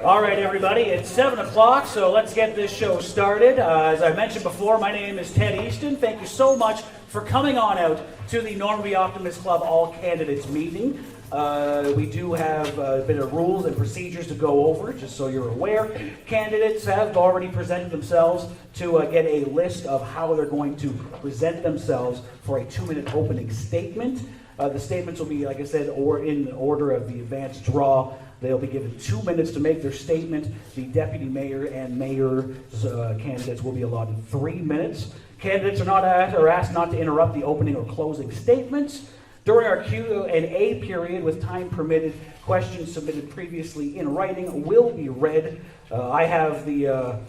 All right, everybody, it's 7 o'clock, so let's get this show started. As I mentioned before, my name is Ted Easton. Thank you so much for coming on out to the Normanby Optimist Club All Candidates meeting. We do have a bit of rules and procedures to go over, just so you're aware. Candidates have already presented themselves to get a list of how they're going to present themselves for a 2-minute opening statement. The statements will be, like I said, or in order of the advanced draw. They'll be given 2 minutes to make their statement. The deputy mayor and mayor's candidates will be allotted 3 minutes. Candidates are asked not to interrupt the opening or closing statements. During our Q&A period, with time permitted, questions submitted previously in writing will be read. I have the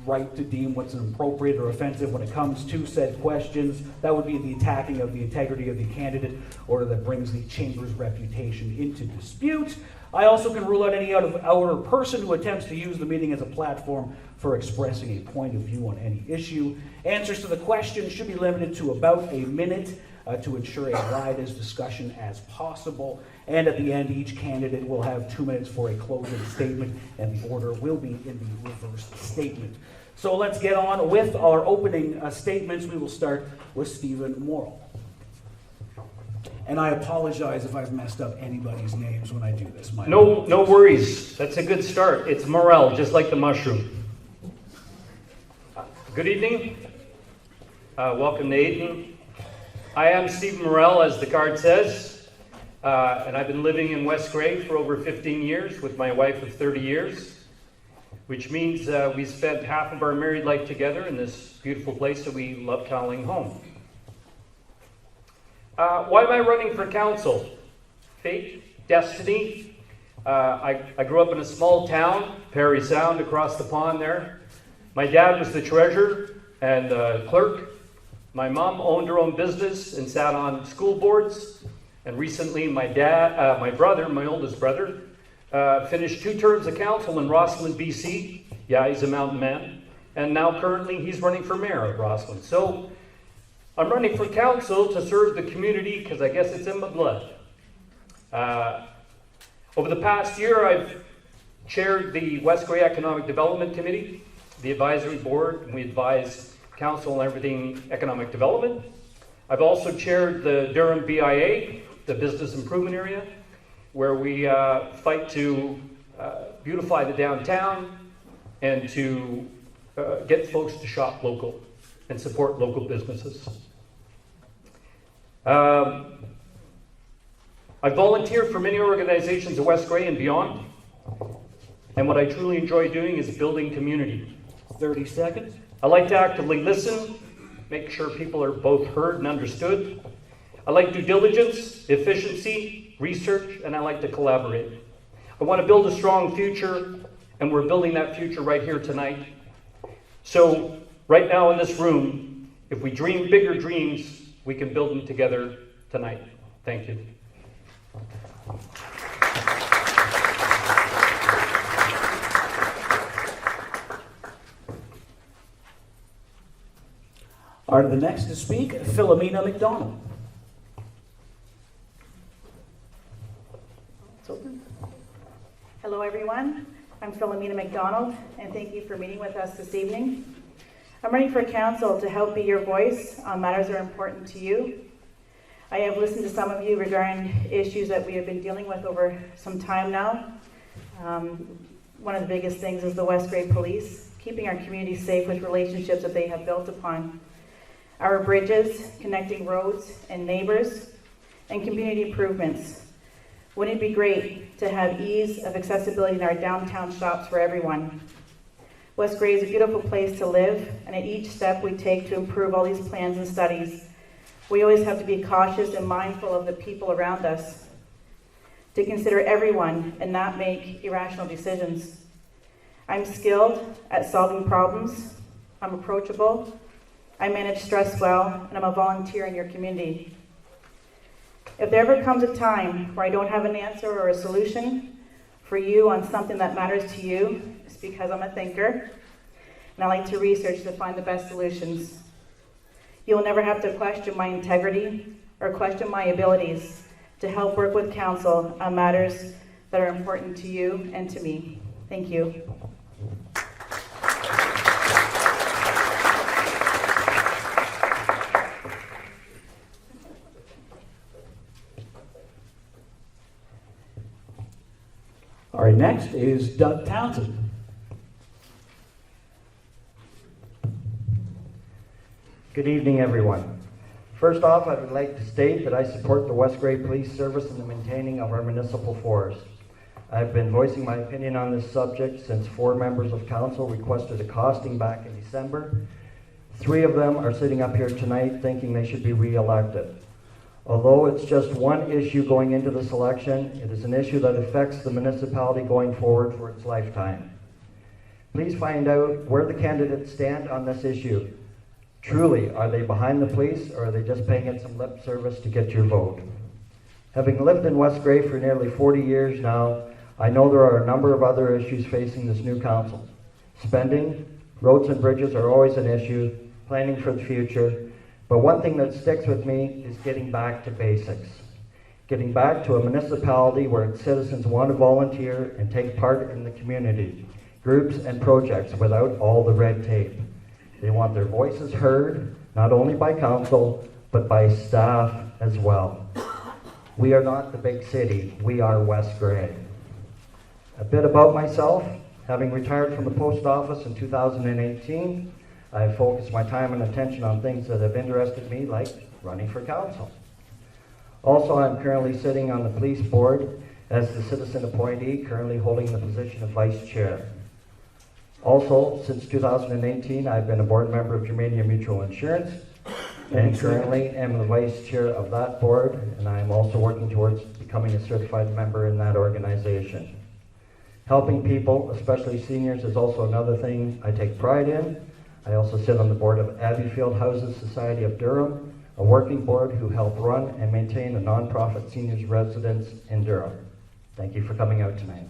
right to deem what's inappropriate or offensive when it comes to said questions. That would be the attacking of the integrity of the candidate or that brings the chamber's reputation into dispute. I also can rule out any out-of-order person who attempts to use the meeting as a platform for expressing a point of view on any issue. Answers to the questions should be limited to about a minute to ensure as wide as discussion as possible. And at the end, each candidate will have 2 minutes for a closing statement, and the order will be in the reverse statement. So let's get on with our opening statements. We will start with Stephen Mayoral. And I apologize if I've messed up anybody's names when I do this. No worries. That's a good start. It's Mayoral, just like the mushroom. Good evening. Welcome to Ayton. I am Stephen Mayoral, as the card says, and I've been living in West Grey for over 15 years with my wife of 30 years, which means we spent half of our married life together in this beautiful place that we love calling home. Why am I running for council? Fate? Destiny? I grew up in a small town, Parry Sound, across the pond there. My dad was the treasurer and clerk. My mom owned her own business and sat on school boards. And recently my brother, my oldest brother, finished 2 terms of council in Rossland, BC. Yeah, he's a mountain man. And now currently he's running for mayor of Rossland. So I'm running for council to serve the community because I guess it's in my blood. Over the past year, I've chaired the West Grey Economic Development Committee, the advisory board, and we advise council on everything economic development. I've also chaired the Durham BIA, the business improvement area, where we fight to beautify the downtown and to get folks to shop local and support local businesses. I volunteered for many organizations in West Grey and beyond, and what I truly enjoy doing is building community. 30 seconds. I like to actively listen, make sure people are both heard and understood. I like due diligence, efficiency, research, and I like to collaborate. I want to build a strong future, and we're building that future right here tonight. So, right now in this room, if we dream bigger dreams, we can build them together tonight. Thank you. The next to speak, Philomena McDonald. Hello everyone, I'm Philomena McDonald, and thank you for meeting with us this evening. I'm running for council to help be your voice on matters that are important to you. I have listened to some of you regarding issues that we have been dealing with over some time now. One of the biggest things is the West Grey Police, keeping our community safe with relationships that they have built upon. Our bridges, connecting roads and neighbors, and community improvements. Wouldn't it be great to have ease of accessibility in our downtown shops for everyone? West Grey is a beautiful place to live, and at each step we take to improve all these plans and studies, we always have to be cautious and mindful of the people around us, to consider everyone and not make irrational decisions. I'm skilled at solving problems, I'm approachable, I manage stress well, and I'm a volunteer in your community. If there ever comes a time where I don't have an answer or a solution for you on something that matters to you, it's because I'm a thinker, and I like to research to find the best solutions. You'll never have to question my integrity or question my abilities to help work with council on matters that are important to you and to me. Thank you. All right, next is Doug Townsend. Good evening, everyone. First off, I would like to state that I support the West Grey Police Service in the maintaining of our municipal forest. I've been voicing my opinion on this subject since 4 members of council requested a costing back in December. 3 of them are sitting up here tonight thinking they should be re-elected. Although it's just one issue going into this election, it is an issue that affects the municipality going forward for its lifetime. Please find out where the candidates stand on this issue. Truly, are they behind the police, or are they just paying it some lip service to get your vote? Having lived in West Grey for nearly 40 years now, I know there are a number of other issues facing this new council. Spending, roads and bridges are always an issue, planning for the future, but one thing that sticks with me is getting back to basics. Getting back to a municipality where its citizens want to volunteer and take part in the community, groups and projects without all the red tape. They want their voices heard, not only by council, but by staff as well. We are not the big city, we are West Grey. A bit about myself. Having retired from the post office in 2018, I have focused my time and attention on things that have interested me, like running for council. Also, I'm currently sitting on the police board as the citizen appointee, currently holding the position of vice chair. Also, since 2018, I've been a board member of Germania Mutual Insurance, and currently am the vice chair of that board, and I am also working towards becoming a certified member in that organization. Helping people, especially seniors, is also another thing I take pride in. I also sit on the board of Abbeyfield Houses Society of Durham, a working board who help run and maintain a nonprofit seniors residence in Durham. Thank you for coming out tonight.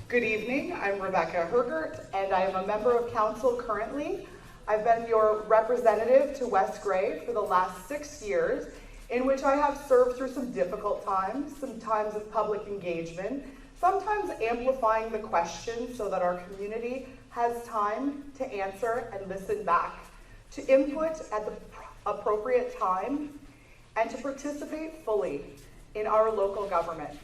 Good evening, I'm Rebecca Hergert, and I am a member of council currently. I've been your representative to West Grey for the last 6 years, in which I have served through some difficult times, some times of public engagement, sometimes amplifying the questions so that our community has time to answer and listen back, to input at the appropriate time, and to participate fully in our local government.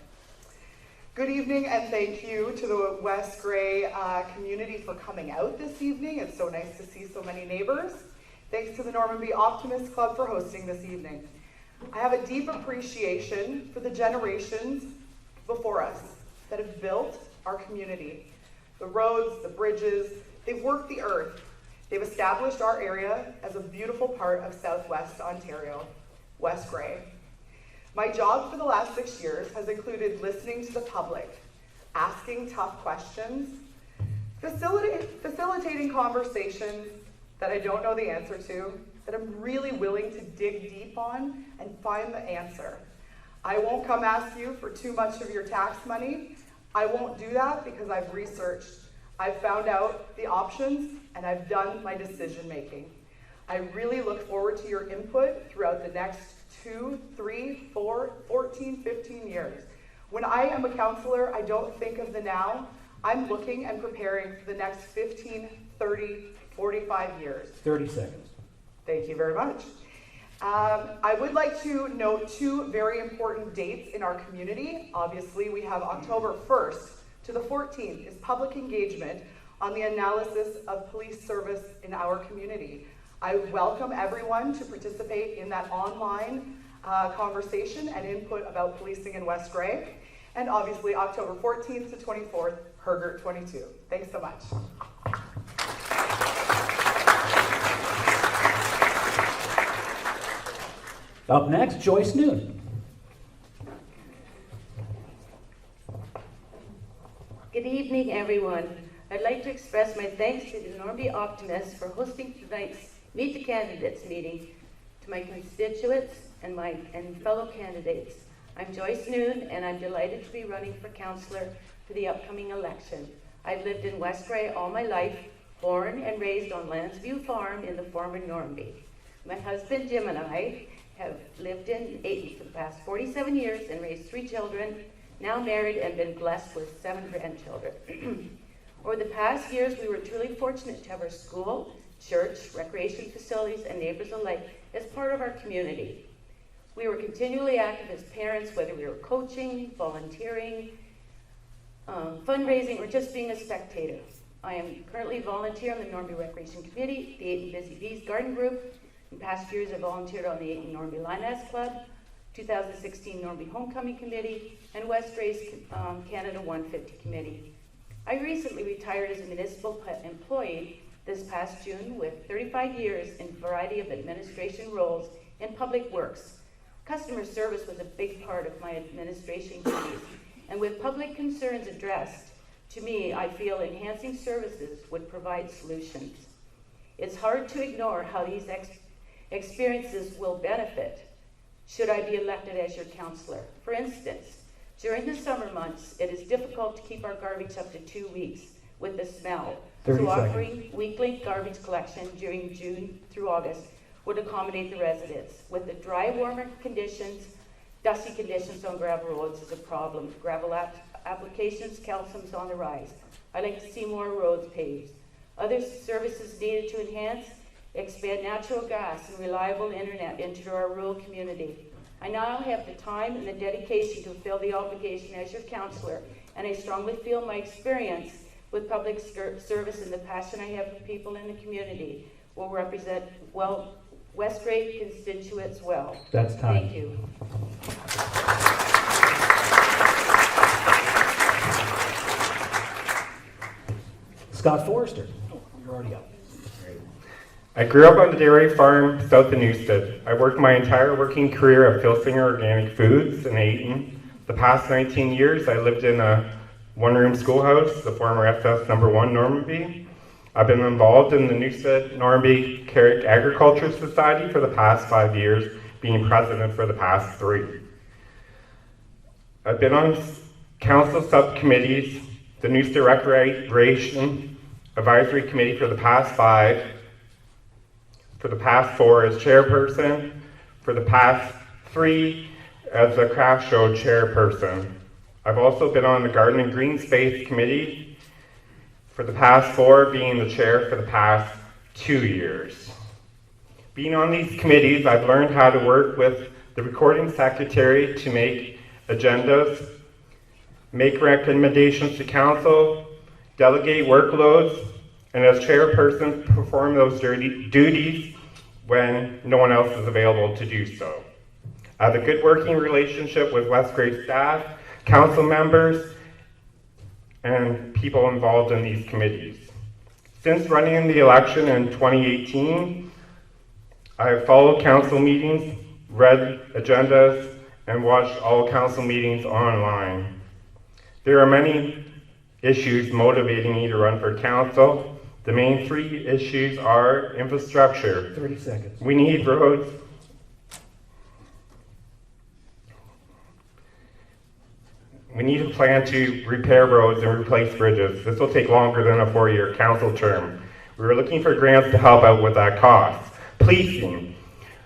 Good evening, and thank you to the West Grey community for coming out this evening. It's so nice to see so many neighbors. Thanks to the Normanby Optimist Club for hosting this evening. I have a deep appreciation for the generations before us that have built our community. The roads, the bridges, they've worked the earth. They've established our area as a beautiful part of Southwest Ontario, West Grey. My job for the last 6 years has included listening to the public, asking tough questions, facilitating conversations that I don't know the answer to, that I'm really willing to dig deep on and find the answer. I won't come ask you for too much of your tax money. I won't do that because I've researched, I've found out the options, and I've done my decision making. I really look forward to your input throughout the next 2, 3, 4, 14, 15 years. When I am a councillor, I don't think of the now. I'm looking and preparing for the next 15, 30, 45 years. 30 seconds. Thank you very much. I would like to note 2 very important dates in our community. Obviously, we have October 1st to the 14th is public engagement on the analysis of police service in our community. I welcome everyone to participate in that online conversation and input about policing in West Grey. And obviously, October 14th to 24th, Hergert 22. Thanks so much. Up next, Joyce Noon. Good evening, everyone. I'd like to express my thanks to the Normanby Optimists for hosting tonight's Meet the Candidates meeting, to my constituents and fellow candidates. I'm Joyce Noon, and I'm delighted to be running for councillor for the upcoming election. I've lived in West Grey all my life, born and raised on Landsview Farm in the former Normanby. My husband Jim and I have lived in Ayton for the past 47 years and raised 3 children, now married and been blessed with 7 grandchildren. Over the past years, we were truly fortunate to have our school, church, recreation facilities, and neighbors alike as part of our community. We were continually active as parents, whether we were coaching, volunteering, fundraising, or just being a spectator. I am currently a volunteer on the Normanby Recreation Committee, the Ayton Busy Bees Garden Group. In past years, I volunteered on the Ayton Normanby Lioness Club, 2016 Normanby Homecoming Committee, and West Gray's Canada 150 Committee. I recently retired as a municipal employee this past June with 35 years in a variety of administration roles in public works. Customer service was a big part of my administration duties, and with public concerns addressed to me, I feel enhancing services would provide solutions. It's hard to ignore how these experiences will benefit should I be elected as your councillor. For instance, during the summer months, it is difficult to keep our garbage up to 2 weeks with the smell. 30 So seconds. offering weekly garbage collection during June through August would accommodate the residents. With the dry, warmer conditions, dusty conditions on gravel roads is a problem. Gravel applications, calcium's on the rise. I'd like to see more roads paved. Other services needed to enhance, expand natural gas and reliable internet into our rural community. I now have the time and the dedication to fulfill the obligation as your councillor, and I strongly feel my experience with public service and the passion I have for people in the community will represent West Gray constituents well. That's time. Thank you. Scott Forrester. Oh, you're already up. I grew up on the dairy farm south of Newstead. I worked my entire working career at Filsinger Organic Foods in Ayton. The past 19 years, I lived in a one-room schoolhouse, the former SS number 1 Normanby. I've been involved in the Newstead Normanby Carrick Agriculture Society for the past 5 years, being president for the past 3. I've been on council subcommittees, the Newstead Recreation Advisory Committee for the past 5, for the past 4 as chairperson, for the past 3 as the craft show chairperson. I've also been on the Garden and Green Space Committee for the past 4, being the chair for the past 2 years. Being on these committees, I've learned how to work with the recording secretary to make agendas, make recommendations to council, delegate workloads, and as chairperson, perform those duties when no one else is available to do so. I have a good working relationship with West Gray staff, council members, and people involved in these committees. Since running in the election in 2018, I have followed council meetings, read agendas, and watched all council meetings online. There are many issues motivating me to run for council. The main 3 issues are infrastructure. 30 seconds. We need roads. We need a plan to repair roads and replace bridges. This will take longer than a 4-year council term. We are looking for grants to help out with that cost. Policing.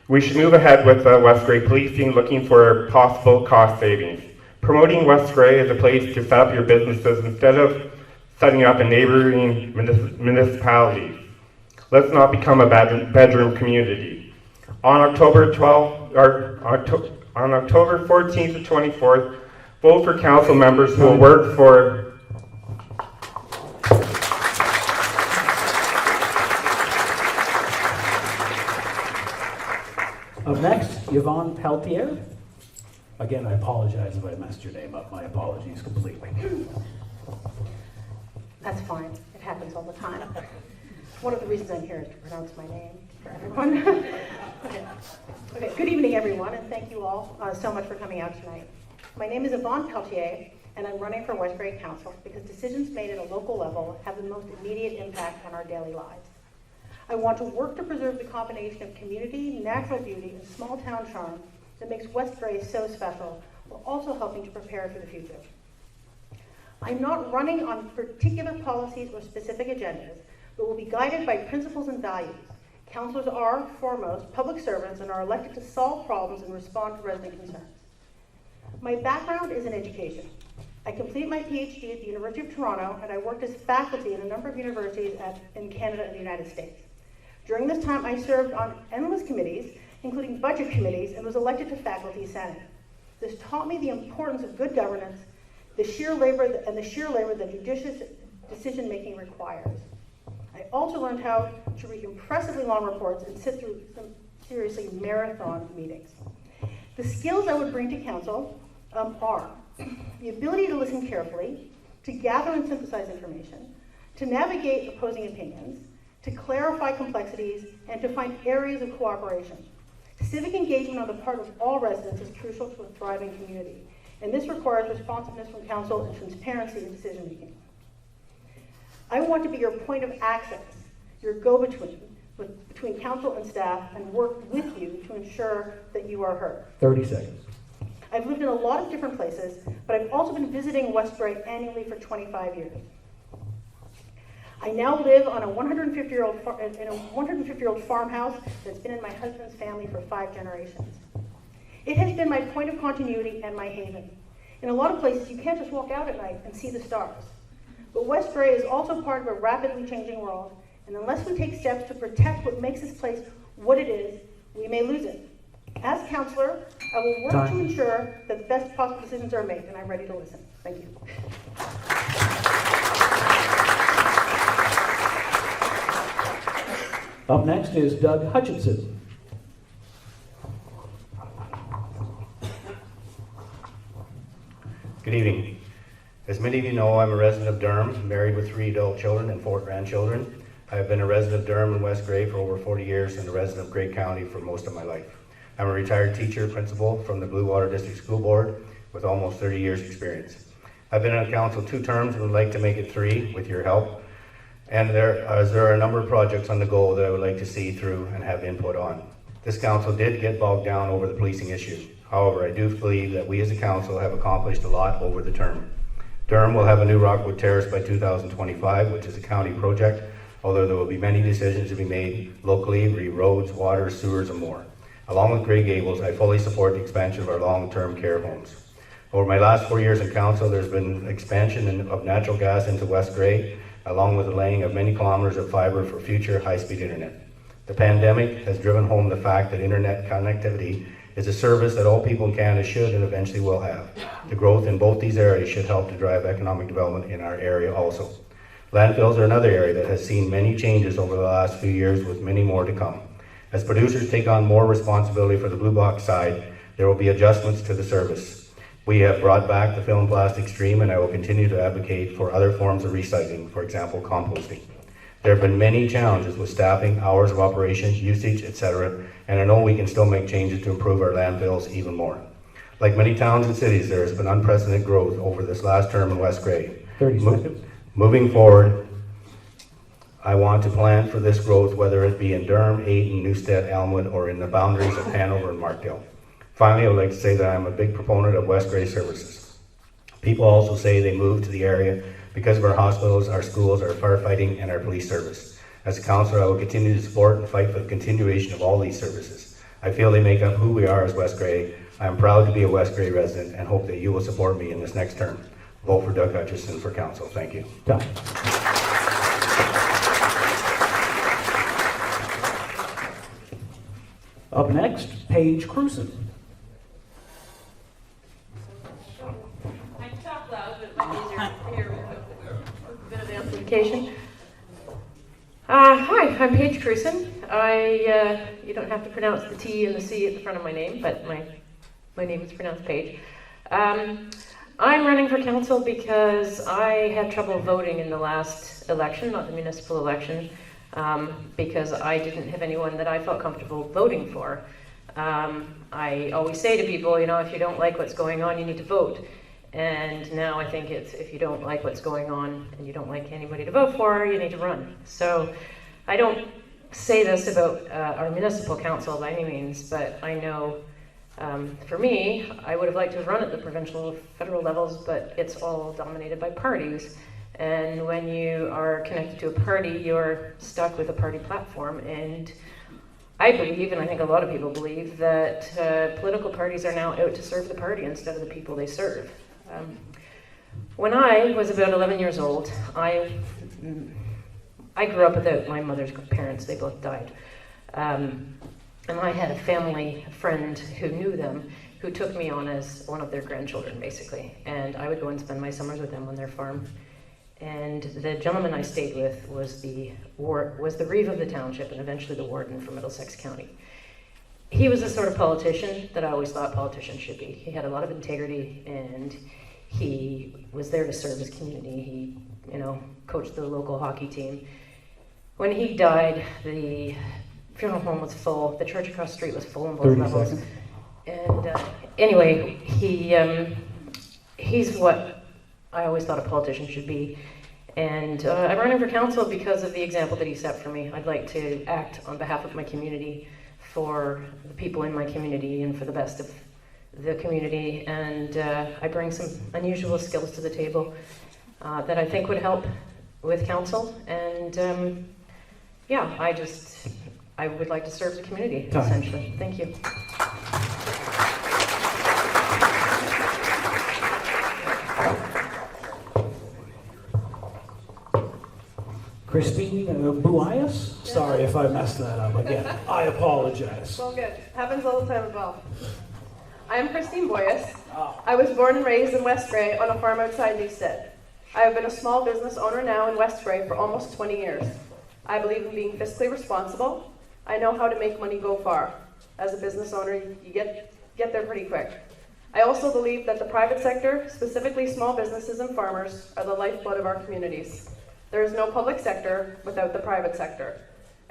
We should move ahead with West Gray policing, looking for possible cost savings. Promoting West Gray as a place to set up your businesses instead of setting up in neighboring municipalities. Let's not become a bedroom community. On October 14th to 24th, vote for council members who will work for Up next, Yvonne Peltier. Again, I apologize if I messed your name up. My apologies completely. That's fine. It happens all the time. One of the reasons I'm here is to pronounce my name for everyone. Okay. Good evening, everyone, and thank you all so much for coming out tonight. My name is Yvonne Peltier, and I'm running for West Gray Council because decisions made at a local level have the most immediate impact on our daily lives. I want to work to preserve the combination of community, natural beauty, and small town charm that makes West Gray so special, while also helping to prepare for the future. I'm not running on particular policies or specific agendas, but will be guided by principles and values, Councillors are, foremost, public servants and are elected to solve problems and respond to resident concerns. My background is in education. I completed my PhD at the University of Toronto, and I worked as faculty in a number of universities in Canada and the United States. During this time, I served on endless committees, including budget committees, and was elected to faculty senate. This taught me the importance of good governance, the sheer labor that judicious decision-making requires. I also learned how to read impressively long reports and sit through some seriously marathon meetings. The skills I would bring to council are the ability to listen carefully, to gather and synthesize information, to navigate opposing opinions, to clarify complexities, and to find areas of cooperation. Civic engagement on the part of all residents is crucial to a thriving community, and this requires responsiveness from council and transparency in decision making. I want to be your point of access, your go-between between council and staff, and work with you to ensure that you are heard. 30 seconds. I've lived in a lot of different places, but I've also been visiting West Grey annually for 25 years. I now live on a 150-year-old farmhouse that's been in my husband's family for 5 generations. It has been my point of continuity and my haven. In a lot of places, you can't just walk out at night and see the stars. But West Grey is also part of a rapidly changing world, and unless we take steps to protect what makes this place what it is, we may lose it. As councillor, I will work to ensure that the best possible decisions are made, and I'm ready to listen. Thank you. Up next is Doug Hutchinson. Good evening. As many of you know, I'm a resident of Durham, married with 3 adult children and 4 grandchildren. I have been a resident of Durham and West Grey for over 40 years and a resident of Grey County for most of my life. I'm a retired teacher principal from the Blue Water District School Board with almost 30 years experience. I've been on council 2 terms and would like to make it 3 with your help. And there are a number of projects on the go that I would like to see through and have input on. This council did get bogged down over the policing issue. However, I do believe that we as a council have accomplished a lot over the term. Durham will have a new Rockwood Terrace by 2025, which is a county project, although there will be many decisions to be made locally, roads, water, sewers, and more. Along with Grey Gables, I fully support the expansion of our long-term care homes. Over my last 4 years in council, there's been expansion of natural gas into West Grey, along with the laying of many kilometers of fiber for future high-speed internet. The pandemic has driven home the fact that internet connectivity is a service that all people in Canada should and eventually will have. The growth in both these areas should help to drive economic development in our area also. Landfills are another area that has seen many changes over the last few years, with many more to come. As producers take on more responsibility for the blue box side, there will be adjustments to the service. We have brought back the film plastic stream, and I will continue to advocate for other forms of recycling, for example, composting. There have been many challenges with staffing, hours of operation, usage, etc., and I know we can still make changes to improve our landfills even more. Like many towns and cities, there has been unprecedented growth over this last term in West Grey. 30 seconds. Moving forward, I want to plan for this growth, whether it be in Durham, Ayton, Newstead, Elmwood, or in the boundaries of Hanover and Markdale. Finally, I would like to say that I'm a big proponent of West Grey services. People also say they move to the area because of our hospitals, our schools, our firefighting, and our police service. As a councillor, I will continue to support and fight for the continuation of all these services. I feel they make up who we are as West Grey. I am proud to be a West Grey resident and hope that you will support me in this next term. Vote for Doug Hutchison for council. Thank you. Done. Up next, Paige Cruson. I talk loud, but my easier to hear with a bit of amplification. Hi, I'm Paige Cruson. You don't have to pronounce the T and the C at the front of my name, but my name is pronounced Paige. I'm running for council because I had trouble voting in the last election, not the municipal election, because I didn't have anyone that I felt comfortable voting for. I always say to people, you know, if you don't like what's going on, you need to vote. And now I think it's, if you don't like what's going on and you don't like anybody to vote for, you need to run. So I don't say this about our municipal council by any means, but I know for me, I would have liked to have run at the provincial, federal levels, but it's all dominated by parties. And when you are connected to a party, you're stuck with a party platform. And I believe, and I think a lot of people believe, that political parties are now out to serve the party instead of the people they serve. When I was about 11 years old, I grew up without my mother's parents. They both died. And I had a family friend who knew them, who took me on as one of their grandchildren, basically. And I would go and spend my summers with them on their farm. And the gentleman I stayed with was the reeve of the township and eventually the warden for Middlesex County. He was the sort of politician that I always thought politicians should be. He had a lot of integrity, and he was there to serve his community. He, coached the local hockey team. When he died, the funeral home was full. The church across the street was full on both levels. Seconds. And anyway, he's what I always thought a politician should be. And I'm running for council because of the example that he set for me. I'd like to act on behalf of my community, for the people in my community, and for the best of the community. And I bring some unusual skills to the table that I think would help with council. And I would like to serve the community, essentially. Thank you. Christine Buayas? Sorry if I messed that up again. I apologize. It's all good. Happens all the time as well. I am Christine Boyas. I was born and raised in West Grey on a farm outside Newstead. I have been a small business owner now in West Grey for almost 20 years. I believe in being fiscally responsible. I know how to make money go far. As a business owner, you get there pretty quick. I also believe that the private sector, specifically small businesses and farmers, are the lifeblood of our communities. There is no public sector without the private sector.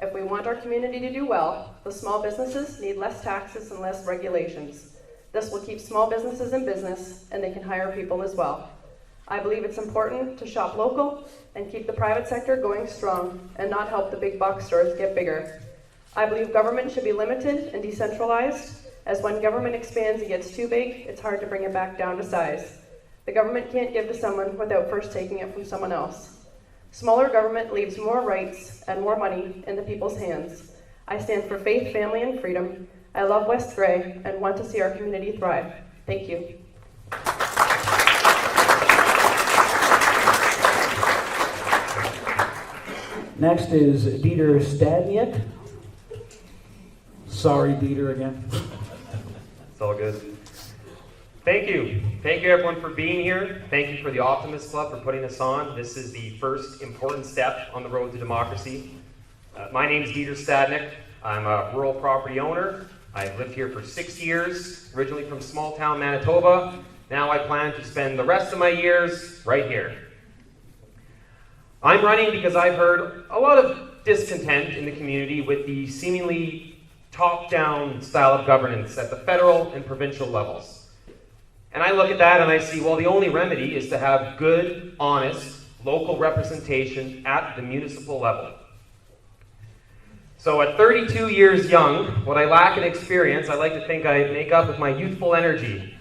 If we want our community to do well, the small businesses need less taxes and less regulations. This will keep small businesses in business, and they can hire people as well. I believe it's important to shop local and keep the private sector going strong and not help the big box stores get bigger. I believe government should be limited and decentralized, as when government expands and gets too big, it's hard to bring it back down to size. The government can't give to someone without first taking it from someone else. Smaller government leaves more rights and more money in the people's hands. I stand for faith, family, and freedom. I love West Grey and want to see our community thrive. Thank you. Next is Dieter Stadniak. Sorry, Dieter, again. It's all good. Thank you. Thank you, everyone, for being here. Thank you for the Optimist Club for putting this on. This is the first important step on the road to democracy. My name is Dieter Stadniak. I'm a rural property owner. I've lived here for 6 years, originally from small town Manitoba. Now I plan to spend the rest of my years right here. I'm running because I've heard a lot of discontent in the community with the seemingly top-down style of governance at the federal and provincial levels. And I look at that and I see, well, the only remedy is to have good, honest, local representation at the municipal level. So at 32 years young, what I lack in experience, I like to think I make up with my youthful energy.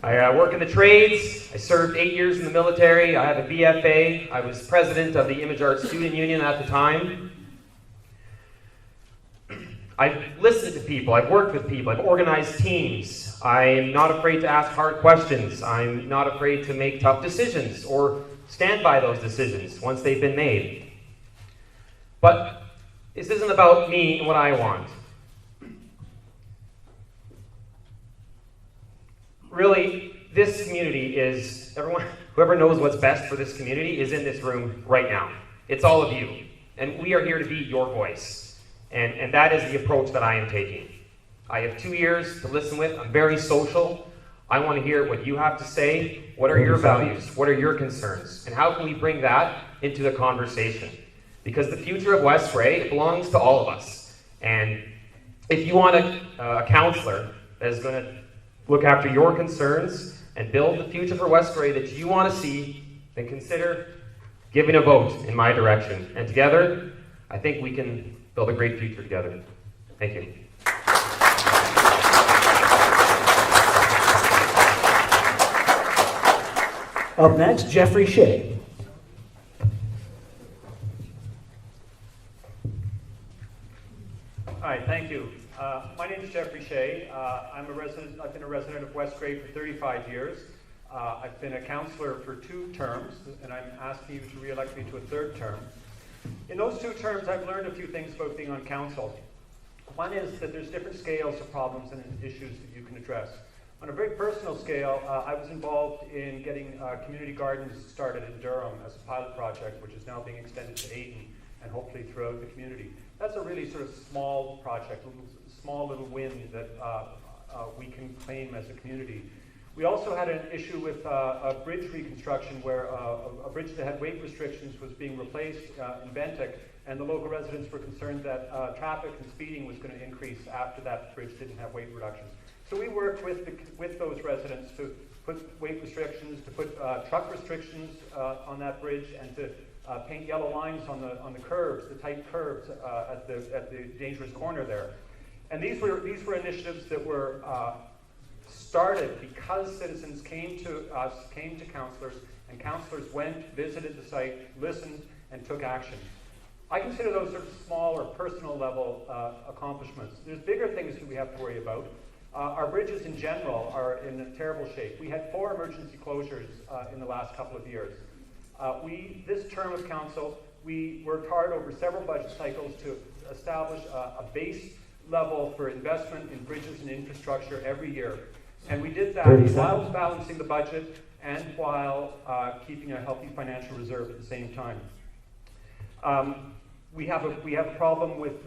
I work in the trades. I served 8 years in the military. I have a BFA. I was president of the Image Arts Student Union at the time. I've listened to people. I've worked with people. I've organized teams. I'm not afraid to ask hard questions. I'm not afraid to make tough decisions or stand by those decisions once they've been made. But this isn't about me and what I want. Really, this community is, whoever knows what's best for this community is in this room right now. It's all of you. And we are here to be your voice. And that is the approach that I am taking. I have 2 years to listen with. I'm very social. I want to hear what you have to say. What are your values? What are your concerns? And how can we bring that into the conversation? Because the future of West Grey belongs to all of us. And if you want a counselor that is going to look after your concerns and build the future for West Grey that you want to see, then consider giving a vote in my direction. And together, I think we can build a great future together. Thank you. Up next, Jeffrey Shea. Hi, thank you. Jeffrey Shea. I've been a resident of West Grey for 35 years. I've been a councillor for 2 terms, and I'm asking you to re-elect me to a 3rd term. In those 2 terms, I've learned a few things about being on council. One is that there's different scales of problems and issues that you can address. On a very personal scale, I was involved in getting community gardens started in Durham as a pilot project, which is now being extended to Ayton and hopefully throughout the community. That's a really sort of small project, small little win that we can claim as a community. We also had an issue with a bridge reconstruction where a bridge that had weight restrictions was being replaced in Bentic, and the local residents were concerned that traffic and speeding was going to increase after that bridge didn't have weight reductions. So we worked with those residents to put weight restrictions, to put truck restrictions on that bridge, and to paint yellow lines on the curves, the tight curves at the dangerous corner there. And these were initiatives that were started because citizens came to us, came to councillors, and councillors went, visited the site, listened, and took action. I consider those sort of small or personal level accomplishments. There's bigger things that we have to worry about. Our bridges in general are in a terrible shape. We had 4 emergency closures in the last couple of years. This term of council, we worked hard over several budget cycles to establish a base level for investment in bridges and infrastructure every year. And we did that while balancing the budget and while keeping a healthy financial reserve at the same time. We have a problem with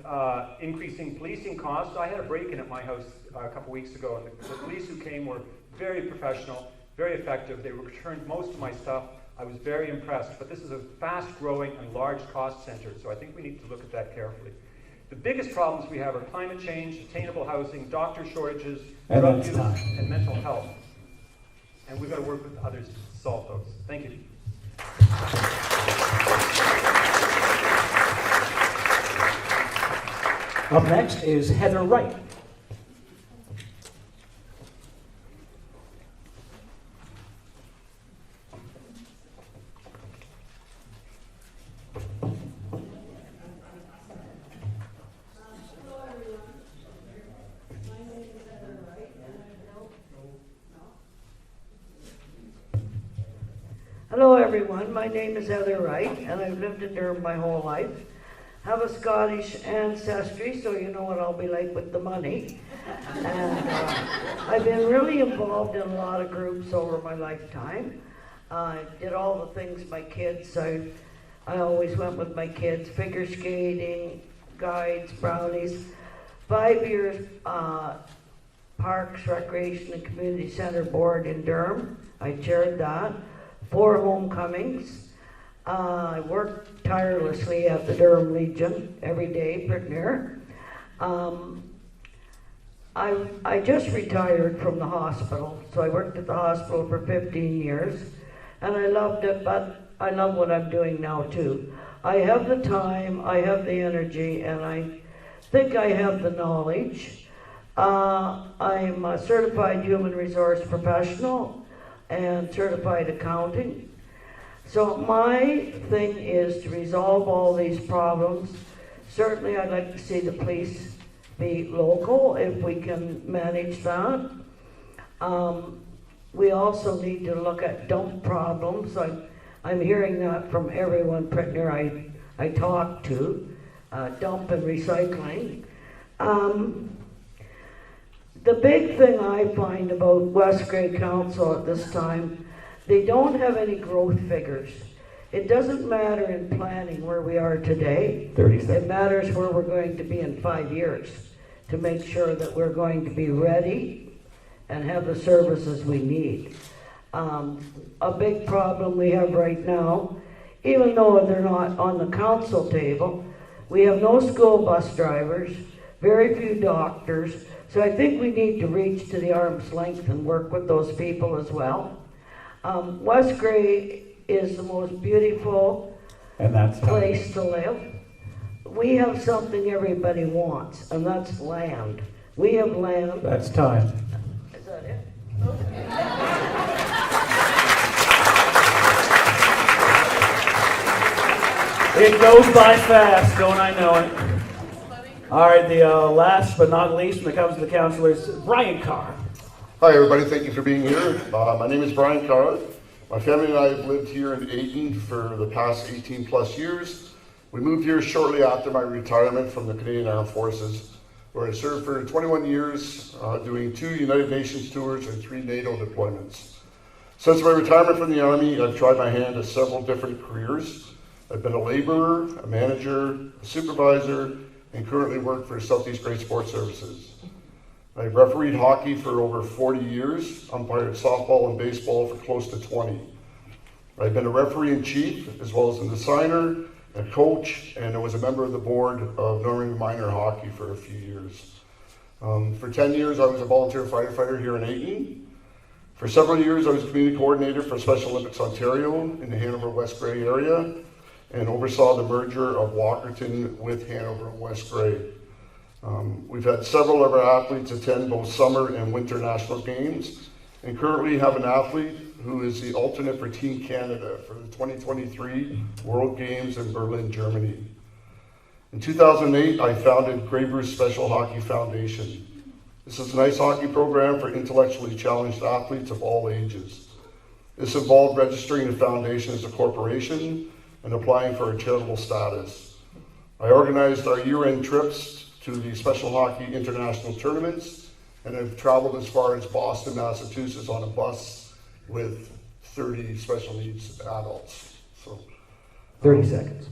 increasing policing costs. I had a break-in at my house a couple weeks ago, and the police who came were very professional, very effective. They returned most of my stuff. I was very impressed, but this is a fast-growing and large cost center, so I think we need to look at that carefully. The biggest problems we have are climate change, attainable housing, doctor shortages, drug use, and mental health. And we've got to work with others to solve those. Thank you. Up next is Heather Wright. Hello everyone, my name is Heather Wright and I've lived in Durham my whole life. Have a Scottish ancestry, so you know what I'll be like with the money. And I've been really involved in a lot of groups over my lifetime. I did all the things my kids, I always went with my kids, figure skating, guides, brownies. 5 years Parks, Recreation and Community Center Board in Durham, I chaired that. 4 homecomings. I worked tirelessly at the Durham Legion every day, pretty near. I just retired from the hospital, so I worked at the hospital for 15 years, and I loved it, but I love what I'm doing now too. I have the time, I have the energy, and I think I have the knowledge. I'm a certified human resource professional and certified accounting. So my thing is to resolve all these problems. Certainly I'd like to see the police be local if we can manage that. We also need to look at dump problems. I'm hearing that from everyone pretty near I talk to, dump and recycling. The big thing I find about West Grey Council at this time, they don't have any growth figures. It doesn't matter in planning where we are today. 30 seconds. It matters where we're going to be in 5 years to make sure that we're going to be ready and have the services we need. A big problem we have right now, even though they're not on the council table, we have no school bus drivers, very few doctors. So I think we need to reach to the arm's length and work with those people as well. West Grey is the most beautiful place to live. We have something everybody wants, and that's land. We have land. That's time. Is that it? It goes by fast, don't I know it? All right, the last but not least when it comes to the councillors, Brian Carr. Hi everybody, thank you for being here. My name is Brian Carr. My family and I have lived here in Ayton for the past 18 plus years. We moved here shortly after my retirement from the Canadian Armed Forces, where I served for 21 years, doing 2 United Nations tours and 3 NATO deployments. Since my retirement from the Army, I've tried my hand at several different careers. I've been a laborer, a manager, a supervisor, and currently work for Southeast Great Sports Services. I've refereed hockey for over 40 years, umpired softball and baseball for close to 20. I've been a referee-in-chief, as well as an assigner, a coach, and I was a member of the board of Normandy Minor Hockey for a few years. For 10 years, I was a volunteer firefighter here in Ayton. For several years, I was community coordinator for Special Olympics Ontario in the Hanover-West Grey area, and oversaw the merger of Walkerton with Hanover and West Grey. We've had several of our athletes attend both summer and winter national games, and currently have an athlete who is the alternate for Team Canada for the 2023 World Games in Berlin, Germany. In 2008, I founded Grey Bruce Special Hockey Foundation. This is an ice hockey program for intellectually challenged athletes of all ages. This involved registering the foundation as a corporation and applying for a charitable status. I organized our year-end trips to the Special Hockey International Tournaments, and I've traveled as far as Boston, Massachusetts on a bus with 30 special needs adults. So, 30 seconds.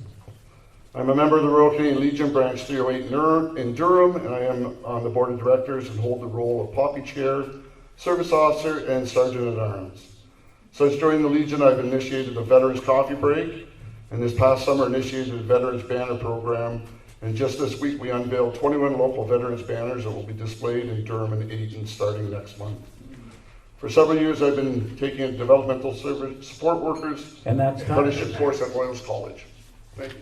I'm a member of the Royal Canadian Legion Branch 308 in Durham, and I am on the board of directors and hold the role of Poppy Chair, Service Officer, and Sergeant at Arms. Since joining the Legion, I've initiated the Veterans Coffee Break, and this past summer initiated the Veterans Banner Program. And just this week, we unveiled 21 local veterans banners that will be displayed in Durham and Ayton starting next month. For several years, I've been taking developmental service support workers and that's apprenticeship course at Royals College. Thank you.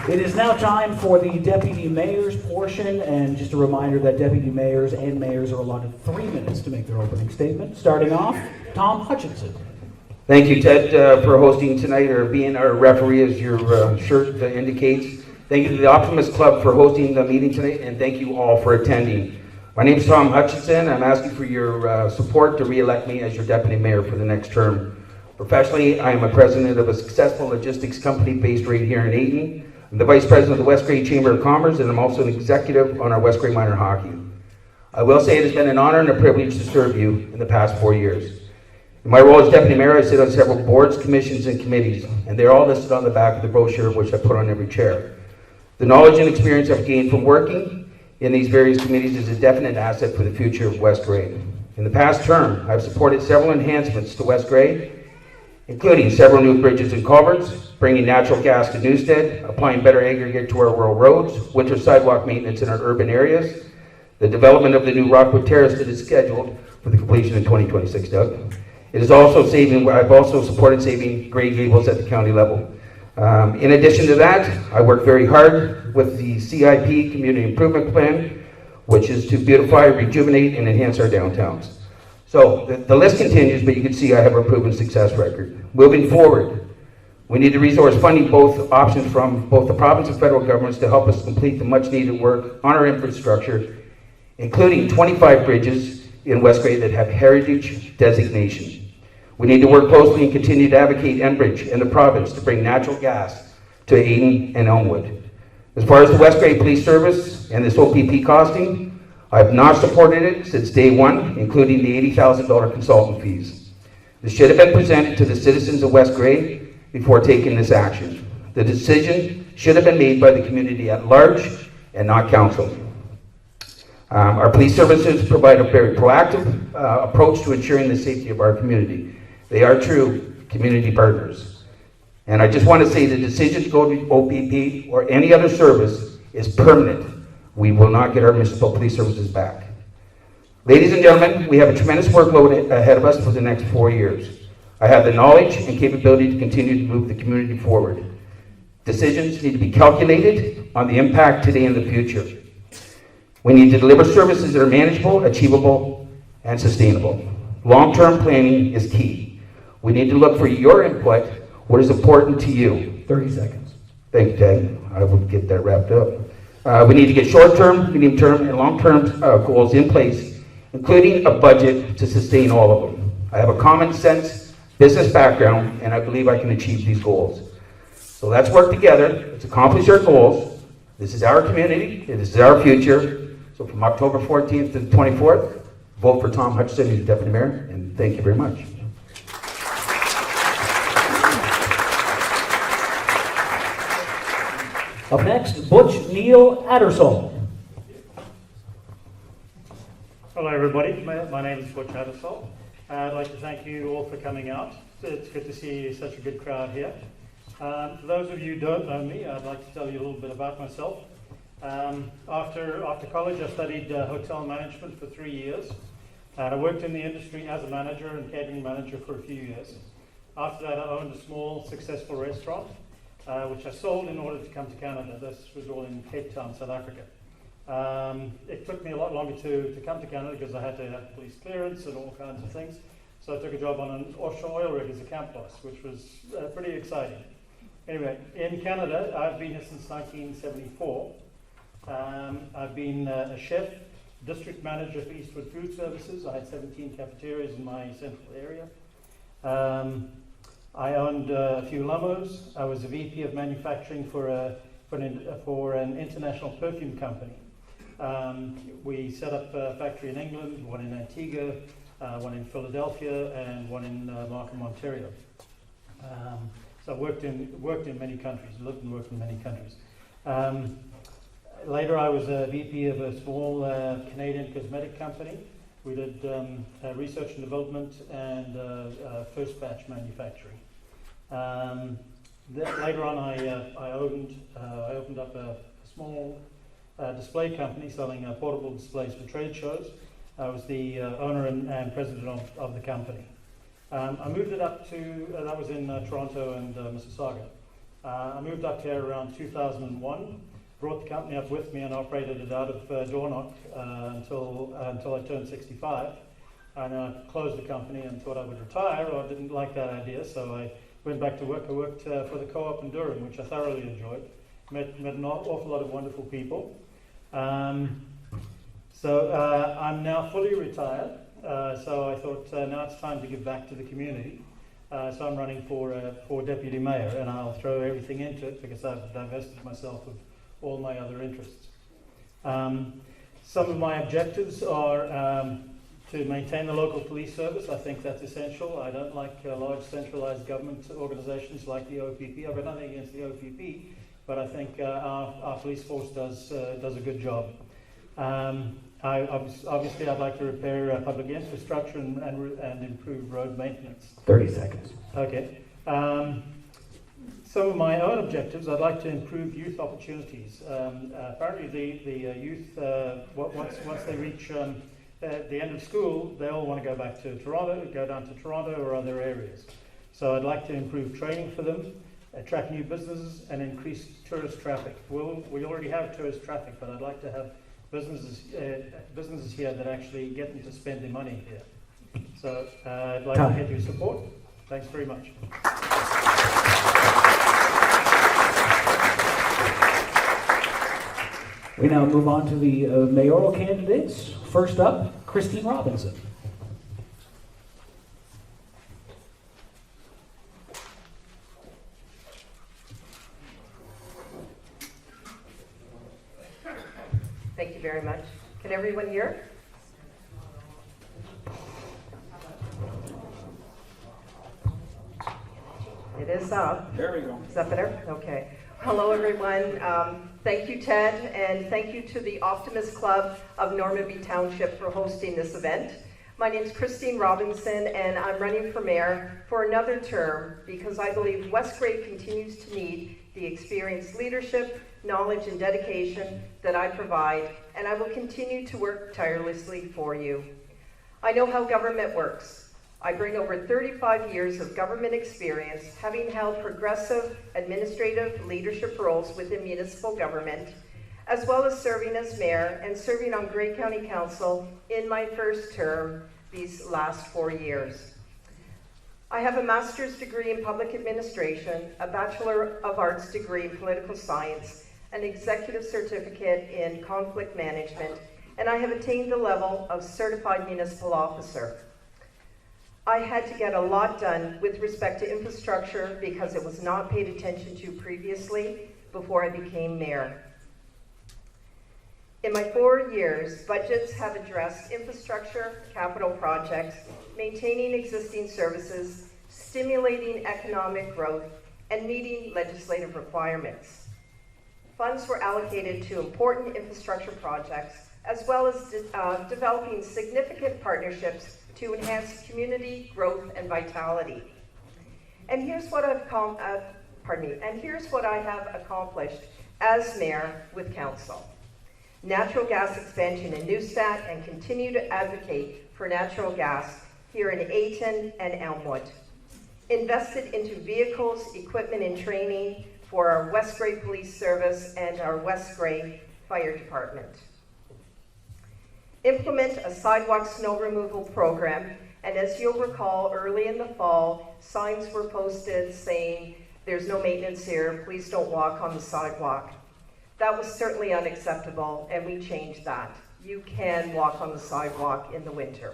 It is now time for the deputy mayor's portion, and just a reminder that deputy mayors and mayors are allotted 3 minutes to make their opening statement. Starting off, Tom Hutchinson. Thank you, Ted, for hosting tonight, or being our referee, as your shirt indicates. Thank you to the Optimist Club for hosting the meeting tonight, and thank you all for attending. My name is Tom Hutchinson. I'm asking for your support to re-elect me as your deputy mayor for the next term. Professionally, I am a president of a successful logistics company based right here in Ayton. I'm the vice president of the West Grey Chamber of Commerce, and I'm also an executive on our West Grey Minor Hockey. I will say it has been an honor and a privilege to serve you in the past 4 years. In my role as deputy mayor, I sit on several boards, commissions, and committees, and they're all listed on the back of the brochure, which I put on every chair. The knowledge and experience I've gained from working in these various committees is a definite asset for the future of West Grey. In the past term, I've supported several enhancements to West Grey, including several new bridges and culverts, bringing natural gas to Newstead, applying better aggregate to our rural roads, winter sidewalk maintenance in our urban areas, the development of the new Rockwood Terrace that is scheduled for the completion in 2026, Doug. It is also I've also supported saving grade gables at the county level. In addition to that, I work very hard with the CIP, Community Improvement Plan, which is to beautify, rejuvenate, and enhance our downtowns. So the list continues, but you can see I have a proven success record. Moving forward, we need to resource funding both options from both the province and federal governments to help us complete the much needed work on our infrastructure, including 25 bridges in West Grey that have heritage designation. We need to work closely and continue to advocate Enbridge and the province to bring natural gas to Ayton and Elmwood. As far as the West Grey Police Service and this OPP costing, I have not supported it since day one, including the $80,000 consultant fees. This should have been presented to the citizens of West Grey before taking this action. The decision should have been made by the community at large and not council. Our police services provide a very proactive approach to ensuring the safety of our community. They are true community partners. And I just want to say the decision to go to OPP or any other service is permanent. We will not get our municipal police services back. Ladies and gentlemen, we have a tremendous workload ahead of us for the next 4 years. I have the knowledge and capability to continue to move the community forward. Decisions need to be calculated on the impact today and the future. We need to deliver services that are manageable, achievable, and sustainable. Long-term planning is key. We need to look for your input What is important to you? 30 seconds. Thank you, Ted. I will get that wrapped up. We need to get short-term, medium-term, and long-term goals in place, including a budget to sustain all of them. I have a common sense business background, and I believe I can achieve these goals. So let's work together. Let's accomplish our goals. This is our community. This is our future. So from October 14th to the 24th, vote for Tom Hutchison, who's Deputy Mayor, and thank you very much. Up next, Butch Neil Addersall. Hello everybody, my name is Butch Addersall. I'd like to thank you all for coming out. It's good to see such a good crowd here. For those of you who don't know me, I'd like to tell you a little bit about myself. After college, I studied hotel management for 3 years. I worked in the industry as a manager and catering manager for a few years. After that, I owned a small, successful restaurant, which I sold in order to come to Canada. This was all in Cape Town, South Africa. It took me a lot longer to come to Canada because I had to have police clearance and all kinds of things. So I took a job on an offshore oil rig as a camp boss, which was pretty exciting. Anyway, in Canada, I've been here since 1974. I've been a chef, district manager for Eastwood Food Services. I had 17 cafeterias in my central area. I owned a few Lumos. I was a VP of manufacturing for an international perfume company. We set up a factory in England, one in Antigua, one in Philadelphia, and one in Markham, Ontario. So I worked in many countries, lived and worked in many countries. Later, I was a VP of a small Canadian cosmetic company. We did research and development and first batch manufacturing. Later on, I opened up a small display company selling portable displays for trade shows. I was the owner and president of the company. I moved it up to, that was in Toronto and Mississauga. I moved up here around 2001, brought the company up with me and operated it out of Dornoch until I turned 65. And I closed the company and thought I would retire, or I didn't like that idea, so I went back to work. I worked for the co-op in Durham, which I thoroughly enjoyed. Met an awful lot of wonderful people. So I'm now fully retired. So I thought now it's time to give back to the community. So I'm running for deputy mayor, and I'll throw everything into it because I've divested myself of all my other interests. Some of my objectives are to maintain the local police service. I think that's essential. I don't like large centralized government organizations like the OPP. I've got nothing against the OPP, but I think our police force does a good job. Obviously, I'd like to repair public infrastructure and improve road maintenance. 30 seconds. Okay. Some of my own objectives, I'd like to improve youth opportunities. Apparently, the youth, once they reach the end of school, they all want to go back to Toronto, go down to Toronto or other areas. So I'd like to improve training for them, attract new businesses, and increase tourist traffic. We already have tourist traffic, but I'd like to have businesses here that actually get them to spend their money here. So I'd like to get your support. Thanks very much. We now move on to the mayoral candidates. First up, Christine Robinson. Thank you very much. Can everyone hear? It is up. There we go. Is that better? Okay. Hello, everyone. Thank you, Ted, and thank you to the Optimist Club of Normanby Township for hosting this event. My name is Christine Robinson, and I'm running for mayor for another term because I believe West Grey continues to need the experienced leadership, knowledge, and dedication that I provide, and I will continue to work tirelessly for you. I know how government works. I bring over 35 years of government experience, having held progressive administrative leadership roles within municipal government, as well as serving as mayor and serving on Grey County Council in my first term these last 4 years. I have a master's degree in public administration, a Bachelor of Arts degree in political science, an executive certificate in conflict management, and I have attained the level of certified municipal officer. I had to get a lot done with respect to infrastructure because it was not paid attention to previously before I became mayor. In my 4 years, budgets have addressed infrastructure, capital projects, maintaining existing services, stimulating economic growth, and meeting legislative requirements. Funds were allocated to important infrastructure projects, as well as developing significant partnerships to enhance community growth and vitality. And here's what I have accomplished as mayor with council. Natural gas expansion in Neustadt, and continue to advocate for natural gas here in Ayton and Elmwood. Invested into vehicles, equipment, and training for our West Grey Police Service and our West Grey Fire Department. Implement a sidewalk snow removal program, and as you'll recall, early in the fall, signs were posted saying, "There's no maintenance here, please don't walk on the sidewalk." That was certainly unacceptable, and we changed that. You can walk on the sidewalk in the winter.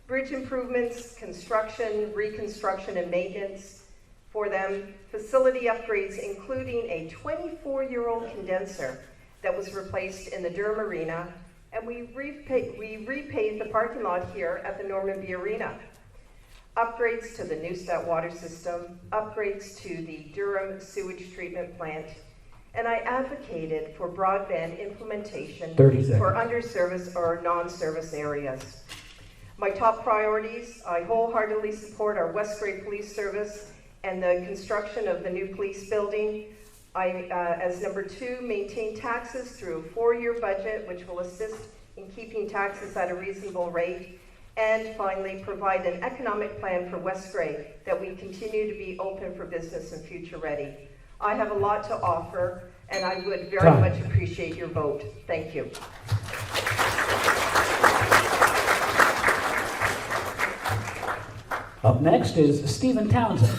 Bridge improvements, construction, reconstruction, and maintenance for them. Facility upgrades, including a 24-year-old condenser that was replaced in the Durham Arena, and we repaved the parking lot here at the Normanby Arena. Upgrades to the Neustadt water system, upgrades to the Durham sewage treatment plant, and I advocated for broadband implementation for underserviced or non-service areas. My top priorities, I wholeheartedly support our West Grey Police Service and the construction of the new police building. As number 2, maintain taxes through a 4-year budget, which will assist in keeping taxes at a reasonable rate. And finally, provide an economic plan for West Grey that we continue to be open for business and future ready. I have a lot to offer, and I would very much appreciate your vote. Thank you. Up next is Stephen Townsend.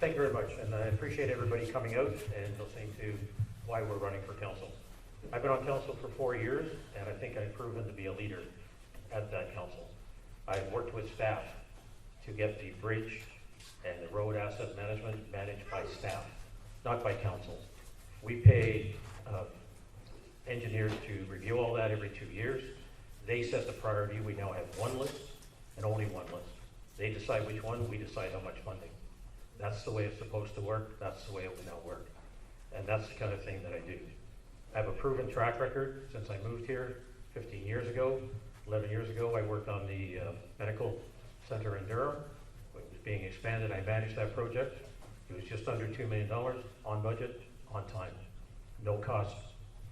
Thank you very much, and I appreciate everybody coming out and listening to why we're running for council. I've been on council for 4 years, and I think I've proven to be a leader at that council. I've worked with staff to get the bridge and the road asset management managed by staff, not by council. We pay engineers to review all that every 2 years. They set the priority. We now have one list and only one list. They decide which one, we decide how much funding. That's the way it's supposed to work. That's the way it will now work. And that's the kind of thing that I do. I have a proven track record since I moved here 15 years ago. 11 years ago, I worked on the medical center in Durham. It was being expanded. I managed that project. It was just under $2 million on budget, on time. No cost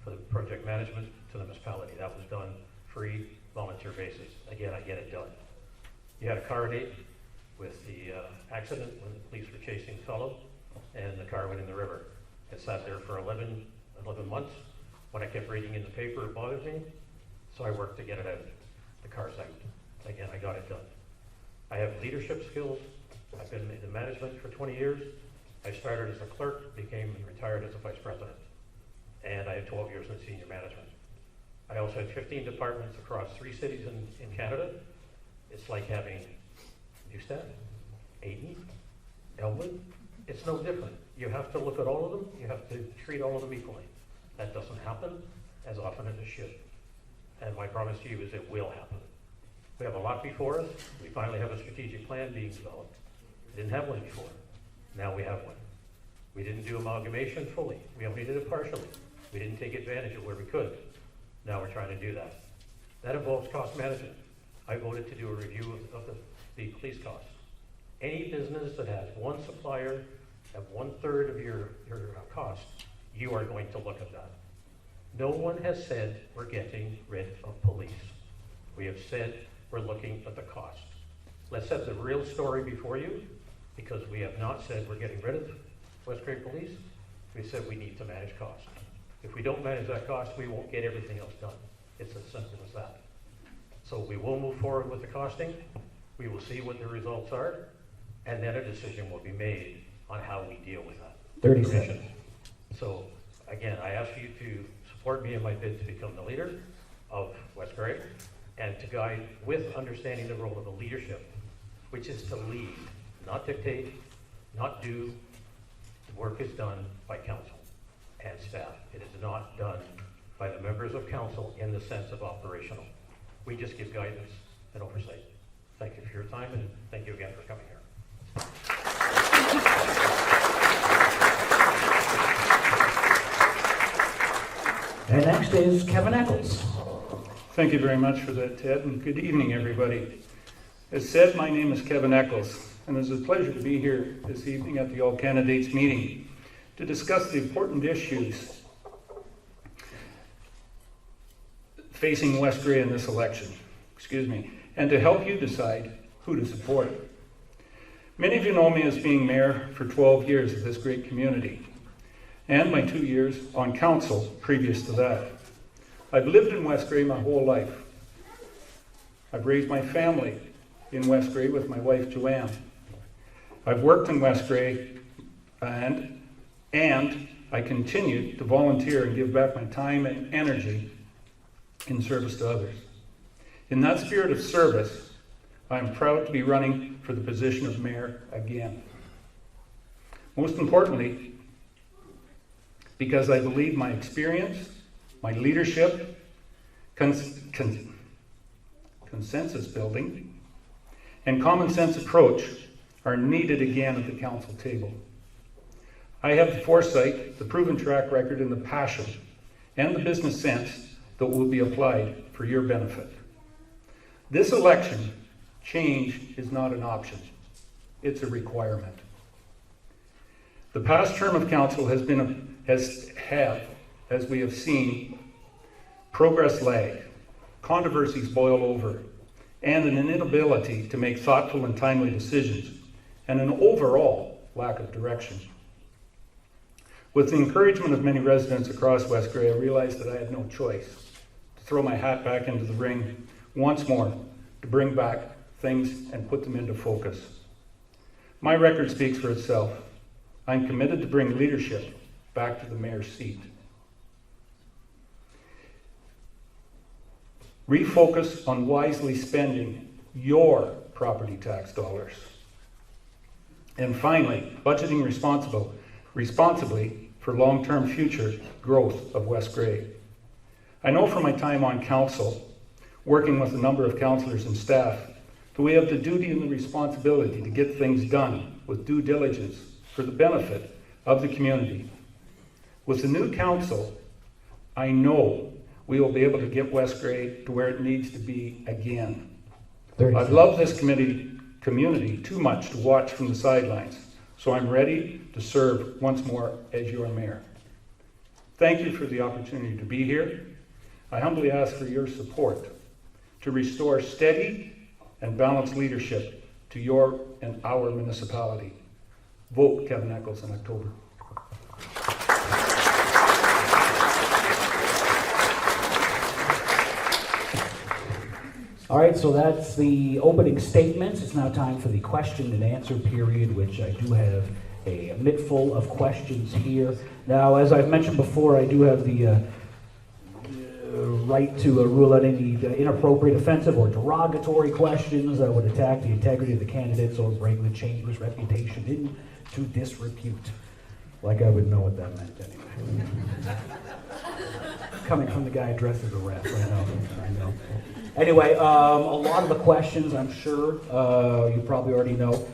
for the project management to the municipality. That was done free, volunteer basis. Again, I get it done. You had a car date with the accident when the police were chasing the fellow, and the car went in the river. It sat there for 11 months. When I kept reading in the paper, it bothered me, so I worked to get it out. The car's out. Again, I got it done. I have leadership skills. I've been in management for 20 years. I started as a clerk, became and retired as a vice president. And I had 12 years in senior management. I also had 15 departments across 3 cities in Canada. It's like having Neustadt, Ayton, Elmwood. It's no different. You have to look at all of them. You have to treat all of them equally. That doesn't happen as often as it should. And my promise to you is it will happen. We have a lot before us. We finally have a strategic plan being developed. We didn't have one before. Now we have one. We didn't do amalgamation fully. We only did it partially. We didn't take advantage of where we could. Now we're trying to do that. That involves cost management. I voted to do a review of the police costs. Any business that has one supplier at 1/3 of your cost, you are going to look at that. No one has said we're getting rid of police. We have said we're looking at the cost. Let's have the real story before you, because we have not said we're getting rid of West Grey Police. We said we need to manage costs. If we don't manage that cost, we won't get everything else done. It's as simple as that. So we will move forward with the costing. We will see what the results are, and then a decision will be made on how we deal with that. 30 information. seconds. So again, I ask you to support me in my bid to become the leader of West Grey and to guide with understanding the role of a leadership, which is to lead, not dictate, not do. The work is done by council and staff. It is not done by the members of council in the sense of operational. We just give guidance and oversight. Thank you for your time, and thank you again for coming here. And next is Kevin Eccles. Thank you very much for that, Ted, and good evening, everybody. As said, my name is Kevin Eccles, and it's a pleasure to be here this evening at the All Candidates meeting to discuss the important issues facing West Grey in this election, and to help you decide who to support. Many of you know me as being mayor for 12 years of this great community, and my 2 years on council previous to that. I've lived in West Grey my whole life. I've raised my family in West Grey with my wife Joanne. I've worked in West Grey, and I continue to volunteer and give back my time and energy in service to others. In that spirit of service, I am proud to be running for the position of mayor again. Most importantly, because I believe my experience, my leadership, consensus building, and common sense approach are needed again at the council table. I have the foresight, the proven track record, and the passion, and the business sense that will be applied for your benefit. This election, change is not an option. It's a requirement. The past term of council as we have seen, progress lag, controversies boil over, and an inability to make thoughtful and timely decisions, and an overall lack of direction. With the encouragement of many residents across West Grey, I realized that I had no choice to throw my hat back into the ring once more, to bring back things and put them into focus. My record speaks for itself. I'm committed to bring leadership back to the mayor's seat. Refocus on wisely spending your property tax dollars. And finally, budgeting responsibly for long-term future growth of West Grey. I know from my time on council, working with a number of councillors and staff, that we have the duty and the responsibility to get things done with due diligence for the benefit of the community. With the new council, I know we will be able to get West Grey to where it needs to be again. I've loved this community too much to watch from the sidelines, so I'm ready to serve once more as your mayor. Thank you for the opportunity to be here. I humbly ask for your support to restore steady and balanced leadership to your and our municipality. Vote Kevin Eccles in October. All right, so that's the opening statements. It's now time for the question and answer period, which I do have a mittful of questions here. Now, as I've mentioned before, I do have the right to rule out any inappropriate, offensive, or derogatory questions that would attack the integrity of the candidates or bring the chamber's reputation into disrepute. Like I would know what that meant anyway. Coming from the guy dressed as a ref, I know. Anyway, a lot of the questions, I'm sure you probably already know,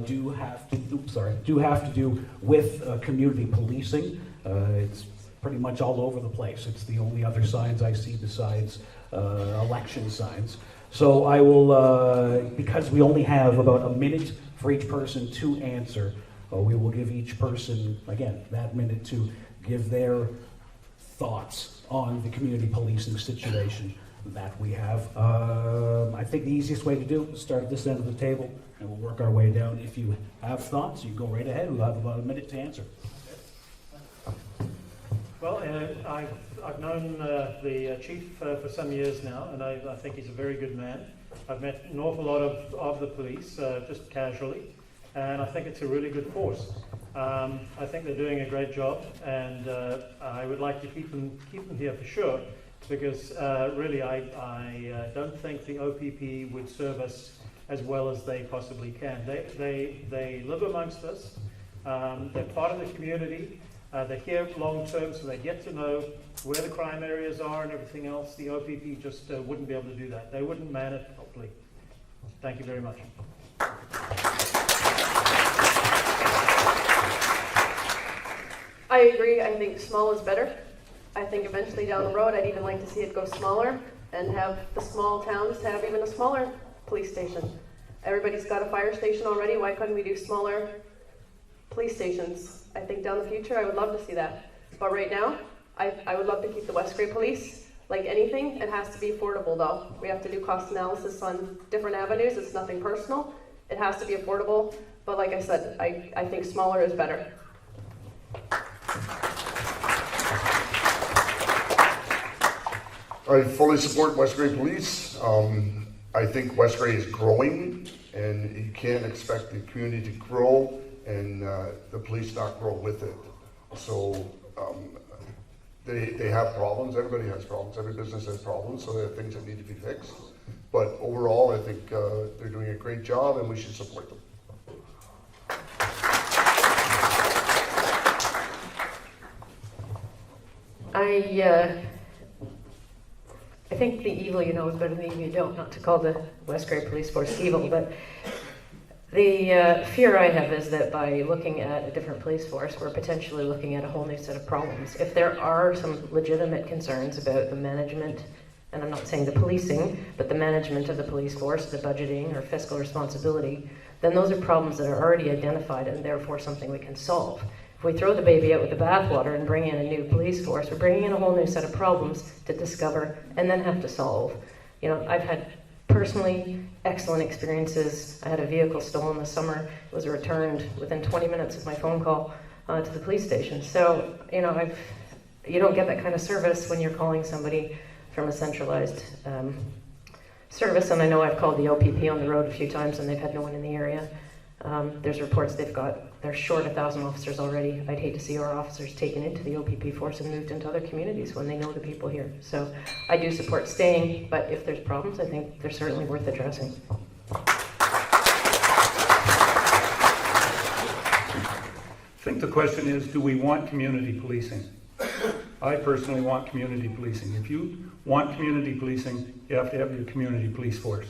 do have to do with community policing. It's pretty much all over the place. It's the only other signs I see besides election signs. So I will, because we only have about a minute for each person to answer, we will give each person, again, that minute to give their thoughts on the community policing situation that we have. I think the easiest way to do it is start at this end of the table and we'll work our way down. If you have thoughts, you go right ahead. We'll have about a minute to answer. Well, I've known the chief for some years now, and I think he's a very good man. I've met an awful lot of the police, just casually, and I think it's a really good force. I think they're doing a great job, and I would like to keep them here for sure, because really I don't think the OPP would serve us as well as they possibly can. They live amongst us. They're part of the community. They're here long term, so they get to know where the crime areas are and everything else. The OPP just wouldn't be able to do that. They wouldn't man it properly. Thank you very much. I agree. I think small is better. I think eventually down the road, I'd even like to see it go smaller and have the small towns have even a smaller police station. Everybody's got a fire station already. Why couldn't we do smaller police stations? I think down the future, I would love to see that. But right now, I would love to keep the West Grey Police. Like anything, it has to be affordable though. We have to do cost analysis on different avenues. It's nothing personal. It has to be affordable. But like I said, I think smaller is better. I fully support West Grey Police. I think West Grey is growing, and you can't expect the community to grow and the police not grow with it. So they have problems. Everybody has problems. Every business has problems, so they have things that need to be fixed. But overall, I think they're doing a great job, and we should support them. I think the evil you know is better than the evil you don't, not to call the West Grey Police Force evil, but the fear I have is that by looking at a different police force, we're potentially looking at a whole new set of problems. If there are some legitimate concerns about the management, and I'm not saying the policing, but the management of the police force, the budgeting or fiscal responsibility, then those are problems that are already identified and therefore something we can solve. If we throw the baby out with the bathwater and bring in a new police force, we're bringing in a whole new set of problems to discover and then have to solve. You know, I've had personally excellent experiences. I had a vehicle stolen this summer. It was returned within 20 minutes of my phone call to the police station. So, you know, you don't get that kind of service when you're calling somebody from a centralized service. And I know I've called the OPP on the road a few times and they've had no one in the area. There's reports they're short 1,000 officers already. I'd hate to see our officers taken into the OPP force and moved into other communities when they know the people here. So I do support staying, but if there's problems, I think they're certainly worth addressing. I think the question is, do we want community policing? I personally want community policing. If you want community policing, you have to have your community police force.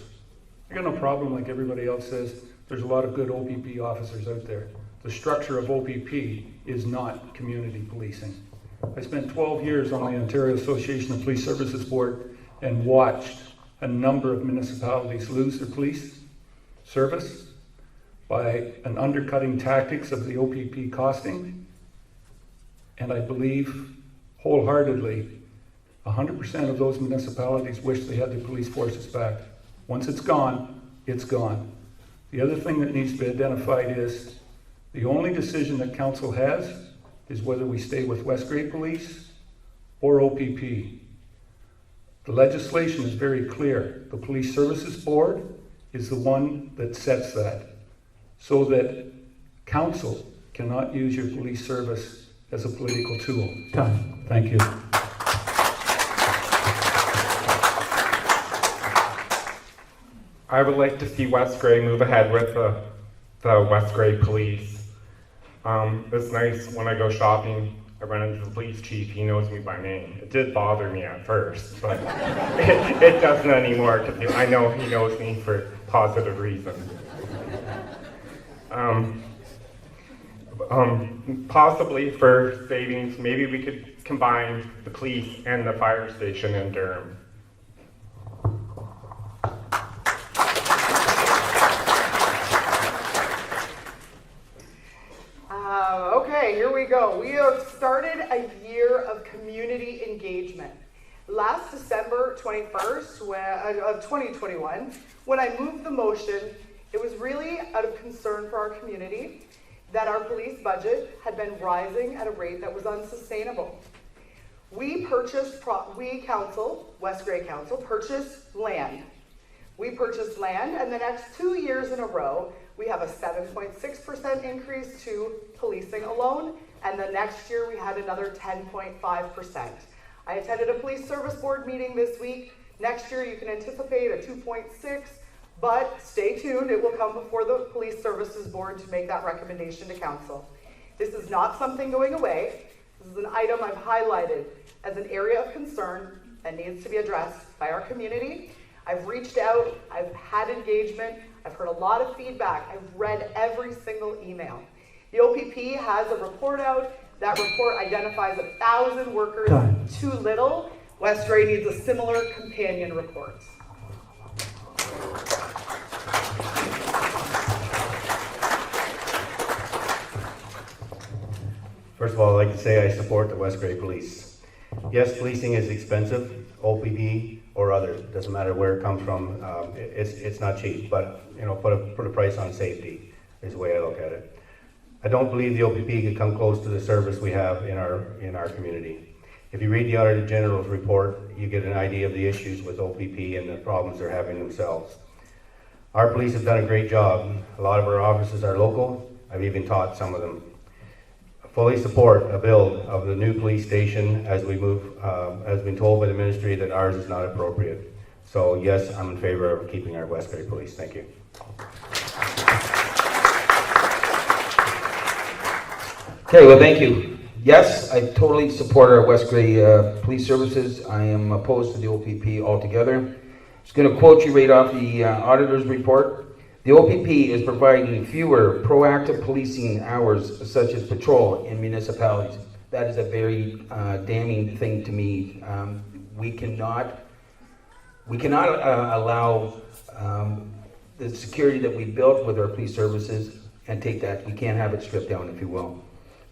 I got no problem, like everybody else says, there's a lot of good OPP officers out there. The structure of OPP is not community policing. I spent 12 years on the Ontario Association of Police Services Board and watched a number of municipalities lose their police service by an undercutting tactics of the OPP costing. And I believe wholeheartedly 100% of those municipalities wish they had their police forces back. Once it's gone, it's gone. The other thing that needs to be identified is the only decision that council has is whether we stay with West Grey Police or OPP. The legislation is very clear. The Police Services Board is the one that sets that, so that council cannot use your police service as a political tool. Done. Thank you. I would like to see West Grey move ahead with the West Grey Police. It's nice when I go shopping, I run into the police chief, he knows me by name. It did bother me at first, but it doesn't anymore, because I know he knows me for positive reasons. Possibly for savings, maybe we could combine the police and the fire station in Durham. Okay, here we go. We have started a year of community engagement. Last December 21st of 2021, when I moved the motion, it was really out of concern for our community that our police budget had been rising at a rate that was unsustainable. We council, West Grey Council, purchased land. We purchased land, and the next 2 years in a row, we have a 7.6% increase to policing alone, and the next year we had another 10.5%. I attended a police service board meeting this week. Next year you can anticipate a 2.6, but stay tuned, it will come before the police services board to make that recommendation to council. This is not something going away. This is an item I've highlighted as an area of concern that needs to be addressed by our community. I've reached out, I've had engagement, I've heard a lot of feedback, I've read every single email. The OPP has a report out. That report identifies 1,000 workers too little. West Grey needs a similar companion report. First of all, I'd like to say I support the West Grey Police. Yes, policing is expensive, OPP or other, doesn't matter where it comes from. It's not cheap, but put a price on safety is the way I look at it. I don't believe the OPP could come close to the service we have in our community. If you read the Auditor General's report, you get an idea of the issues with OPP and the problems they're having themselves. Our police have done a great job. A lot of our officers are local. I've even taught some of them. I fully support a build of the new police station as we move, as been told by the ministry that ours is not appropriate. So yes, I'm in favor of keeping our West Grey Police. Thank you. Okay, well, thank you. Yes, I totally support our West Grey Police Services. I am opposed to the OPP altogether. Just going to quote you right off the auditor's report. The OPP is providing fewer proactive policing hours, such as patrol in municipalities. That is a very damning thing to me. We cannot allow the security that we built with our police services and take that. We can't have it stripped down, if you will.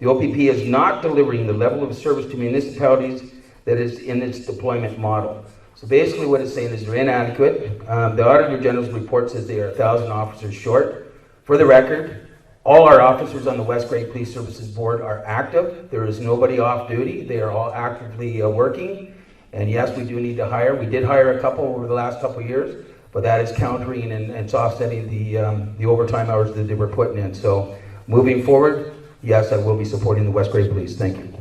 The OPP is not delivering the level of service to municipalities that is in its deployment model. So basically what it's saying is they're inadequate. The Auditor General's report says they are 1,000 officers short. For the record, all our officers on the West Grey Police Services Board are active. There is nobody off duty. They are all actively working. And yes, we do need to hire. We did hire a couple over the last couple of years, but that is countering and it's offsetting the overtime hours that they were putting in. So moving forward, yes, I will be supporting the West Grey Police. Thank you.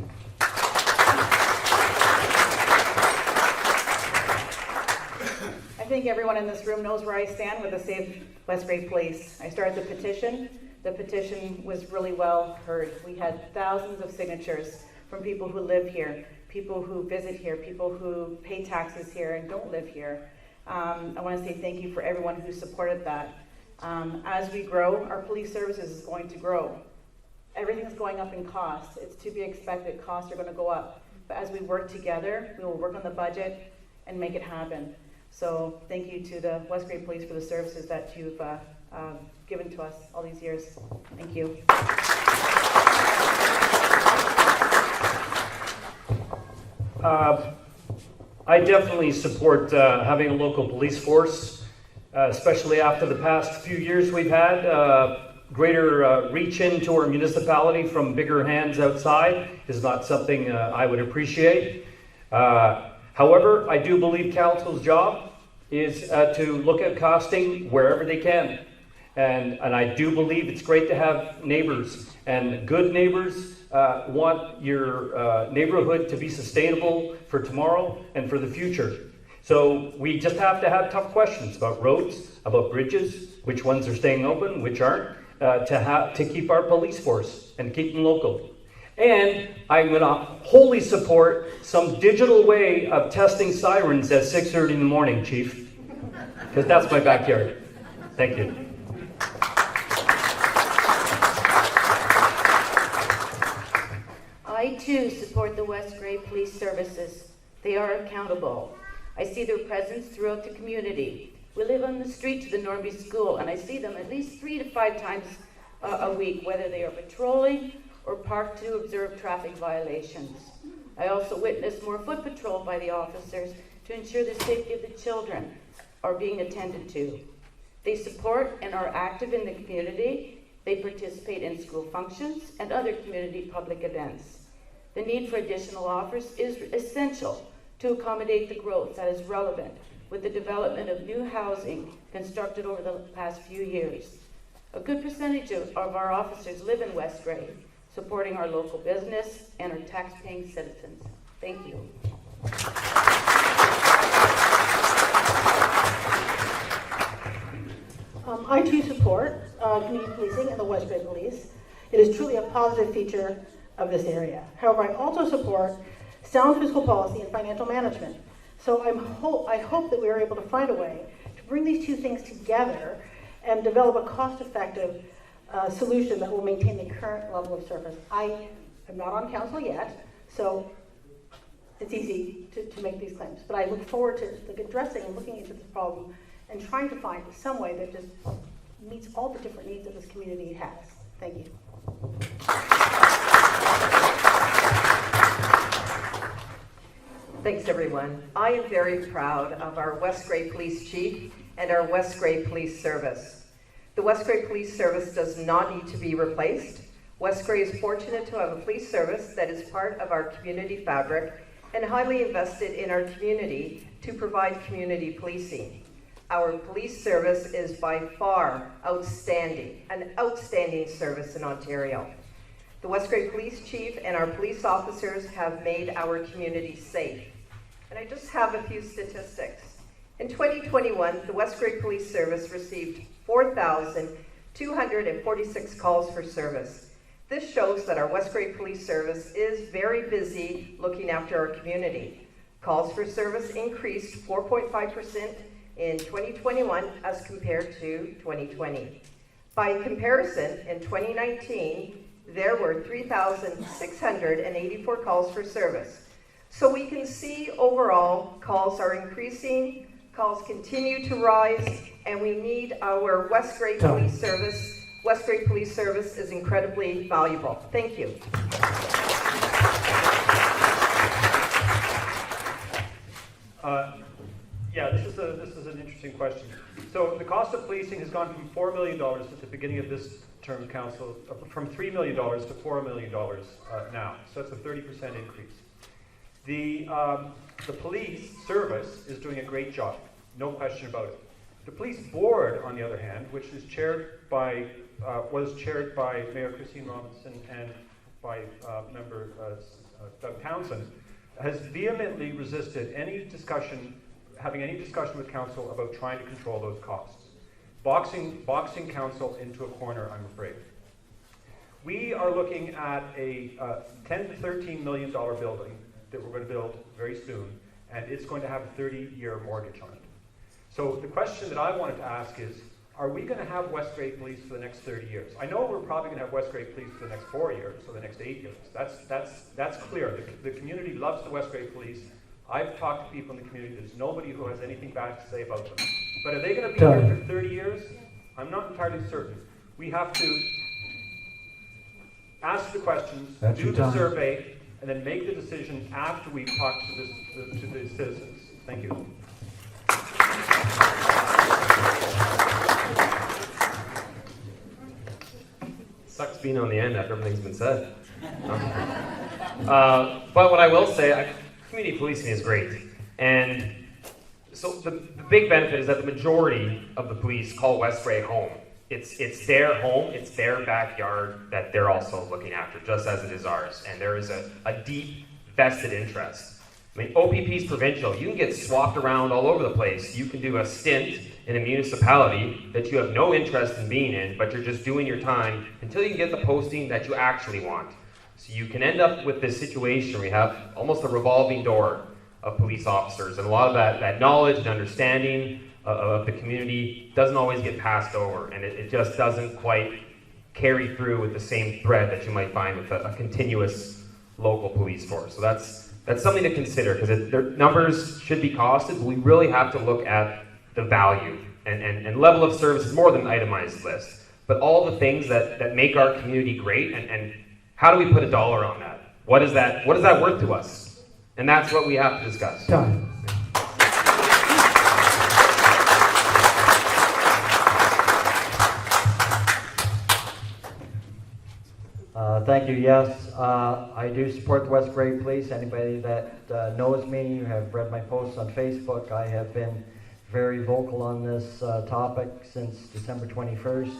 I think everyone in this room knows where I stand with the Save West Grey Police. I started the petition. The petition was really well heard. We had thousands of signatures from people who live here, people who visit here, people who pay taxes here and don't live here. I want to say thank you for everyone who supported that. As we grow, our police services is going to grow. Everything's going up in costs. It's to be expected. Costs are going to go up. But as we work together, we will work on the budget and make it happen. So thank you to the West Grey Police for the services that you've given to us all these years. Thank you. I definitely support having a local police force, especially after the past few years we've had. Greater reach into our municipality from bigger hands outside is not something I would appreciate. However, I do believe council's job is to look at costing wherever they can. And I do believe it's great to have neighbors, and good neighbors want your neighborhood to be sustainable for tomorrow and for the future. So we just have to have tough questions about roads, about bridges, which ones are staying open, which aren't, to keep our police force and keep them local. And I'm going to wholly support some digital way of testing sirens at 6:30 in the morning, Chief, because that's my backyard. Thank you. I too support the West Grey Police Services. They are accountable. I see their presence throughout the community. We live on the street to the Normanby School, and I see them at least 3 to 5 times a week, whether they are patrolling or parked to observe traffic violations. I also witness more foot patrol by the officers to ensure the safety of the children are being attended to. They support and are active in the community. They participate in school functions and other community public events. The need for additional offers is essential to accommodate the growth that is relevant with the development of new housing constructed over the past few years. A good percentage of our officers live in West Grey, supporting our local business and our tax-paying citizens. Thank you. I too support community policing and the West Grey Police. It is truly a positive feature of this area. However, I also support sound fiscal policy and financial management. So I hope that we are able to find a way to bring these two things together and develop a cost-effective solution that will maintain the current level of service. I am not on council yet, so it's easy to make these claims. But I look forward to addressing and looking into this problem and trying to find some way that just meets all the different needs that this community has. Thank you. Thanks, everyone. I am very proud of our West Grey Police Chief and our West Grey Police Service. The West Grey Police Service does not need to be replaced. West Grey is fortunate to have a police service that is part of our community fabric and highly invested in our community to provide community policing. Our police service is by far outstanding, an outstanding service in Ontario. The West Grey Police Chief and our police officers have made our community safe. And I just have a few statistics. In 2021, the West Grey Police Service received 4,246 calls for service. This shows that our West Grey Police Service is very busy looking after our community. Calls for service increased 4.5% in 2021 as compared to 2020. By comparison, in 2019, there were 3,684 calls for service. So we can see overall calls are increasing, calls continue to rise, and we need our West Grey Police Service. West Grey Police Service is incredibly valuable. Thank you. Yeah, this is an interesting question. So the cost of policing has gone from $4 million at the beginning of this term of council, from $3 million to $4 million now. So that's a 30% increase. The police service is doing a great job, no question about it. The police board, on the other hand, which is was chaired by Mayor Christine Robinson and by member Doug Townsend, has vehemently resisted having any discussion with council about trying to control those costs. Boxing council into a corner, I'm afraid. We are looking at a $10 to $13 million building that we're going to build very soon, and it's going to have a 30-year mortgage on it. So the question that I wanted to ask is, are we going to have West Grey Police for the next 30 years? I know we're probably going to have West Grey Police for the next 4 years, or the next 8 years. That's clear. The community loves the West Grey Police. I've talked to people in the community. There's nobody who has anything bad to say about them. But are they going to be here for 30 years? I'm not entirely certain. We have to ask the questions, do the survey, and then make the decision after we've talked to the citizens. Thank you. Sucks being on the end after everything's been said. But what I will say, community policing is great. And so the big benefit is that the majority of the police call West Grey home. It's their home, it's their backyard that they're also looking after, just as it is ours. And there is a deep vested interest. I mean, OPP is provincial. You can get swapped around all over the place. You can do a stint in a municipality that you have no interest in being in, but you're just doing your time until you can get the posting that you actually want. So you can end up with this situation where you have almost a revolving door of police officers, and a lot of that knowledge and understanding of the community doesn't always get passed over, and it just doesn't quite carry through with the same thread that you might find with a continuous local police force. So that's something to consider, because their numbers should be costed, but we really have to look at the value and level of service is more than an itemized list, but all the things that make our community great, and how do we put a dollar on that? What is that worth to us? And that's what we have to discuss. Time. Thank you. Yes, I do support the West Grey Police. Anybody that knows me, you have read my posts on Facebook. I have been very vocal on this topic since December 21st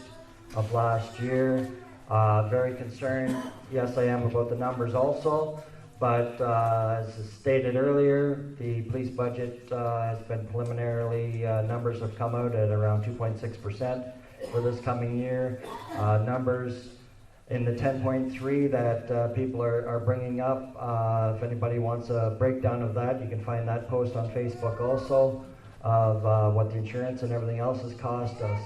of last year. Very concerned. Yes, I am about the numbers also. But as stated earlier, the police budget has been preliminarily, numbers have come out at around 2.6% for this coming year. Numbers in the 10.3 that people are bringing up. If anybody wants a breakdown of that, you can find that post on Facebook also of what the insurance and everything else has cost us.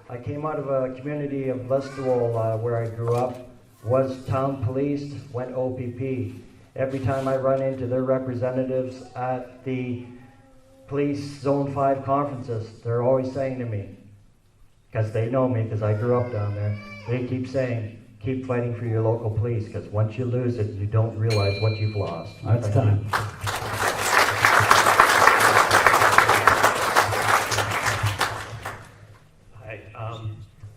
I came out of a community of Listowel where I grew up, was town policed, went OPP. Every time I run into their representatives at the police Zone 5 conferences, they're always saying to me, because they know me, because I grew up down there, they keep saying, keep fighting for your local police, because once you lose it, you don't realize what you've lost. That's time. Hi,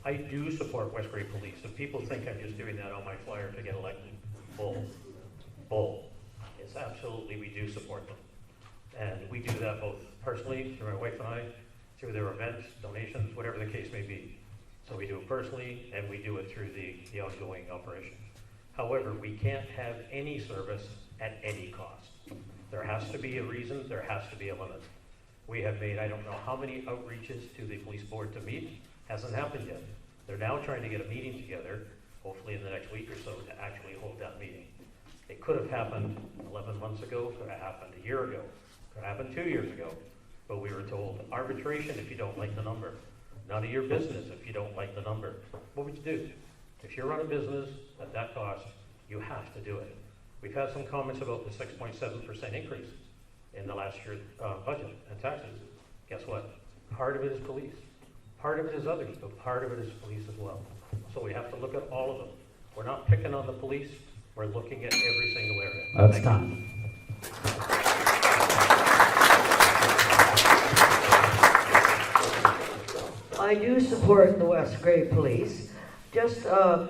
I do support West Grey Police. If people think I'm just doing that on my flyer to get elected, bull. It's absolutely, we do support them. And we do that both personally, through my wife and I, through their events, donations, whatever the case may be. So we do it personally, and we do it through the ongoing operation. However, we can't have any service at any cost. There has to be a reason, there has to be a limit. We have made, I don't know how many outreaches to the police board to meet, hasn't happened yet. They're now trying to get a meeting together, hopefully in the next week or so, to actually hold that meeting. It could have happened 11 months ago, could have happened a year ago, could have happened 2 years ago, but we were told arbitration if you don't like the number. None of your business if you don't like the number. What would you do? If you run a business at that cost, you have to do it. We've had some comments about the 6.7% increase in the last year's budget and taxes. Guess what? Part of it is police. Part of it is others, but part of it is police as well. So we have to look at all of them. We're not picking on the police. We're looking at every single area. That's time. I do support the West Grey Police. Just the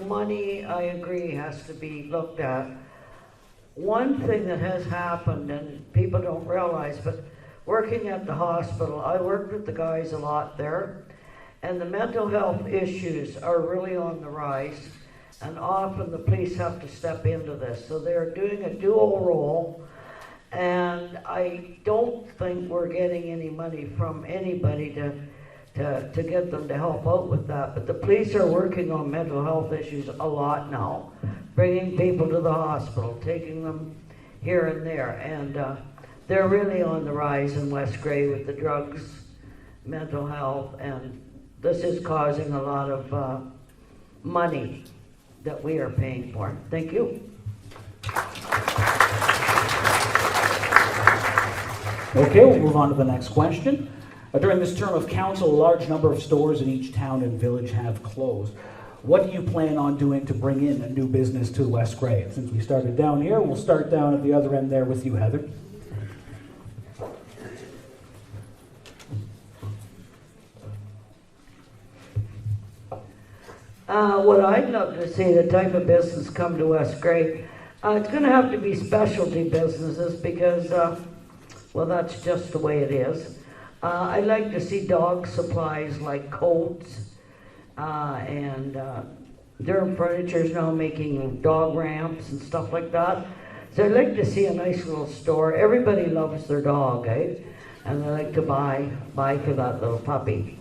money, I agree, has to be looked at. One thing that has happened, and people don't realize, but working at the hospital, I worked with the guys a lot there, and the mental health issues are really on the rise. And often the police have to step into this. So they're doing a dual role, and I don't think we're getting any money from anybody to get them to help out with that. But the police are working on mental health issues a lot now, bringing people to the hospital, taking them here and there. And they're really on the rise in West Grey with the drugs, mental health, and this is causing a lot of money that we are paying for. Thank you. Okay, we'll move on to the next question. During this term of council, a large number of stores in each town and village have closed. What do you plan on doing to bring in a new business to West Grey? Since we started down here, we'll start down at the other end there with you, Heather. What I'd love to see, the type of business come to West Grey, it's going to have to be specialty businesses because, well, that's just the way it is. I'd like to see dog supplies like coats and Durham Furniture is now making dog ramps and stuff like that. So I'd like to see a nice little store. Everybody loves their dog, eh? And they like to buy for that little puppy.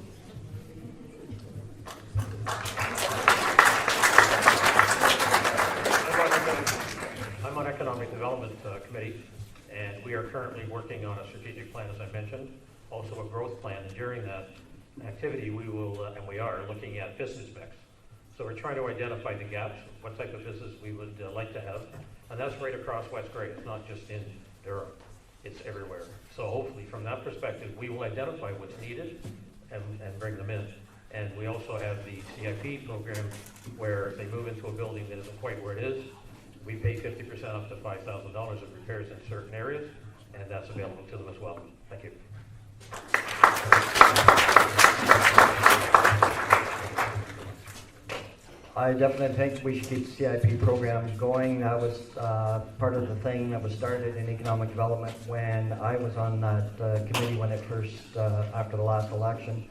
I'm on Economic Development Committee, and we are currently working on a strategic plan, as I mentioned, also a growth plan. And during that activity, we will, and we are, looking at business mix. So we're trying to identify the gaps, what type of business we would like to have. And that's right across West Grey. It's not just in Durham. It's everywhere. So hopefully from that perspective, we will identify what's needed and bring them in. And we also have the CIP program where if they move into a building that isn't quite where it is, we pay 50% up to $5,000 of repairs in certain areas, and that's available to them as well. Thank you. I definitely think we should keep the CIP program going. That was part of the thing that was started in economic development when I was on that committee when it first, after the last election.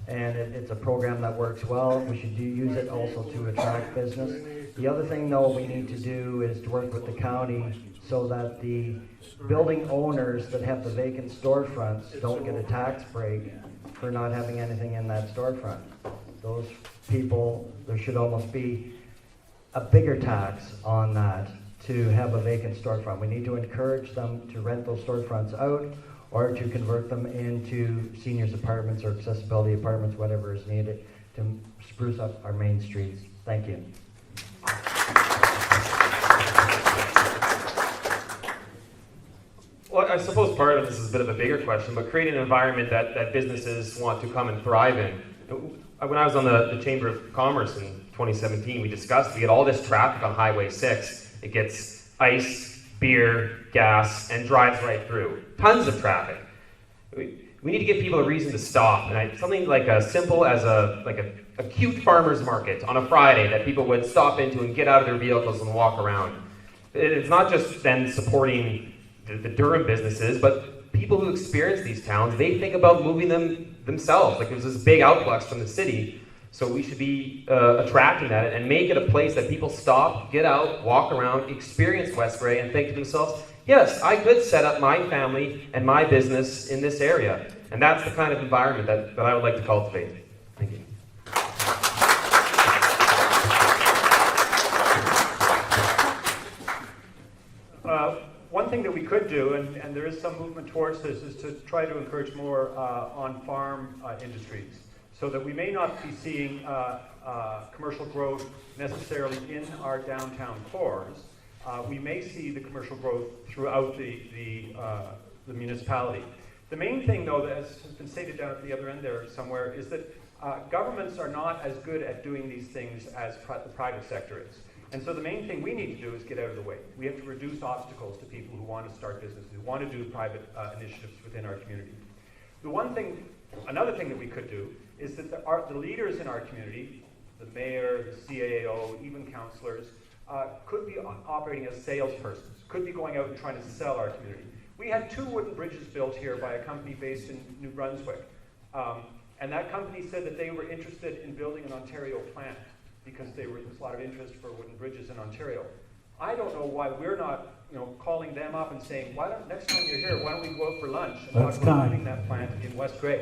And it's a program that works well. We should use it also to attract business. The other thing though we need to do is to work with the county so that the building owners that have the vacant storefronts don't get a tax break for not having anything in that storefront. Those people, there should almost be a bigger tax on that to have a vacant storefront. We need to encourage them to rent those storefronts out or to convert them into seniors apartments or accessibility apartments, whatever is needed to spruce up our main streets. Thank you. Well, I suppose part of this is a bit of a bigger question, but creating an environment that businesses want to come and thrive in. When I was on the Chamber of Commerce in 2017, we discussed we get all this traffic on Highway 6. It gets ice, beer, gas, and drives right through. Tons of traffic. We need to give people a reason to stop, and something like as simple as a cute farmer's market on a Friday that people would stop into and get out of their vehicles and walk around. It's not just then supporting the Durham businesses, but people who experience these towns, they think about moving them themselves. Like there's this big outflux from the city, so we should be attracting that and make it a place that people stop, get out, walk around, experience West Grey, and think to themselves, yes, I could set up my family and my business in this area. And that's the kind of environment that I would like to cultivate. Thank you. One thing that we could do, and there is some movement towards this, is to try to encourage more on-farm industries, so that we may not be seeing commercial growth necessarily in our downtown cores. We may see the commercial growth throughout the municipality. The main thing, though, that has been stated down at the other end there somewhere, is that governments are not as good at doing these things as the private sector is. And so the main thing we need to do is get out of the way. We have to reduce obstacles to people who want to start businesses, who want to do private initiatives within our community. Another thing that we could do is that the leaders in our community, the mayor, the CAO, even councillors, could be operating as salespersons, could be going out and trying to sell our community. We had 2 wooden bridges built here by a company based in New Brunswick. And that company said that they were interested in building an Ontario plant because there was a lot of interest for wooden bridges in Ontario. I don't know why we're not, calling them up and saying, why don't, next time you're here, why don't we go out for lunch and talk about building that plant in West Grey?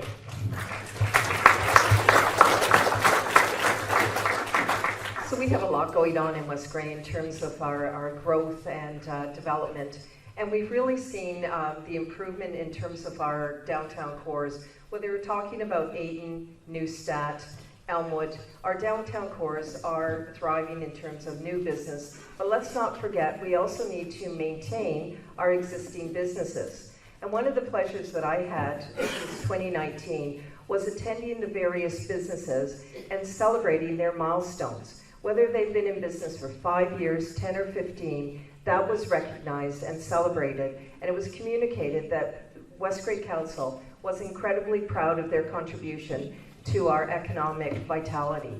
So we have a lot going on in West Grey in terms of our growth and development. And we've really seen the improvement in terms of our downtown cores. Whether we're talking about Ayton, Neustadt, Elmwood, our downtown cores are thriving in terms of new business. But let's not forget, we also need to maintain our existing businesses. And one of the pleasures that I had since 2019 was attending the various businesses and celebrating their milestones. Whether they've been in business for 5 years, 10 or 15, that was recognized and celebrated. And it was communicated that West Grey Council was incredibly proud of their contribution to our economic vitality.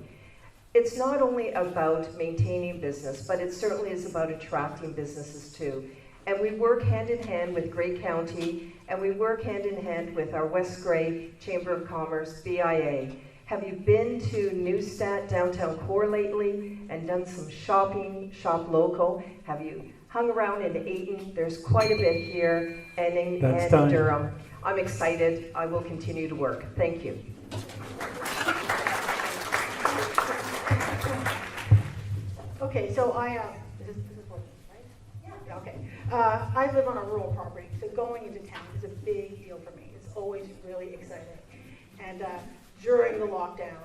It's not only about maintaining business, but it certainly is about attracting businesses too. And we work hand in hand with Grey County, and we work hand in hand with our West Grey Chamber of Commerce, BIA. Have you been to Neustadt downtown core lately and done some shopping, shop local? Have you hung around in Ayton? There's quite a bit here, and in Durham. I'm excited. I will continue to work. Thank you. Okay, so this is working, right? Yeah. Okay. I live on a rural property, so going into town is a big deal for me. It's always really exciting. And during the lockdown,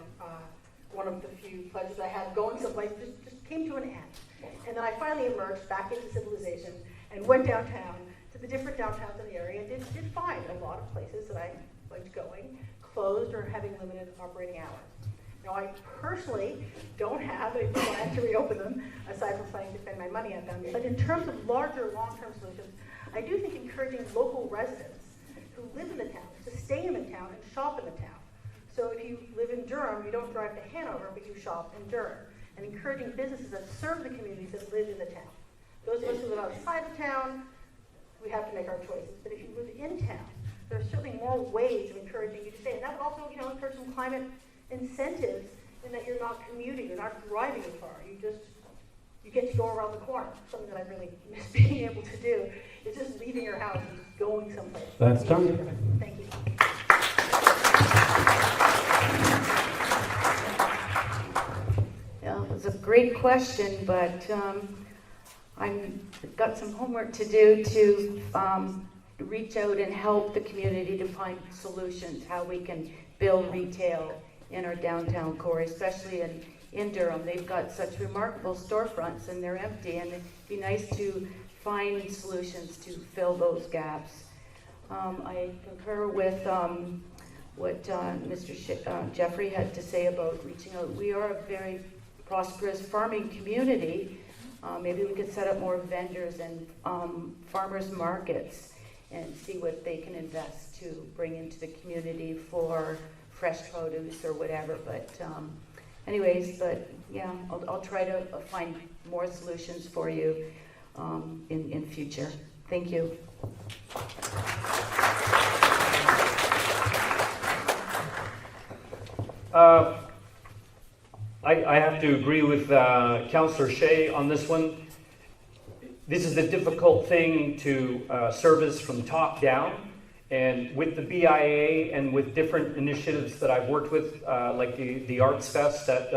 one of the few pleasures I had going someplace just came to an end. And then I finally emerged back into civilization and went downtown to the different downtowns in the area and did find a lot of places that I liked going closed or having limited operating hours. Now, I personally don't have a plan to reopen them, aside from planning to spend my money on them. But in terms of larger long-term solutions, I do think encouraging local residents who live in the town to stay in the town and shop in the town. So if you live in Durham, you don't drive to Hanover, but you shop in Durham. and encouraging businesses that serve the communities that live in the town. Those of us who live outside of town, we have to make our choices. But if you live in town, there are certainly more ways of encouraging you to stay. And that would also, encourage some climate incentives in that you're not commuting, you're not driving a car. You get to go around the corner. Something that I really miss being able to do is just leaving your house and just going someplace. That's time. Thank you. Yeah, it's a great question, but I've got some homework to do to reach out and help the community to find solutions, how we can build retail in our downtown core, especially in Durham. They've got such remarkable storefronts and they're empty, and it'd be nice to find solutions to fill those gaps. I concur with what Mr. Jeffrey had to say about reaching out. We are a very prosperous farming community. Maybe we could set up more vendors and farmers markets and see what they can invest to bring into the community for fresh produce or whatever. But yeah, I'll try to find more solutions for you in future. Thank you. I have to agree with Councillor Shea on this one. This is a difficult thing to service from top down, and with the BIA and with different initiatives that I've worked with, like the Arts Fest that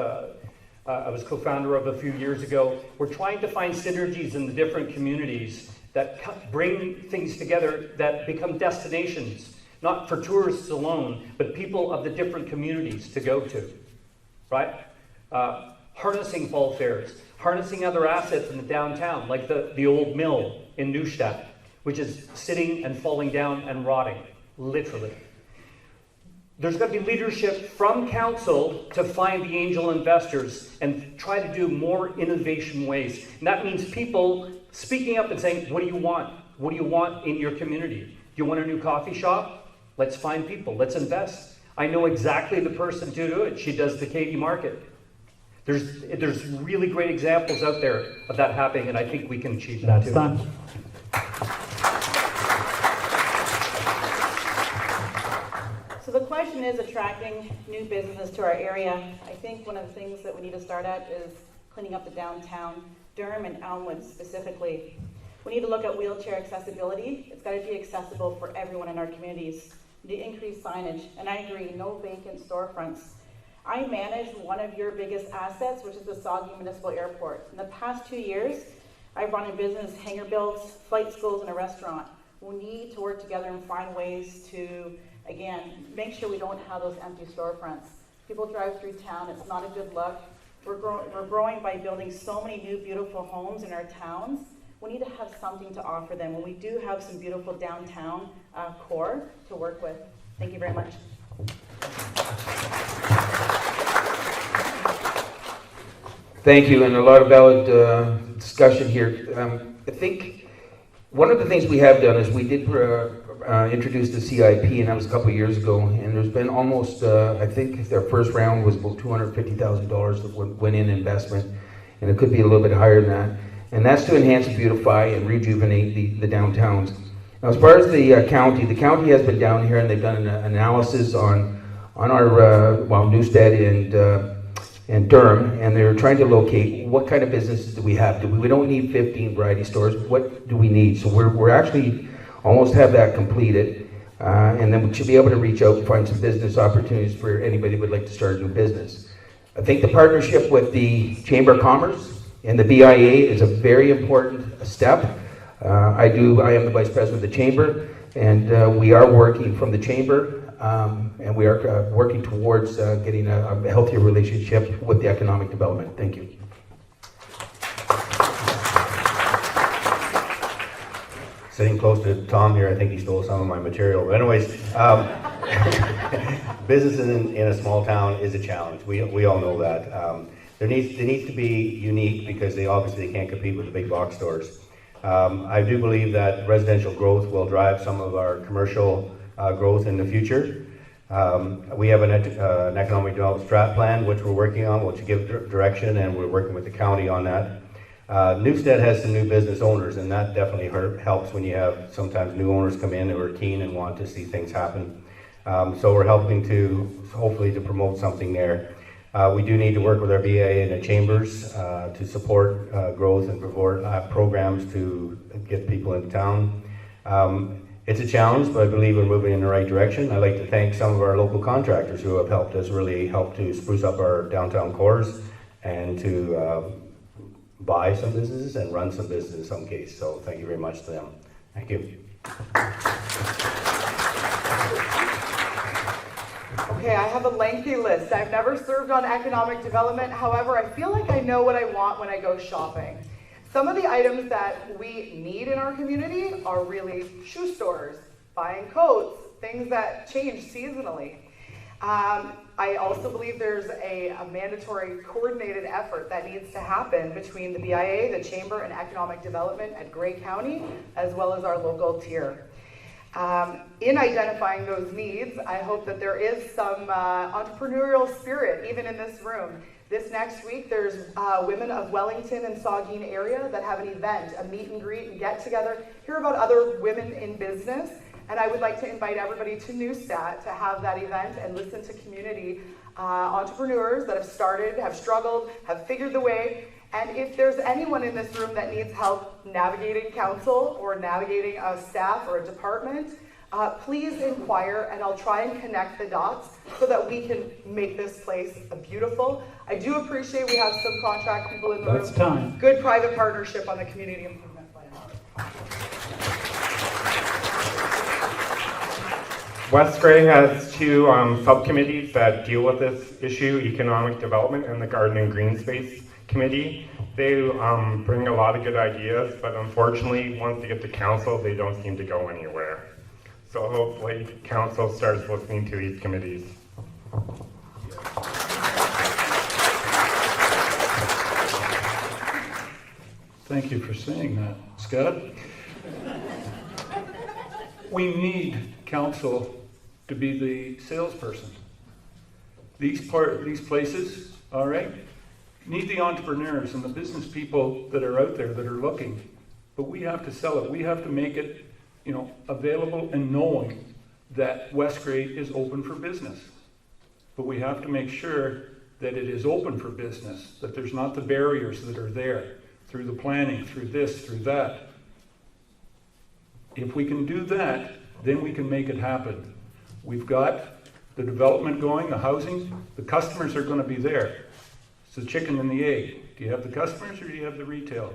I was co-founder of a few years ago, we're trying to find synergies in the different communities that bring things together that become destinations, not for tourists alone, but people of the different communities to go to, right? Harnessing fall fairs, harnessing other assets in the downtown, like the old mill in Neustadt, which is sitting and falling down and rotting, literally. There's got to be leadership from council to find the angel investors and try to do more innovation ways. And that means people speaking up and saying, what do you want? What do you want in your community? Do you want a new coffee shop? Let's find people, let's invest. I know exactly the person to do it. She does the Katy Market. There's really great examples out there of that happening, and I think we can achieve that too. Done. So the question is attracting new businesses to our area. I think one of the things that we need to start at is cleaning up the downtown, Durham and Elmwood specifically. We need to look at wheelchair accessibility. It's got to be accessible for everyone in our communities. We need to increase signage, and I agree, no vacant storefronts. I manage one of your biggest assets, which is the Saugeen Municipal Airport. In the past 2 years, I've run a business, hangar builds, flight schools, and a restaurant. We need to work together and find ways to, again, make sure we don't have those empty storefronts. People drive through town, it's not a good look. We're growing by building so many new beautiful homes in our towns. We need to have something to offer them, and we do have some beautiful downtown core to work with. Thank you very much. Thank you, and a lot of valid discussion here. I think one of the things we have done is we did introduce the CIP, and that was a couple of years ago, and there's been almost, I think their first round was about $250,000 that went in investment, and it could be a little bit higher than that. And that's to enhance and beautify and rejuvenate the downtowns. Now, as far as the county has been down here and they've done an analysis on our Neustadt and Durham, and they're trying to locate what kind of businesses do we have. We don't need 15 variety stores. What do we need? So we're actually almost have that completed, and then we should be able to reach out and find some business opportunities for anybody who would like to start a new business. I think the partnership with the Chamber of Commerce and the BIA is a very important step. I am the Vice President of the Chamber, and we are working from the Chamber, and we are working towards getting a healthier relationship with the economic development. Thank you. Sitting close to Tom here, I think he stole some of my material. But anyways, business in a small town is a challenge. We all know that. There needs to be unique because they obviously can't compete with the big box stores. I do believe that residential growth will drive some of our commercial growth in the future. We have an economic development strat plan, which we're working on, which will give direction, and we're working with the county on that. Newstead has some new business owners, and that definitely helps when you have sometimes new owners come in who are keen and want to see things happen. So we're helping to, hopefully, to promote something there. We do need to work with our BIA and the chambers to support growth and programs to get people into town. It's a challenge, but I believe we're moving in the right direction. I'd like to thank some of our local contractors who have helped us really help to spruce up our downtown cores and to buy some businesses and run some businesses in some case. So thank you very much to them. Thank you. Okay, I have a lengthy list. I've never served on economic development. However, I feel like I know what I want when I go shopping. Some of the items that we need in our community are really shoe stores, buying coats, things that change seasonally. I also believe there's a mandatory coordinated effort that needs to happen between the BIA, the Chamber, and Economic Development at Grey County, as well as our local tier. In identifying those needs, I hope that there is some entrepreneurial spirit even in this room. This next week, there's women of Wellington and Saugeen area that have an event, a meet and greet and get together, hear about other women in business. And I would like to invite everybody to Newstat to have that event and listen to community entrepreneurs that have started, have struggled, have figured the way. And if there's anyone in this room that needs help navigating council or navigating a staff or a department, please inquire and I'll try and connect the dots so that we can make this place beautiful. I do appreciate we have some contract people in the room. That's time. Good private partnership on the community improvement plan. West Grey has two subcommittees that deal with this issue, Economic Development and the Garden and Green Space Committee. They bring a lot of good ideas, but unfortunately, once they get to council, they don't seem to go anywhere. So hopefully, council starts listening to these committees. Thank you for saying that, Scott. We need council to be the salesperson. These places, all right, need the entrepreneurs and the business people that are out there that are looking, but we have to sell it. We have to make it, available and knowing that West Grey is open for business. But we have to make sure that it is open for business, that there's not the barriers that are there through the planning, through this, through that. If we can do that, then we can make it happen. We've got the development going, the housing, the customers are going to be there. It's the chicken and the egg. Do you have the customers or do you have the retail?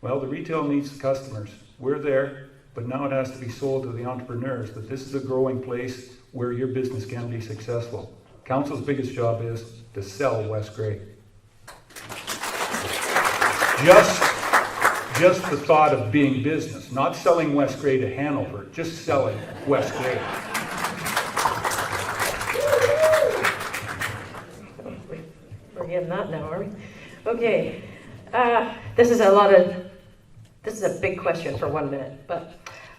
Well, the retail needs the customers. We're there, but now it has to be sold to the entrepreneurs that this is a growing place where your business can be successful. Council's biggest job is to sell West Grey. Just the thought of being business, not selling West Grey to Hanover, just selling West Grey. We're getting that now, are we? Okay. This is a big question for 1 minute, but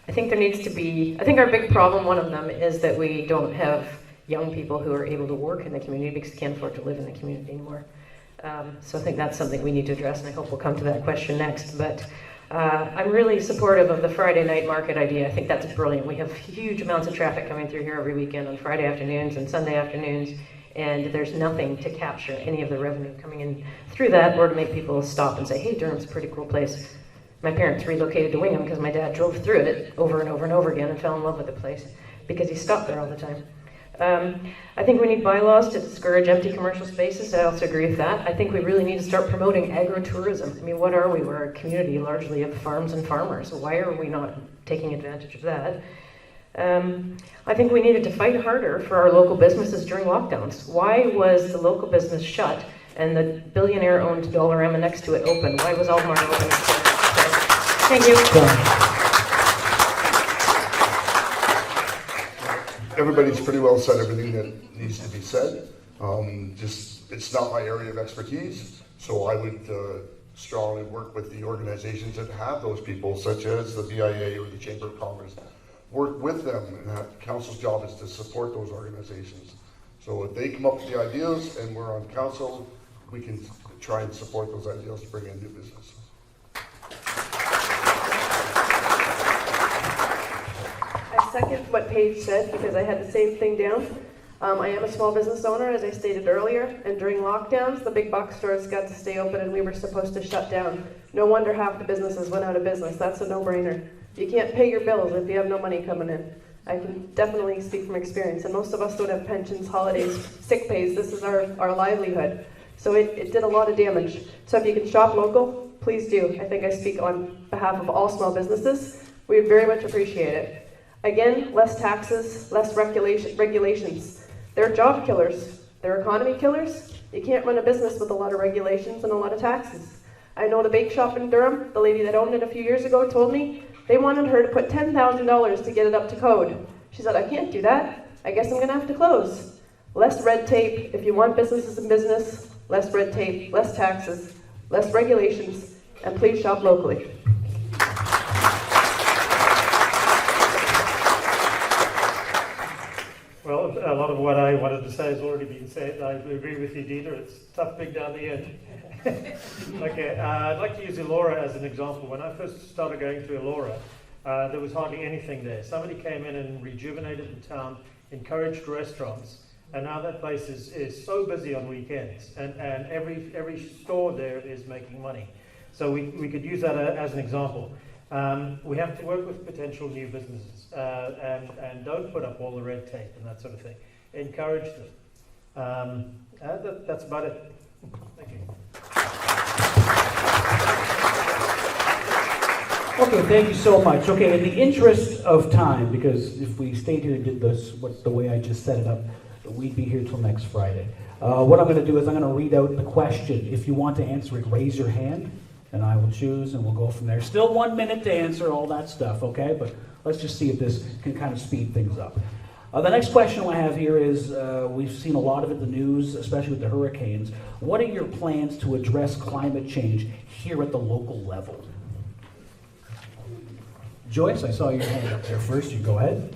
I think there needs to be, I think our big problem, one of them, is that we don't have young people who are able to work in the community because they can't afford to live in the community anymore. So I think that's something we need to address, and I hope we'll come to that question next. But I'm really supportive of the Friday night market idea. I think that's brilliant. We have huge amounts of traffic coming through here every weekend on Friday afternoons and Sunday afternoons, and there's nothing to capture any of the revenue coming in through that or to make people stop and say, hey, Durham's a pretty cool place. My parents relocated to Wingham because my dad drove through it over and over and over again and fell in love with the place because he stopped there all the time. I think we need bylaws to discourage empty commercial spaces. I also agree with that. I think we really need to start promoting agritourism. I mean, what are we? We're a community largely of farms and farmers. Why are we not taking advantage of that? I think we needed to fight harder for our local businesses during lockdowns. Why was the local business shut and the billionaire-owned Dollarama next to it open? Why was Albemarle open? Thank you. Everybody's pretty well said everything that needs to be said. It's not my area of expertise, so I would strongly work with the organizations that have those people, such as the BIA or the Chamber of Commerce, work with them, and council's job is to support those organizations. So if they come up with the ideas and we're on council, we can try and support those ideas to bring in new business. I second what Paige said because I had the same thing down. I am a small business owner, as I stated earlier, and during lockdowns, the big box stores got to stay open and we were supposed to shut down. No wonder half the businesses went out of business. That's a no-brainer. You can't pay your bills if you have no money coming in. I can definitely speak from experience, and most of us don't have pensions, holidays, sick pays. This is our livelihood. So it did a lot of damage. So if you can shop local, please do. I think I speak on behalf of all small businesses. We would very much appreciate it. Again, less taxes, less regulations. They're job killers. They're economy killers. You can't run a business with a lot of regulations and a lot of taxes. I know the bake shop in Durham, the lady that owned it a few years ago told me they wanted her to put $10,000 to get it up to code. She said, I can't do that. I guess I'm going to have to close. Less red tape. If you want businesses in business, less red tape, less taxes, less regulations, and please shop locally. Well, a lot of what I wanted to say has already been said. I agree with you, Dieter. It's tough big down the end. Okay, I'd like to use Elora as an example. When I first started going to Elora, there was hardly anything there. Somebody came in and rejuvenated the town, encouraged restaurants, and now that place is so busy on weekends, and every store there is making money. So we could use that as an example. We have to work with potential new businesses and don't put up all the red tape and that sort of thing. Encourage them. That's about it. Thank you. Okay, thank you so much. Okay, in the interest of time, because if we stayed here and did this the way I just set it up, we'd be here till next Friday. What I'm going to do is I'm going to read out the question. If you want to answer it, raise your hand, and I will choose, and we'll go from there. Still 1 minute to answer all that stuff, okay? But let's just see if this can kind of speed things up. The next question I have here is, we've seen a lot of it in the news, especially with the hurricanes. What are your plans to address climate change here at the local level? Joyce, I saw your hand up there first. You go ahead.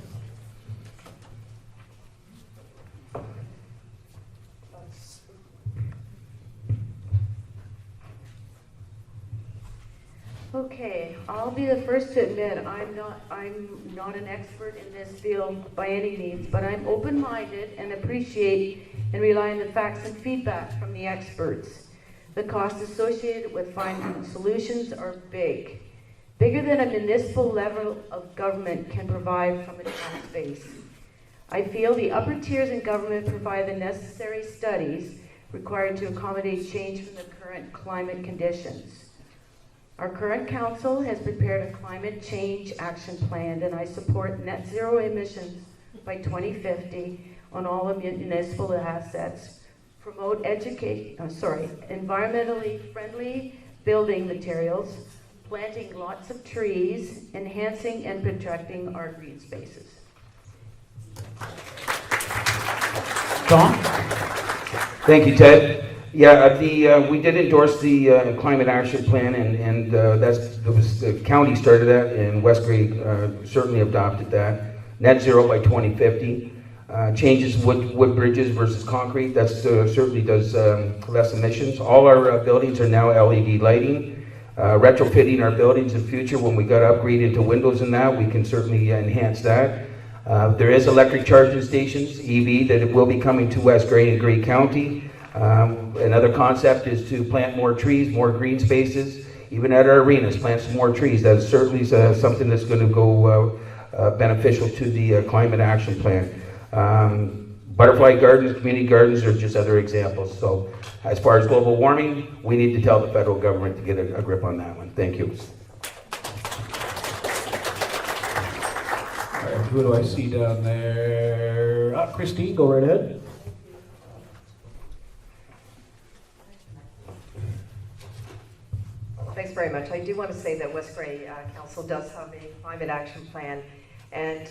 Okay, I'll be the first to admit I'm not an expert in this field by any means, but I'm open-minded and appreciate and rely on the facts and feedback from the experts. The costs associated with finding solutions are big, bigger than a municipal level of government can provide from a tax base. I feel the upper tiers in government provide the necessary studies required to accommodate change from the current climate conditions. Our current council has prepared a climate change action plan, and I support net zero emissions by 2050 on all of municipal assets, promote environmentally friendly building materials, planting lots of trees, enhancing and protecting our green spaces. Tom? Thank you, Ted. Yeah, we did endorse the climate action plan, and the county started that, and West Grey certainly adopted that. Net zero by 2050. Changes wood bridges versus concrete. That certainly does less emissions. All our buildings are now LED lighting. Retrofitting our buildings in future, when we got to upgrade into windows and that, we can certainly enhance that. There is electric charging stations, EV, that it will be coming to West Grey and Grey County. Another concept is to plant more trees, more green spaces, even at our arenas, plant some more trees. That certainly is something that's going to go beneficial to the climate action plan. Butterfly gardens, community gardens are just other examples. So as far as global warming, we need to tell the federal government to get a grip on that one. Thank you. All right, who do I see down there? Christine, go right ahead. Thanks very much. I do want to say that West Grey Council does have a climate action plan, and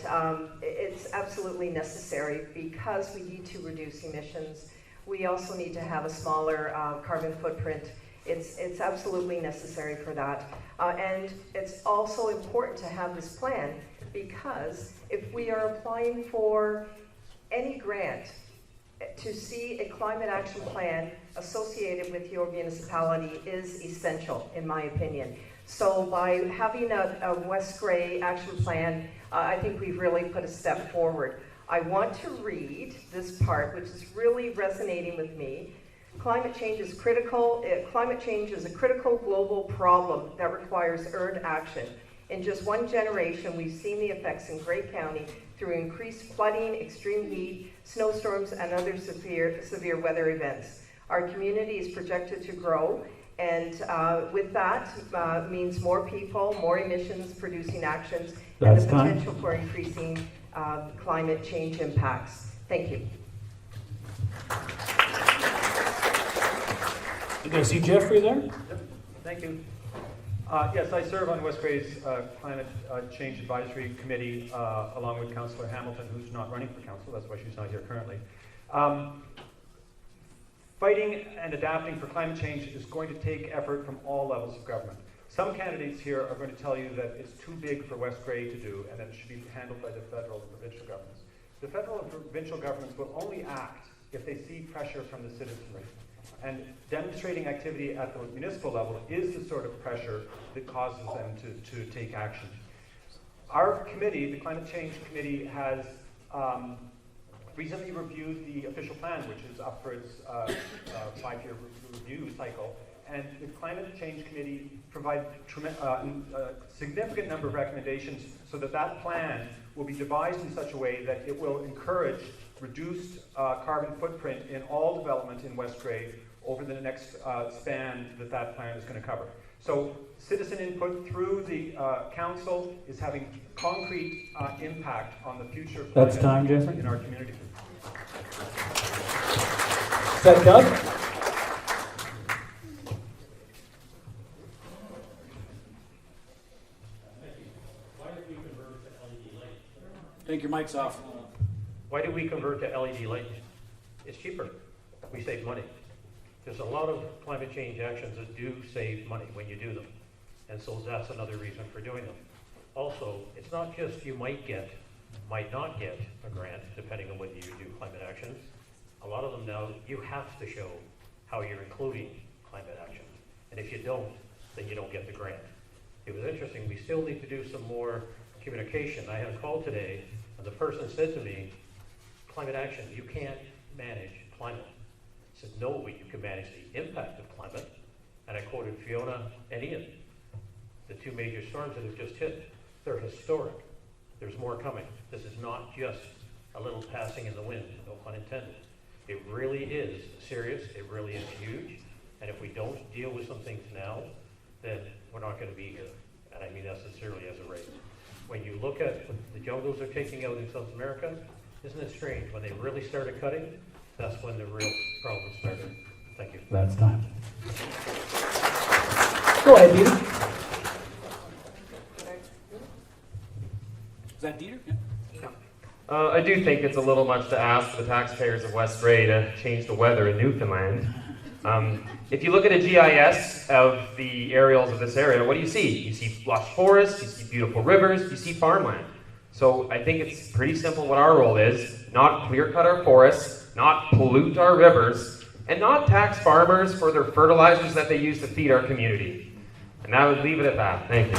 it's absolutely necessary because we need to reduce emissions. We also need to have a smaller carbon footprint, It's absolutely necessary for that. And it's also important to have this plan because if we are applying for any grant, to see a climate action plan associated with your municipality is essential, in my opinion. So by having a West Grey action plan, I think we've really put a step forward. I want to read this part, which is really resonating with me. Climate change is critical. Climate change is a critical global problem that requires urgent action. In just one generation, we've seen the effects in Grey County through increased flooding, extreme heat, snowstorms, and other severe weather events. Our community is projected to grow, and with that means more people, more emissions producing actions, and the potential for increasing climate change impacts. Thank you. Did I see Jeffrey there? Yep. Thank you. Yes, I serve on West Grey's Climate Change Advisory Committee along with Councillor Hamilton, who's not running for council. That's why she's not here currently. Fighting and adapting for climate change is going to take effort from all levels of government. Some candidates here are going to tell you that it's too big for West Grey to do and that it should be handled by the federal and provincial governments. The federal and provincial governments will only act if they see pressure from the citizenry. And demonstrating activity at the municipal level is the sort of pressure that causes them to take action. Our committee, the Climate Change Committee, has recently reviewed the official plan, which is up for its 5-year review cycle. And the Climate Change Committee provided a significant number of recommendations so that that plan will be devised in such a way that it will encourage reduced carbon footprint in all development in West Grey over the next span that plan is going to cover. So citizen input through the council is having concrete impact on the future of That's time, Jeffrey. in our community. Is that Doug? I think your mic's off. Why do we convert to LED lights? It's cheaper. We save money. There's a lot of climate change actions that do save money when you do them. And so that's another reason for doing them. Also, it's not just you might not get a grant, depending on whether you do climate actions. A lot of them now, you have to show how you're including climate action. And if you don't, then you don't get the grant. It was interesting, we still need to do some more communication. I had a call today, and the person said to me, climate action, you can't manage climate. I said, no, but you can manage the impact of climate. And I quoted Fiona and Ian, the two major storms that have just hit. They're historic. There's more coming. This is not just a little passing in the wind, no pun intended. It really is serious. It really is huge. And if we don't deal with some things now, then we're not going to be here. And I mean that sincerely as a race. When you look at what the jungles are taking out in South America, isn't it strange? When they really started cutting, that's when the real problem started. Thank you. That's time. Go ahead, Dieter. Is that Dieter? Yeah. I do think it's a little much to ask the taxpayers of West Grey to change the weather in Newfoundland. If you look at a GIS of the aerials of this area, what do you see? You see lush forests, you see beautiful rivers, you see farmland. So I think it's pretty simple what our role is, not clear-cut our forests, not pollute our rivers, and not tax farmers for their fertilizers that they use to feed our community. And I would leave it at that. Thank you.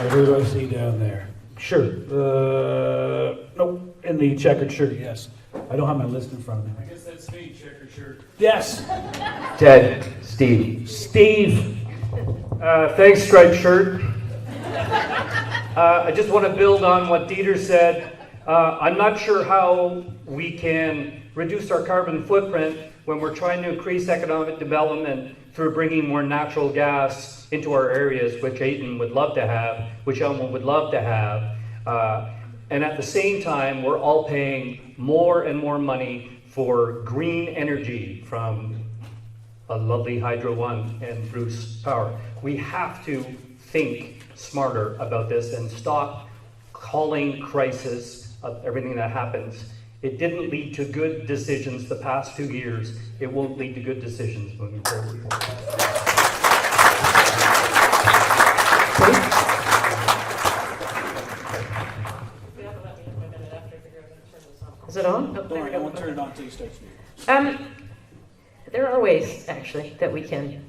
Who do I see down there? Sure. Nope. In the checkered shirt, yes. I don't have my list in front of me. I guess that's me, checkered shirt. Yes. Ted, Steve. Steve. Thanks, striped shirt. I just want to build on what Dieter said. I'm not sure how we can reduce our carbon footprint when we're trying to increase economic development through bringing more natural gas into our areas, which Ayton would love to have, which Elma would love to have. And at the same time, we're all paying more and more money for green energy from a lovely Hydro One and Bruce Power. We have to think smarter about this and stop calling crisis of everything that happens. It didn't lead to good decisions the past 2 years. It won't lead to good decisions moving forward. Is it on? Don't worry, I won't turn it on until you start speaking. There are ways, actually, that we can.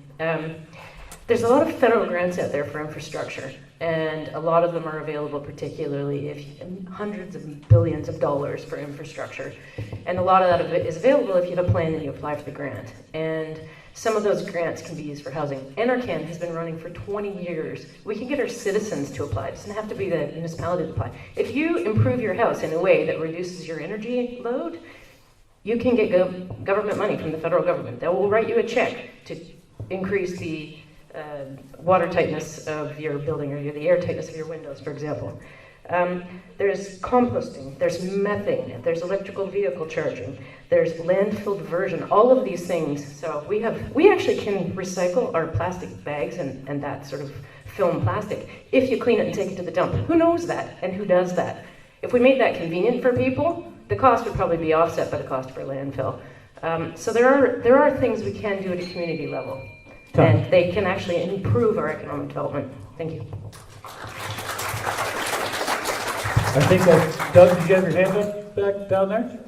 There's a lot of federal grants out there for infrastructure, and a lot of them are available, particularly if hundreds of billions of dollars for infrastructure. And a lot of that is available if you have a plan and you apply for the grant. And some of those grants can be used for housing. NRCan has been running for 20 years. We can get our citizens to apply. It doesn't have to be the municipality to apply. If you improve your house in a way that reduces your energy load, you can get government money from the federal government. They will write you a check to increase the water tightness of your building or the air tightness of your windows, for example. There's composting, there's methane, there's electrical vehicle charging, there's landfill diversion, all of these things. So we actually can recycle our plastic bags and that sort of film plastic if you clean it and take it to the dump. Who knows that and who does that? If we made that convenient for people, the cost would probably be offset by the cost for landfill. So there are things we can do at a community level, and they can actually improve our economic development. Thank you. I think that, Doug, did you have your hand up back down there?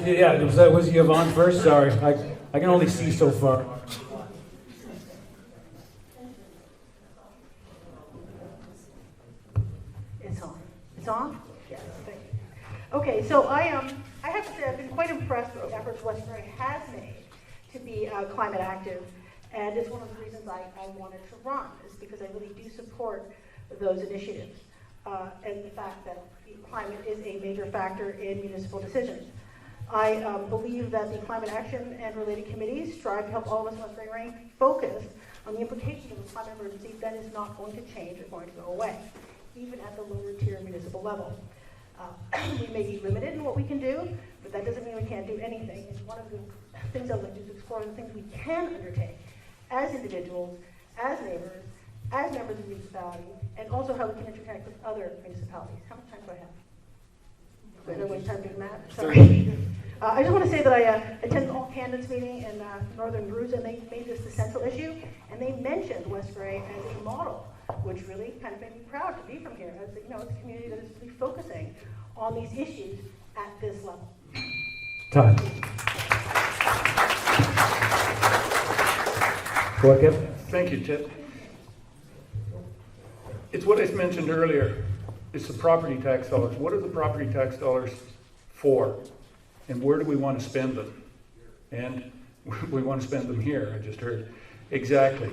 Yeah, was Yvonne first? Sorry, I can only see so far. It's on. It's on? Yes, thank you. Okay, so I have to say I've been quite impressed with the efforts Westbury has made to be climate active. And it's one of the reasons I wanted to run, is because I really do support those initiatives and the fact that climate is a major factor in municipal decisions. I believe that the climate action and related committees strive to help all of us in Westbury Range focus on the implications of a climate emergency that is not going to change or going to go away, even at the lower tier municipal level. We may be limited in what we can do, but that doesn't mean we can't do anything. And one of the things I would like to do is explore the things we can undertake as individuals, as neighbors, as members of the municipality, and also how we can interconnect with other municipalities. How much time do I have? Do I know what time doing math? Sorry. I just want to say that I attended an all candidates meeting in Northern Bruce, and they made this the central issue, and they mentioned Westbury as a model, which really kind of made me proud to be from here. As it's a community that is really focusing on these issues at this level. Time. Thank you, Ted. It's what I mentioned earlier. It's the property tax dollars. What are the property tax dollars for? And where do we want to spend them? And we want to spend them here, I just heard. Exactly.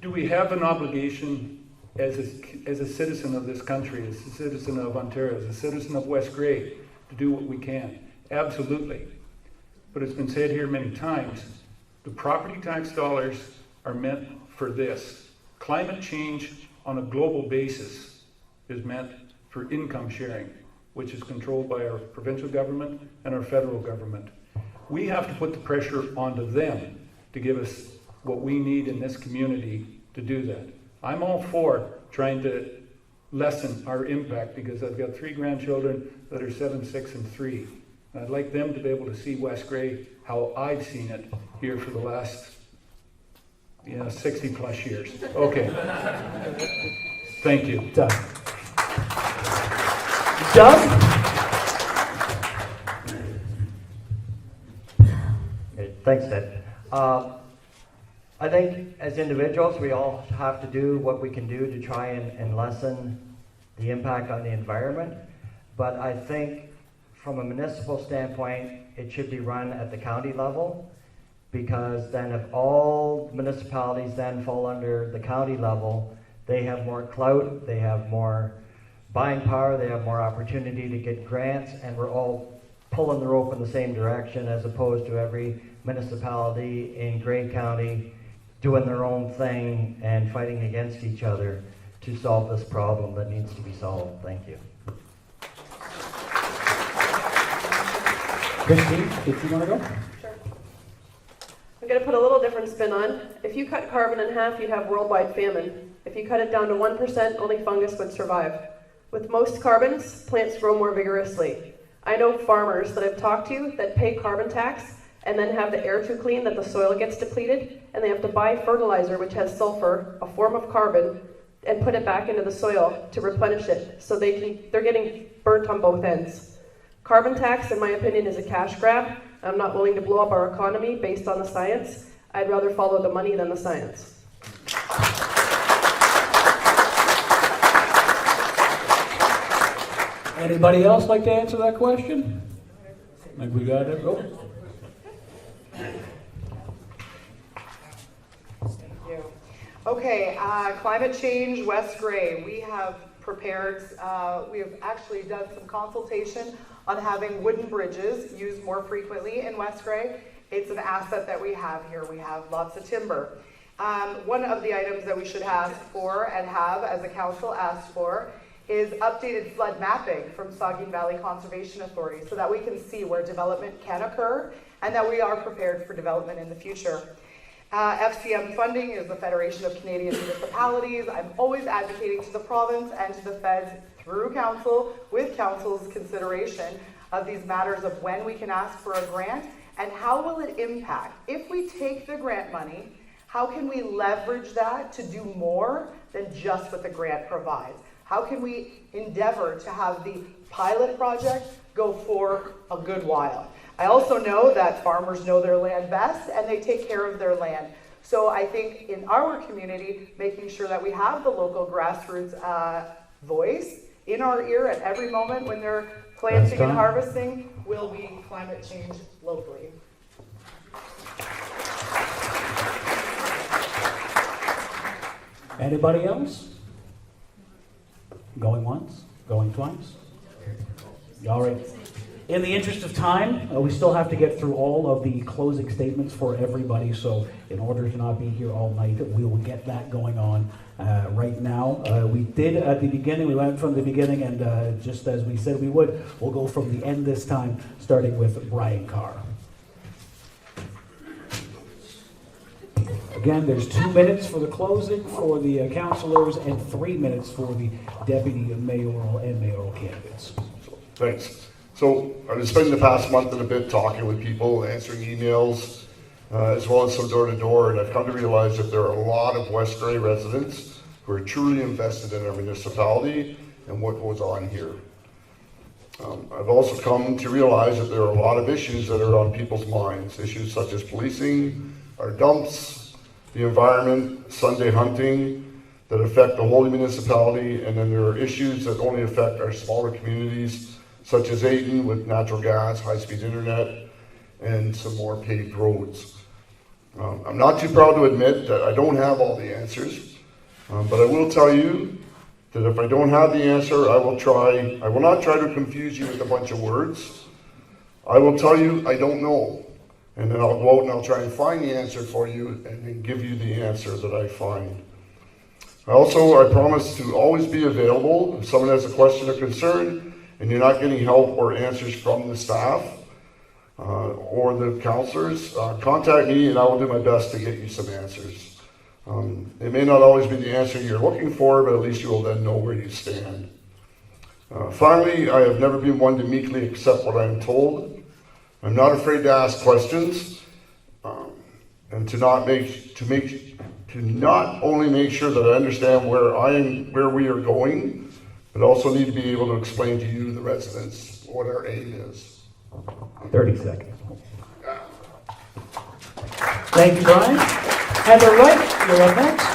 Do we have an obligation as a citizen of this country, as a citizen of Ontario, as a citizen of West Grey, to do what we can? Absolutely. But it's been said here many times, the property tax dollars are meant for this. Climate change on a global basis is meant for income sharing, which is controlled by our provincial government and our federal government. We have to put the pressure onto them to give us what we need in this community to do that. I'm all for trying to lessen our impact because I've got 3 grandchildren that are 7, 6, and 3. And I'd like them to be able to see West Grey how I've seen it here for the last 60 plus years. Okay. Thank you. Doug? Doug? Okay, thanks, Ted. I think as individuals, we all have to do what we can do to try and lessen the impact on the environment. But I think from a municipal standpoint, it should be run at the county level, because then if all municipalities then fall under the county level, they have more clout, they have more buying power, they have more opportunity to get grants, and we're all pulling the rope in the same direction, as opposed to every municipality in Grey County doing their own thing and fighting against each other to solve this problem that needs to be solved. Thank you. Christine, if you want to go? Sure. I'm going to put a little different spin on. If you cut carbon in half, you'd have worldwide famine. If you cut it down to 1%, only fungus would survive. With most carbons, plants grow more vigorously. I know farmers that I've talked to that pay carbon tax and then have the air too clean that the soil gets depleted, and they have to buy fertilizer which has sulfur, a form of carbon, and put it back into the soil to replenish it. So they're getting burnt on both ends. Carbon tax, in my opinion, is a cash grab. I'm not willing to blow up our economy based on the science. I'd rather follow the money than the science. Anybody else like to answer that question? Like we got it? Go. Okay, climate change, West Grey. We have prepared, we have actually done some consultation on having wooden bridges used more frequently in West Grey. It's an asset that we have here. We have lots of timber. One of the items that we should ask for and have as a council asked for is updated flood mapping from Saugeen Valley Conservation Authority so that we can see where development can occur and that we are prepared for development in the future. FCM funding is the Federation of Canadian Municipalities. I'm always advocating to the province and to the feds through council, with council's consideration of these matters of when we can ask for a grant and how will it impact. If we take the grant money, how can we leverage that to do more than just what the grant provides? How can we endeavor to have the pilot project go for a good while? I also know that farmers know their land best and they take care of their land. So I think in our community, making sure that we have the local grassroots voice in our ear at every moment when they're planting and harvesting will be climate change locally. Anybody else? Going once? Going twice? All right. In the interest of time, we still have to get through all of the closing statements for everybody, so in order to not be here all night, we will get that going on right now. We did at the beginning, we went from the beginning, and just as we said we would, we'll go from the end this time, starting with Brian Carr. Again, there's 2 minutes for the closing for the councillors and 3 minutes for the deputy mayoral and mayoral candidates. Thanks. So I've been spending the past month and a bit talking with people, answering emails, as well as some door-to-door, and I've come to realize that there are a lot of West Grey residents who are truly invested in our municipality and what goes on here. I've also come to realize that there are a lot of issues that are on people's minds, issues such as policing, our dumps, the environment, Sunday hunting, that affect the whole municipality, and then there are issues that only affect our smaller communities, such as Ayton with natural gas, high-speed internet, and some more paved roads. I'm not too proud to admit that I don't have all the answers, but I will tell you that if I don't have the answer, I will not try to confuse you with a bunch of words. I will tell you I don't know, and then I'll go out and I'll try and find the answer for you and then give you the answer that I find. I promise to always be available if someone has a question or concern and you're not getting help or answers from the staff or the councillors, contact me and I will do my best to get you some answers. It may not always be the answer you're looking for, but at least you will then know where you stand. Finally, I have never been one to meekly accept what I am told. I'm not afraid to ask questions and to not only make sure that I understand where we are going, but also need to be able to explain to you, the residents, what our aim is. 30 seconds. Thank you, Brian. Heather Wright, you're up next.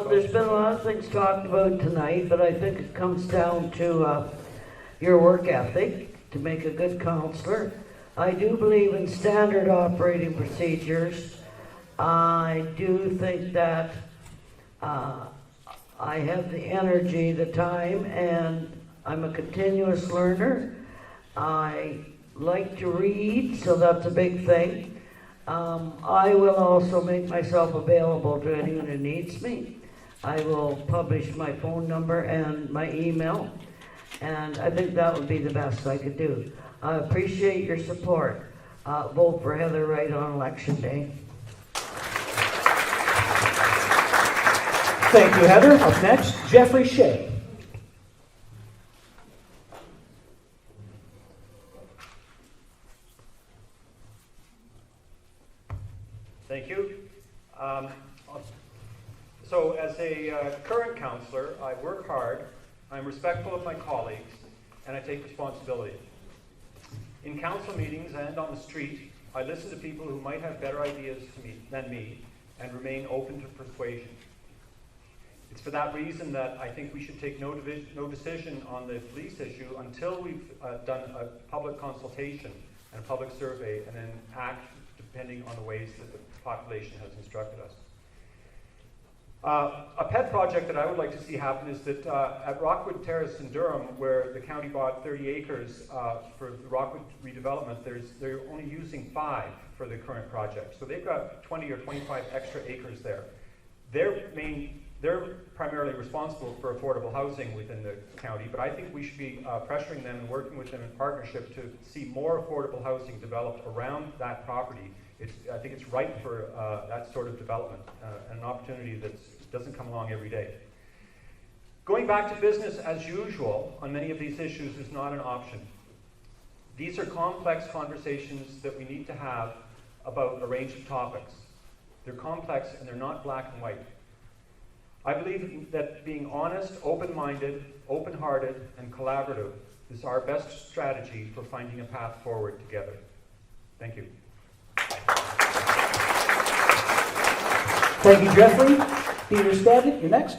There's been a lot of things talked about tonight, but I think it comes down to your work ethic to make a good counselor. I do believe in standard operating procedures. I do think that I have the energy, the time, and I'm a continuous learner. I like to read, so that's a big thing. I will also make myself available to anyone who needs me. I will publish my phone number and my email, and I think that would be the best I could do. I appreciate your support. Vote for Heather Wright on Election Day. Thank you, Heather. Up next, Jeffrey Shea. Thank you. So as a current councillor, I work hard, I'm respectful of my colleagues, and I take responsibility. In council meetings and on the street, I listen to people who might have better ideas than me and remain open to persuasion. It's for that reason that I think we should take no decision on the police issue until we've done a public consultation and a public survey, and then act depending on the ways that the population has instructed us. A pet project that I would like to see happen is that at Rockwood Terrace in Durham, where the county bought 30 acres for the Rockwood redevelopment, they're only using 5 for the current project. So they've got 20 or 25 extra acres there. They're primarily responsible for affordable housing within the county, but I think we should be pressuring them and working with them in partnership to see more affordable housing developed around that property. I think it's ripe for that sort of development, and an opportunity that doesn't come along every day. Going back to business as usual on many of these issues is not an option. These are complex conversations that we need to have about a range of topics. They're complex and they're not black and white. I believe that being honest, open-minded, open-hearted, and collaborative is our best strategy for finding a path forward together. Thank you. Thank you, Jeffrey. Peter Stadnick, you're next.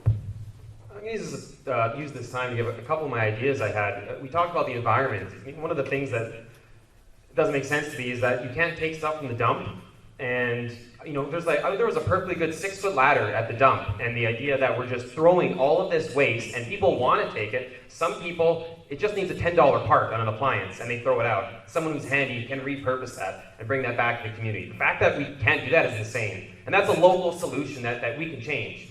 I'm going to use this time to give a couple of my ideas I had. We talked about the environment. I mean, one of the things that doesn't make sense to me is that you can't take stuff from the dump. And there was a perfectly good 6-foot ladder at the dump, and the idea that we're just throwing all of this waste, and people want to take it. Some people, it just needs a $10 part on an appliance, and they throw it out. Someone who's handy can repurpose that and bring that back to the community. The fact that we can't do that is insane, and that's a local solution that we can change.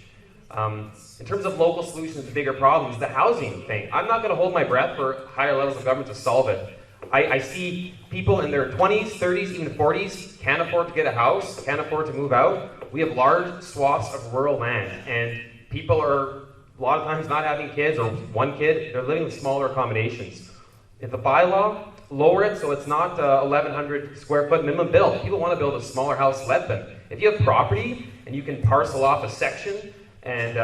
In terms of local solutions to bigger problems, the housing thing, I'm not going to hold my breath for higher levels of government to solve it. I see people in their 20s, 30s, even 40s can't afford to get a house, can't afford to move out. We have large swaths of rural land, and people are a lot of times not having kids or one kid. They're living with smaller accommodations. If the bylaw, lower it so it's not 1,100 square foot minimum build. People want to build a smaller house, let them. If you have property and you can parcel off a section and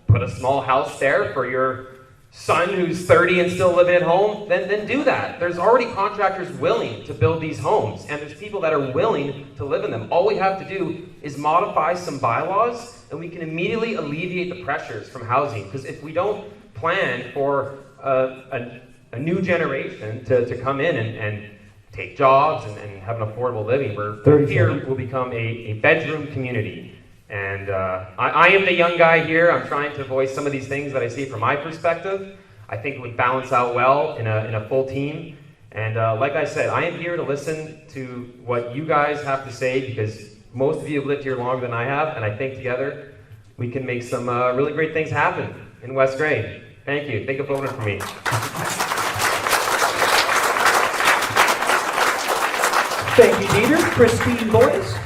put a small house there for your son who's 30 and still living at home, then do that. There's already contractors willing to build these homes, and there's people that are willing to live in them. All we have to do is modify some bylaws, and we can immediately alleviate the pressures from housing. Because if we don't plan for a new generation to come in and take jobs and have an affordable living, we're here will become a bedroom community. And I am the young guy here. I'm trying to voice some of these things that I see from my perspective. I think it would balance out well in a full team. And like I said, I am here to listen to what you guys have to say, because most of you have lived here longer than I have, and I think together we can make some really great things happen in West Grey. Thank you. Thank you for voting for me. Thank you, Dieter. Christine Boyce.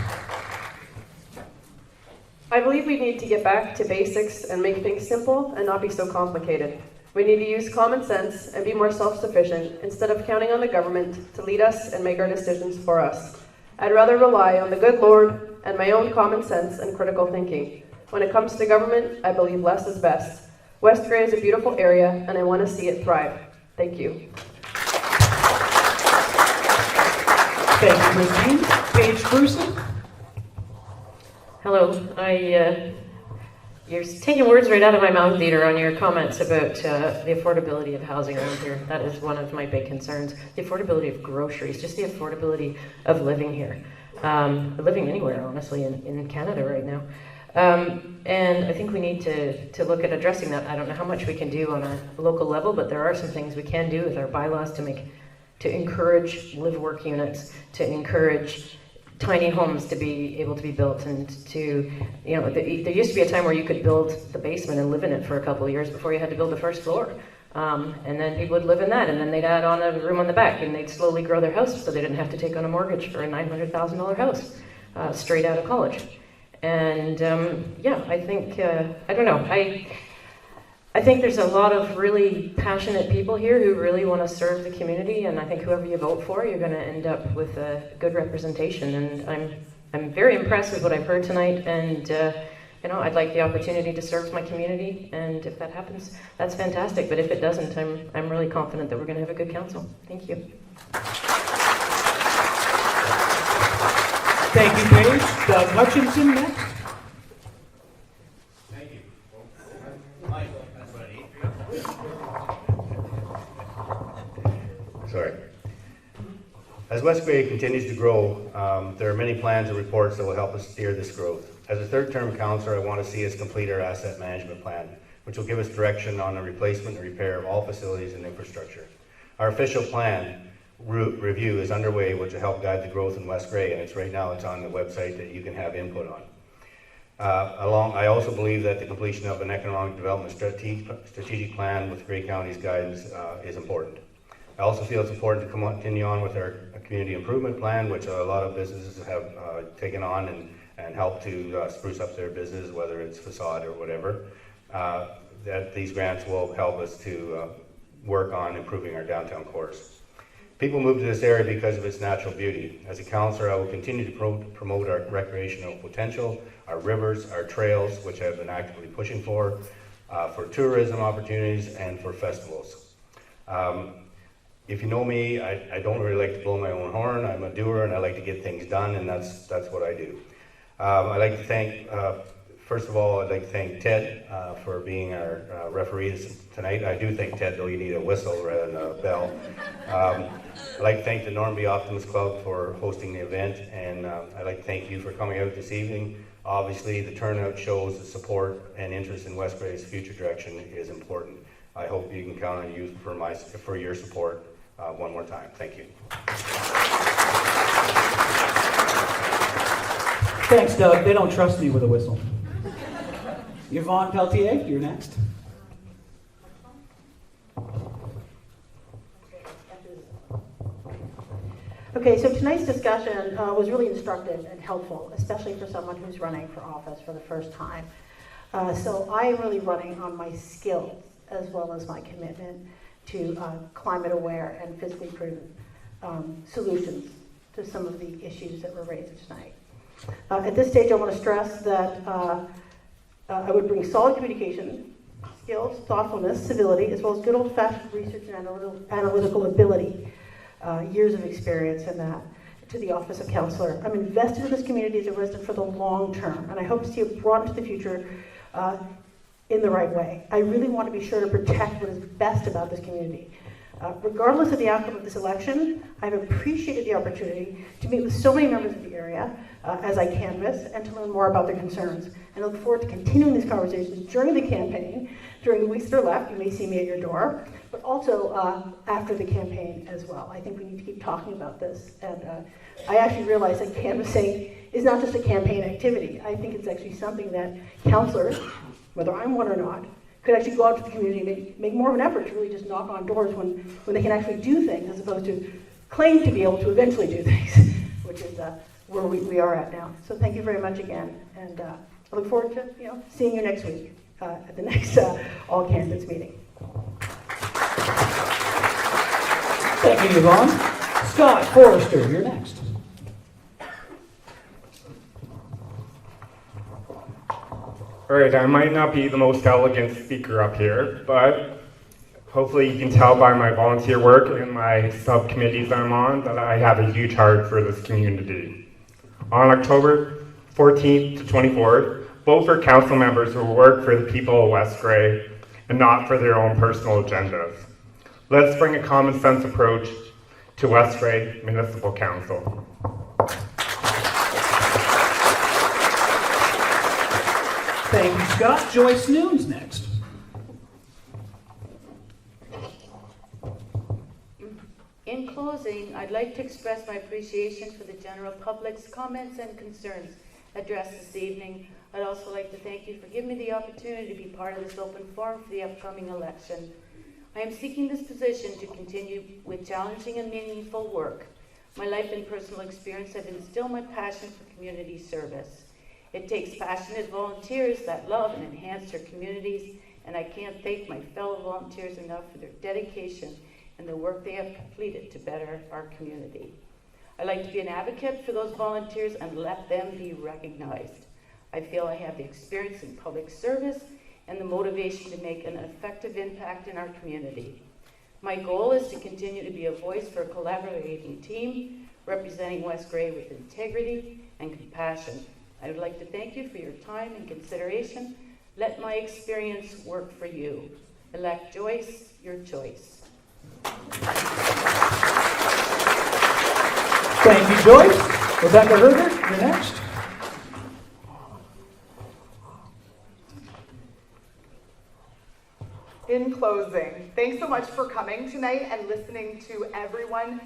I believe we need to get back to basics and make things simple and not be so complicated. We need to use common sense and be more self-sufficient instead of counting on the government to lead us and make our decisions for us. I'd rather rely on the good Lord and my own common sense and critical thinking. When it comes to government, I believe less is best. West Grey is a beautiful area, and I want to see it thrive. Thank you. Thank you, Christine. Paige Cruson. Hello. You're taking words right out of my mouth, Dieter, on your comments about the affordability of housing around here. That is one of my big concerns. The affordability of groceries, just the affordability of living here. Living anywhere, honestly, in Canada right now. And I think we need to look at addressing that. I don't know how much we can do on a local level, but there are some things we can do with our bylaws to encourage live-work units, to encourage tiny homes to be able to be built, and to, there used to be a time where you could build the basement and live in it for a couple of years before you had to build the first floor. And then people would live in that, and then they'd add on a room on the back, and they'd slowly grow their house so they didn't have to take on a mortgage for a $900,000 house straight out of college. And yeah, I think, I don't know, I think there's a lot of really passionate people here who really want to serve the community, and I think whoever you vote for, you're going to end up with a good representation. And I'm very impressed with what I've heard tonight, and you know, I'd like the opportunity to serve my community, and if that happens, that's fantastic. But if it doesn't, I'm really confident that we're going to have a good council. Thank you. Thank you, Paige. Doug Hutchinson next. Thank you. Sorry. As West Grey continues to grow, there are many plans and reports that will help us steer this growth. As a third-term councillor, I want to see us complete our asset management plan, which will give us direction on the replacement and repair of all facilities and infrastructure. Our official plan review is underway, which will help guide the growth in West Grey, and it's right now it's on the website that you can have input on. I also believe that the completion of an economic development strategic plan with Grey County's guidance is important. I also feel it's important to continue on with our community improvement plan, which a lot of businesses have taken on and help to spruce up their business, whether it's facade or whatever. That these grants will help us to work on improving our downtown cores. People move to this area because of its natural beauty. As a councillor, I will continue to promote our recreational potential, our rivers, our trails, which I've been actively pushing for tourism opportunities, and for festivals. If you know me, I don't really like to blow my own horn. I'm a doer, and I like to get things done, and that's what I do. I'd like to thank, first of all, I'd like to thank Ted for being our referee tonight. I do think, Ted, though, you need a whistle rather than a bell. I'd like to thank the Normanby Optimist Club for hosting the event, and I'd like to thank you for coming out this evening. Obviously, the turnout shows the support and interest in West Grey's future direction is important. I hope you can count on you for your support one more time. Thank you. Thanks, Doug. They don't trust me with a whistle. Yvonne Peltier, you're next. Okay, so tonight's discussion was really instructive and helpful, especially for someone who's running for office for the first time. So I am really running on my skills as well as my commitment to climate aware and fiscally prudent solutions to some of the issues that were raised tonight. At this stage, I want to stress that I would bring solid communication skills, thoughtfulness, civility, as well as good old-fashioned research and analytical ability, years of experience in that, to the office of councillor. I'm invested in this community as a resident for the long term, and I hope to see it brought into the future in the right way. I really want to be sure to protect what is best about this community. Regardless of the outcome of this election, I've appreciated the opportunity to meet with so many members of the area as I canvass and to learn more about their concerns. And I look forward to continuing these conversations during the campaign, during the weeks that are left. You may see me at your door, but also after the campaign as well. I think we need to keep talking about this. And I actually realize that canvassing is not just a campaign activity. I think it's actually something that councillors, whether I'm one or not, could actually go out to the community and make more of an effort to really just knock on doors when they can actually do things, as opposed to claim to be able to eventually do things, which is where we are at now. So thank you very much again, and I look forward to seeing you next week at the next all candidates meeting. Thank you, Yvonne. Scott Forrester, you're next. All right, I might not be the most elegant speaker up here, but hopefully you can tell by my volunteer work and my subcommittees I'm on that I have a huge heart for this community. On October 14th to 24th, vote for council members who work for the people of West Grey and not for their own personal agendas. Let's bring a common sense approach to West Grey Municipal Council. Thank you, Scott. Joyce Noon's next. In closing, I'd like to express my appreciation for the general public's comments and concerns addressed this evening. I'd also like to thank you for giving me the opportunity to be part of this open forum for the upcoming election. I am seeking this position to continue with challenging and meaningful work. My life and personal experience have instilled my passion for community service. It takes passionate volunteers that love and enhance their communities, and I can't thank my fellow volunteers enough for their dedication and the work they have completed to better our community. I like to be an advocate for those volunteers and let them be recognized. I feel I have the experience in public service and the motivation to make an effective impact in our community. My goal is to continue to be a voice for a collaborating team representing West Grey with integrity and compassion. I would like to thank you for your time and consideration. Let my experience work for you. Elect Joyce, your choice. Thank you, Joyce. Rebecca Herger, you're next. In closing, thanks so much for coming tonight and listening to everyone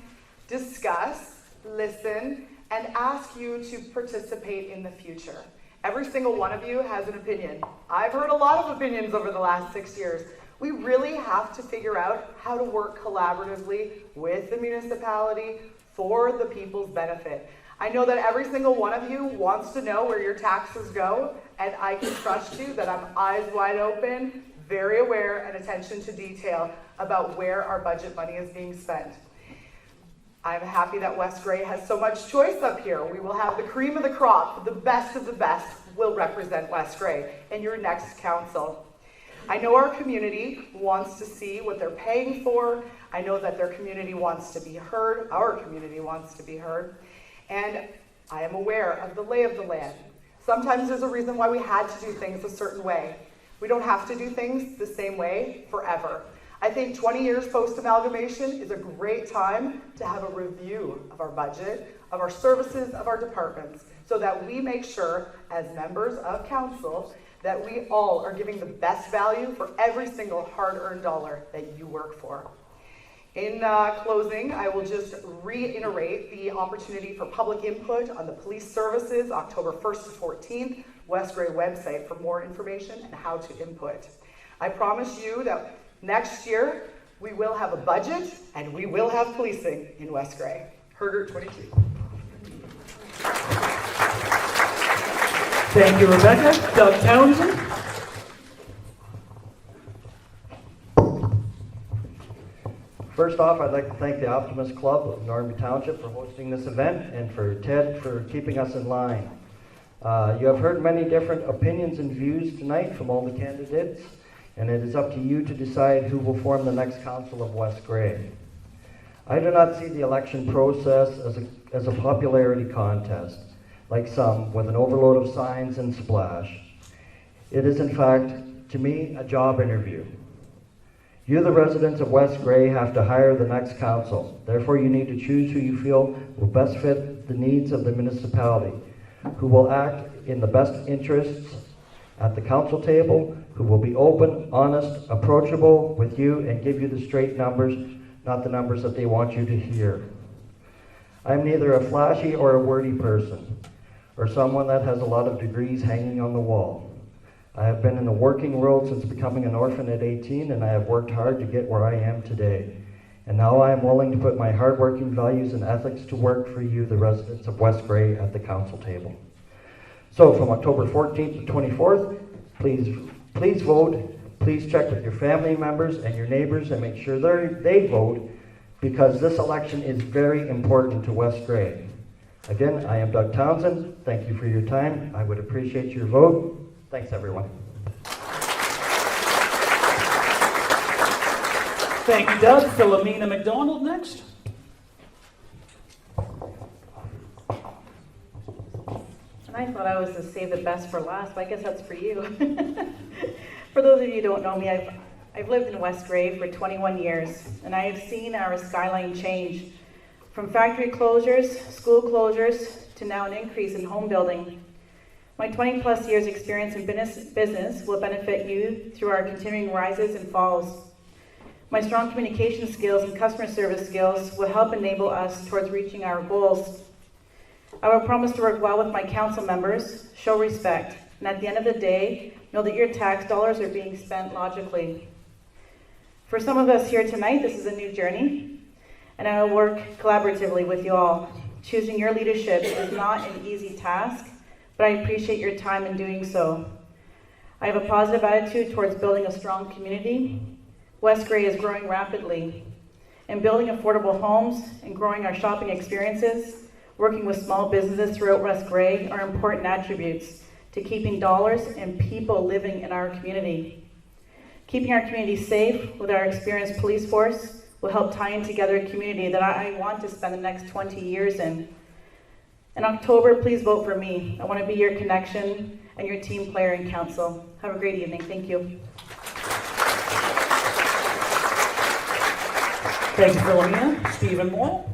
discuss, listen, and ask you to participate in the future. Every single one of you has an opinion. I've heard a lot of opinions over the last 6 years. We really have to figure out how to work collaboratively with the municipality for the people's benefit. I know that every single one of you wants to know where your taxes go, and I can trust you that I'm eyes wide open, very aware and attention to detail about where our budget money is being spent. I'm happy that West Grey has so much choice up here. We will have the cream of the crop, the best of the best will represent West Grey in your next council. I know our community wants to see what they're paying for. I know that their community wants to be heard. Our community wants to be heard. And I am aware of the lay of the land. Sometimes there's a reason why we had to do things a certain way. We don't have to do things the same way forever. I think 20 years post-amalgamation is a great time to have a review of our budget, of our services, of our departments, so that we make sure, as members of council, that we all are giving the best value for every single hard-earned dollar that you work for. In closing, I will just reiterate the opportunity for public input on the police services, October 1st to 14th, West Grey website for more information and how to input. I promise you that next year, we will have a budget and we will have policing in West Grey. Hergert 22. Thank you, Rebecca. Doug Townsend. First off, I'd like to thank the Optimist Club of Normanby Township for hosting this event and for Ted for keeping us in line. You have heard many different opinions and views tonight from all the candidates, and it is up to you to decide who will form the next council of West Grey. I do not see the election process as a popularity contest, like some, with an overload of signs and splash. It is, in fact, to me, a job interview. You, the residents of West Grey, have to hire the next council. Therefore, you need to choose who you feel will best fit the needs of the municipality, who will act in the best interests at the council table, who will be open, honest, approachable with you, and give you the straight numbers, not the numbers that they want you to hear. I'm neither a flashy or a wordy person, or someone that has a lot of degrees hanging on the wall. I have been in the working world since becoming an orphan at 18, and I have worked hard to get where I am today. And now I am willing to put my hardworking values and ethics to work for you, the residents of West Grey, at the council table. So from October 14th to 24th, please vote. Please check with your family members and your neighbors and make sure they vote, because this election is very important to West Grey. Again, I am Doug Townsend. Thank you for your time. I would appreciate your vote. Thanks, everyone. Thank you, Doug. Philomena McDonald next. And I thought I was to save the best for last, but I guess that's for you. For those of you who don't know me, I've lived in West Grey for 21 years, and I have seen our skyline change from factory closures, school closures, to now an increase in home building. My 20 plus years experience in business will benefit you through our continuing rises and falls. My strong communication skills and customer service skills will help enable us towards reaching our goals. I will promise to work well with my council members, show respect, and at the end of the day, know that your tax dollars are being spent logically. For some of us here tonight, this is a new journey, and I will work collaboratively with you all. Choosing your leadership is not an easy task, but I appreciate your time in doing so. I have a positive attitude towards building a strong community. West Grey is growing rapidly, and building affordable homes and growing our shopping experiences, working with small businesses throughout West Grey are important attributes to keeping dollars and people living in our community. Keeping our community safe with our experienced police force will help tie in together a community that I want to spend the next 20 years in. In October, please vote for me. I want to be your connection and your team player in council. Have a great evening. Thank you. Thank you, Philomena. Stephen Moyle.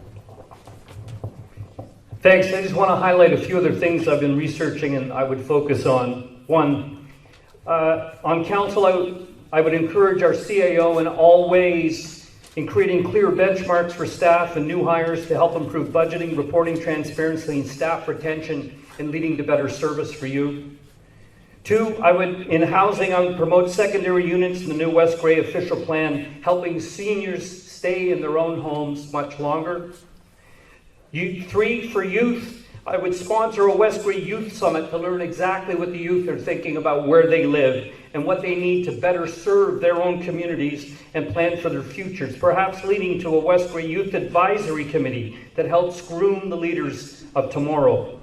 Thanks. I just want to highlight a few other things I've been researching and I would focus on. One, on council, I would encourage our CAO in all ways in creating clear benchmarks for staff and new hires to help improve budgeting, reporting transparency, and staff retention, and leading to better service for you. Two, in housing, I would promote secondary units in the new West Grey official plan, helping seniors stay in their own homes much longer. Three, for youth, I would sponsor a West Grey Youth Summit to learn exactly what the youth are thinking about where they live and what they need to better serve their own communities and plan for their futures, perhaps leading to a West Grey Youth Advisory Committee that helps groom the leaders of tomorrow.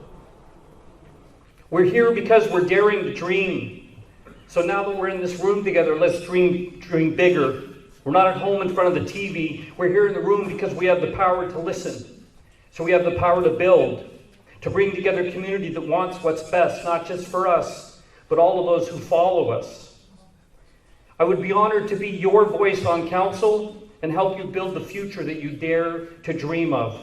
We're here because we're daring to dream. So now that we're in this room together, let's dream bigger. We're not at home in front of the TV. We're here in the room because we have the power to listen. So we have the power to build, to bring together a community that wants what's best, not just for us, but all of those who follow us. I would be honored to be your voice on council and help you build the future that you dare to dream of.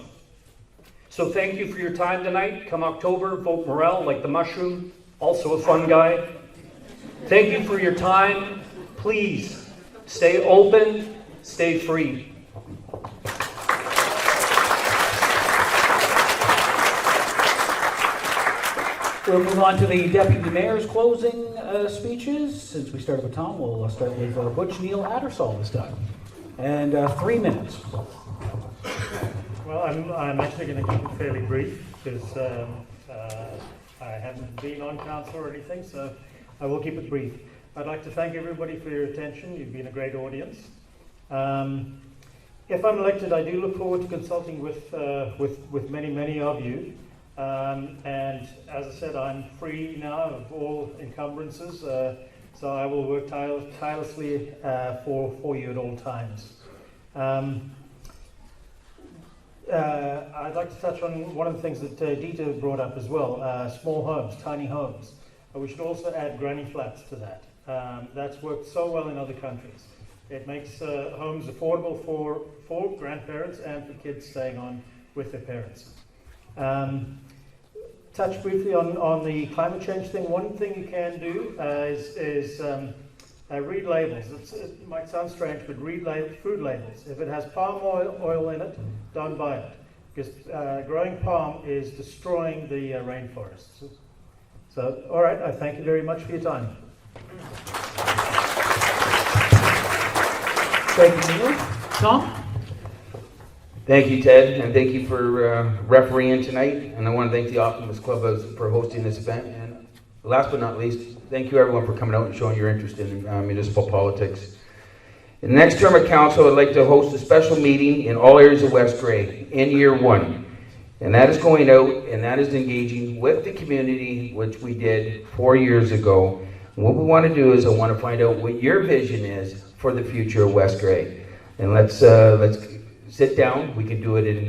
So thank you for your time tonight. Come October, vote Mayoral like the mushroom, also a fun guy. Thank you for your time. Please stay open, stay free. We'll move on to the Deputy Mayor's closing speeches. Since we started with Tom, we'll start with Butch Neil Addersall this time. And 3 minutes. Well, I'm actually going to keep it fairly brief because I haven't been on council or anything, so I will keep it brief. I'd like to thank everybody for your attention. You've been a great audience. If I'm elected, I do look forward to consulting with many of you. And as I said, I'm free now of all encumbrances, so I will work tirelessly for you at all times. I'd like to touch on one of the things that Dita brought up as well, small homes, tiny homes. We should also add granny flats to that. That's worked so well in other countries. It makes homes affordable for grandparents and for kids staying on with their parents. Touch briefly on the climate change thing. One thing you can do is read labels. It might sound strange, but read food labels. If it has palm oil in it, don't buy it, because growing palm is destroying the rainforests. So, all right, I thank you very much for your time. Thank you, Neil. Tom? Thank you, Ted, and thank you for refereeing tonight. And I want to thank the Optimist Club for hosting this event. And last but not least, thank you everyone for coming out and showing your interest in municipal politics. In the next term of council, I'd like to host a special meeting in all areas of West Grey in year 1. And that is going out and that is engaging with the community, which we did 4 years ago. And what we want to do is I want to find out what your vision is for the future of West Grey. And let's sit down. We can do it in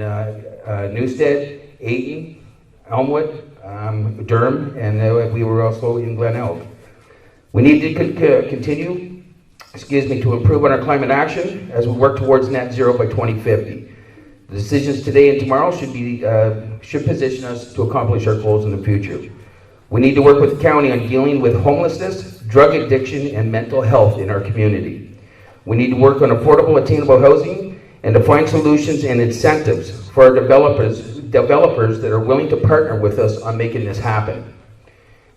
Newstead, Ayton, Elmwood, Durham, and we were also in Glen Elk. We need to continue, to improve on our climate action as we work towards net zero by 2050. The decisions today and tomorrow should position us to accomplish our goals in the future. We need to work with the county on dealing with homelessness, drug addiction, and mental health in our community. We need to work on affordable, attainable housing and to find solutions and incentives for our developers that are willing to partner with us on making this happen.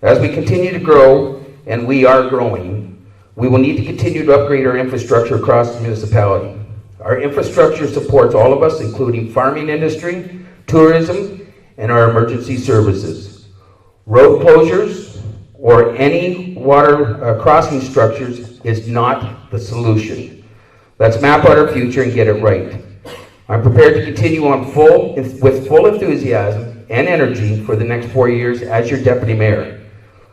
As we continue to grow, and we are growing, we will need to continue to upgrade our infrastructure across the municipality. Our infrastructure supports all of us, including farming industry, tourism, and our emergency services. Road closures or any water crossing structures is not the solution. Let's map out our future and get it right. I'm prepared to continue on with full enthusiasm and energy for the next 4 years as your deputy mayor.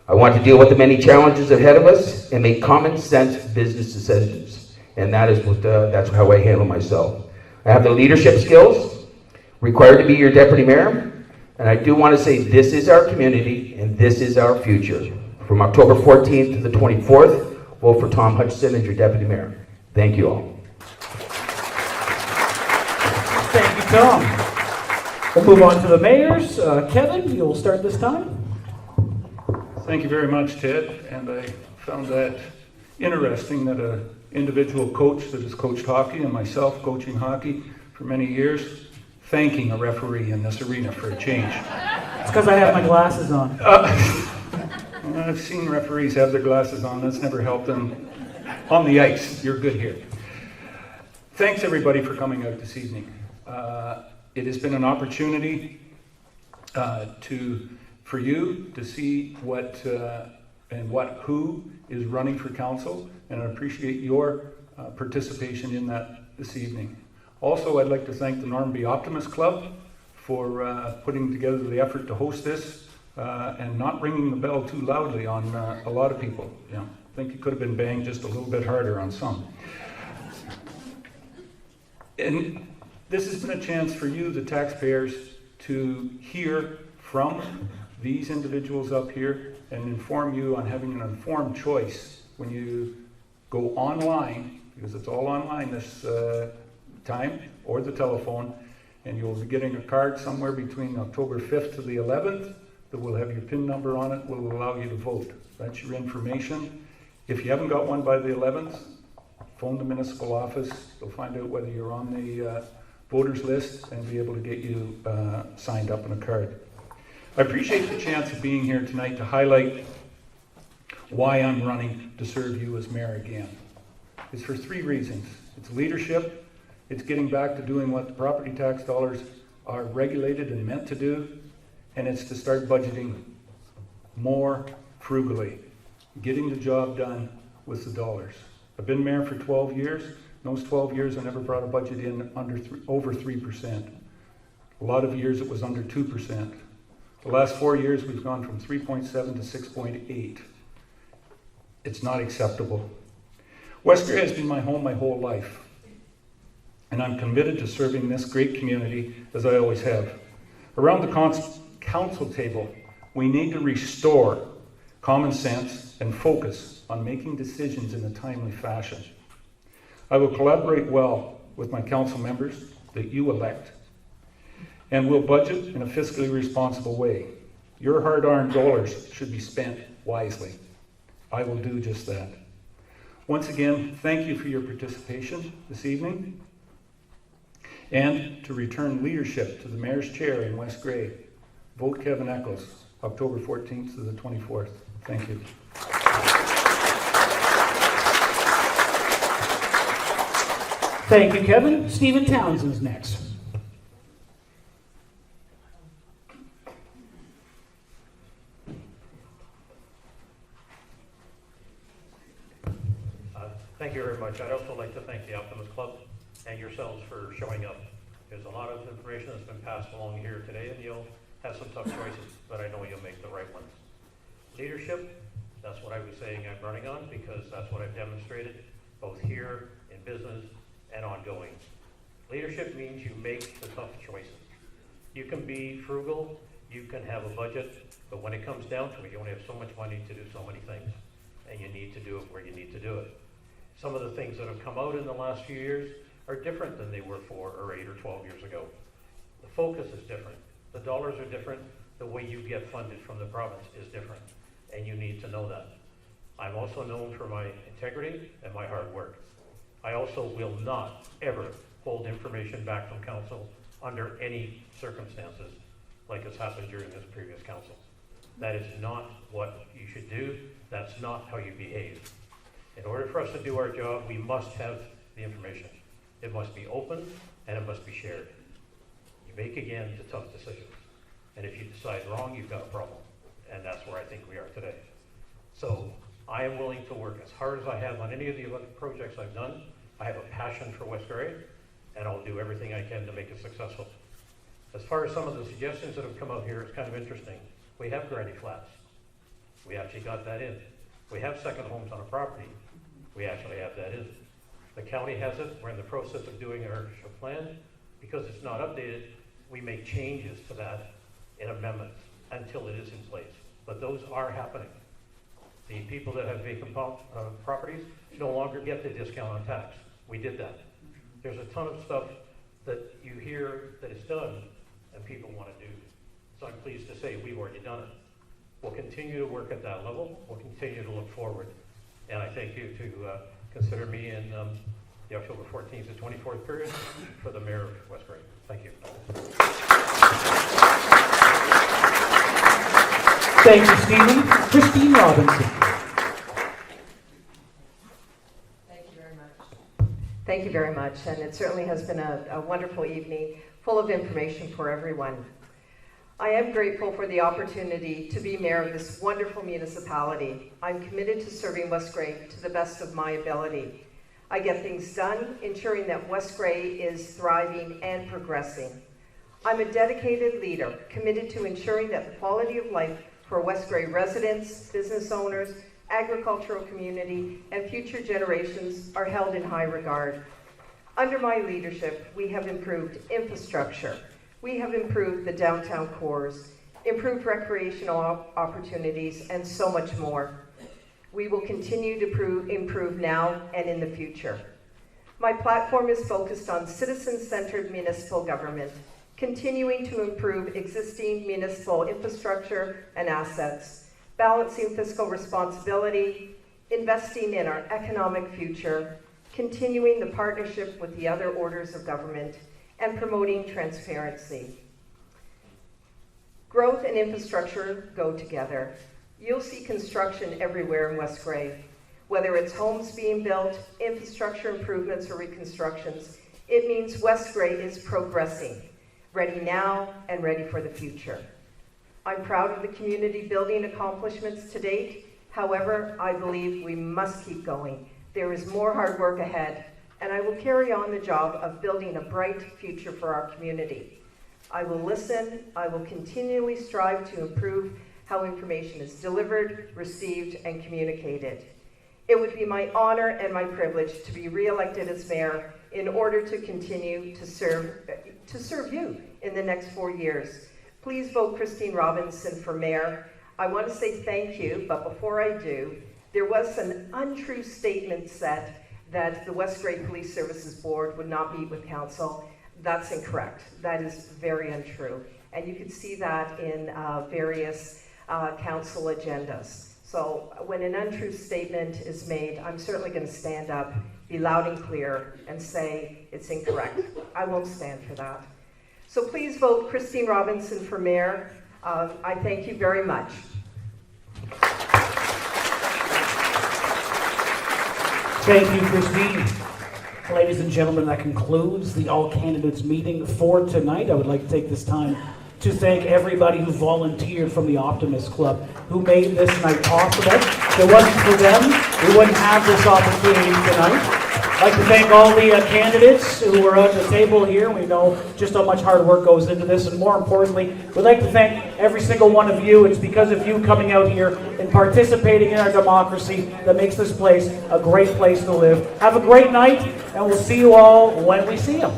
I want to deal with the many challenges ahead of us and make common sense business decisions. And that's how I handle myself. I have the leadership skills required to be your deputy mayor. And I do want to say this is our community and this is our future. From October 14th to the 24th, vote for Tom Hutchison as your deputy mayor. Thank you all. Thank you, Tom. We'll move on to the mayors. Kevin, you'll start this time. Thank you very much, Ted. And I found that interesting that an individual coach that has coached hockey and myself coaching hockey for many years, thanking a referee in this arena for a change. It's because I have my glasses on. I've seen referees have their glasses on. That's never helped them on the ice. You're good here. Thanks, everybody, for coming out this evening. It has been an opportunity for you to see who is running for council, and I appreciate your participation in that this evening. Also, I'd like to thank the Normanby Optimist Club for putting together the effort to host this and not ringing the bell too loudly on a lot of people. Yeah, I think it could have been banged just a little bit harder on some. And this has been a chance for you, the taxpayers, to hear from these individuals up here and inform you on having an informed choice when you go online, because it's all online this time, or the telephone, and you'll be getting a card somewhere between October 5th to the 11th that will have your PIN number on it, will allow you to vote. That's your information. If you haven't got one by the 11th, phone the municipal office. They'll find out whether you're on the voters list and be able to get you signed up on a card. I appreciate the chance of being here tonight to highlight why I'm running to serve you as mayor again. It's for 3 reasons. It's leadership, it's getting back to doing what the property tax dollars are regulated and meant to do, and it's to start budgeting more frugally, getting the job done with the dollars. I've been mayor for 12 years. In those 12 years, I never brought a budget in over 3%. A lot of years it was under 2%. The last 4 years, we've gone from 3.7 to 6.8. It's not acceptable. West Grey has been my home my whole life, and I'm committed to serving this great community as I always have. Around the council table, we need to restore common sense and focus on making decisions in a timely fashion. I will collaborate well with my council members that you elect, and we'll budget in a fiscally responsible way. Your hard-earned dollars should be spent wisely. I will do just that. Once again, thank you for your participation this evening, and to return leadership to the mayor's chair in West Grey, vote Kevin Eccles, October 14th to the 24th. Thank you. Thank you, Kevin. Stephen Townsend's next. Thank you very much. I'd also like to thank the Optimist Club and yourselves for showing up. There's a lot of information that's been passed along here today, and you'll have some tough choices, but I know you'll make the right ones. Leadership, that's what I was saying I'm running on, because that's what I've demonstrated, both here in business and ongoing. Leadership means you make the tough choices. You can be frugal, you can have a budget, but when it comes down to it, you only have so much money to do so many things, and you need to do it where you need to do it. Some of the things that have come out in the last few years are different than they were 4 or 8 or 12 years ago. The focus is different. The dollars are different. The way you get funded from the province is different, and you need to know that. I'm also known for my integrity and my hard work. I also will not ever hold information back from council under any circumstances like has happened during this previous council. That is not what you should do. That's not how you behave. In order for us to do our job, we must have the information. It must be open and it must be shared. You make, again, the tough decisions. And if you decide wrong, you've got a problem. and that's where I think we are today. So I am willing to work as hard as I have on any of the other projects I've done. I have a passion for West Grey, and I'll do everything I can to make it successful. As far as some of the suggestions that have come out here, it's kind of interesting. We have granny flats. We actually got that in. We have second homes on a property. We actually have that in. The county has it. We're in the process of doing our plan. Because it's not updated, we make changes to that in amendments until it is in place. But those are happening. The people that have vacant properties no longer get the discount on tax. We did that. There's a ton of stuff that you hear that is done and people want to do. So I'm pleased to say we've already done it. We'll continue to work at that level. We'll continue to look forward. And I thank you to consider me in the October 14th to 24th period for the mayor of West Grey. Thank you. Thank you, Stephen. Christine Robinson. Thank you very much, and it certainly has been a wonderful evening full of information for everyone. I am grateful for the opportunity to be mayor of this wonderful municipality. I'm committed to serving West Grey to the best of my ability. I get things done, ensuring that West Grey is thriving and progressing. I'm a dedicated leader, committed to ensuring that the quality of life for West Grey residents, business owners, agricultural community, and future generations are held in high regard. Under my leadership, we have improved infrastructure. We have improved the downtown cores, improved recreational opportunities, and so much more. We will continue to improve now and in the future. My platform is focused on citizen-centered municipal government, continuing to improve existing municipal infrastructure and assets, balancing fiscal responsibility, investing in our economic future, continuing the partnership with the other orders of government, and promoting transparency. Growth and infrastructure go together. You'll see construction everywhere in West Grey. Whether it's homes being built, infrastructure improvements, or reconstructions, it means West Grey is progressing, ready now and ready for the future. I'm proud of the community building accomplishments to date. However, I believe we must keep going. There is more hard work ahead, and I will carry on the job of building a bright future for our community. I will listen. I will continually strive to improve how information is delivered, received, and communicated. It would be my honor and my privilege to be re-elected as mayor in order to continue to serve you in the next 4 years. Please vote Christine Robinson for mayor. I want to say thank you, but before I do, there was an untrue statement said that the West Grey Police Services Board would not meet with council. That's incorrect. That is very untrue. And you can see that in various council agendas. So when an untrue statement is made, I'm certainly going to stand up, be loud and clear, and say it's incorrect. I won't stand for that. So please vote Christine Robinson for mayor. I thank you very much. Thank you, Christine. Ladies and gentlemen, that concludes the all candidates meeting for tonight. I would like to take this time to thank everybody who volunteered from the Optimist Club, who made this night possible. If it wasn't for them, we wouldn't have this opportunity tonight. I'd like to thank all the candidates who were at the table here. We know just how much hard work goes into this, and more importantly, we'd like to thank every single one of you. It's because of you coming out here and participating in our democracy that makes this place a great place to live. Have a great night, and we'll see you all when we see you.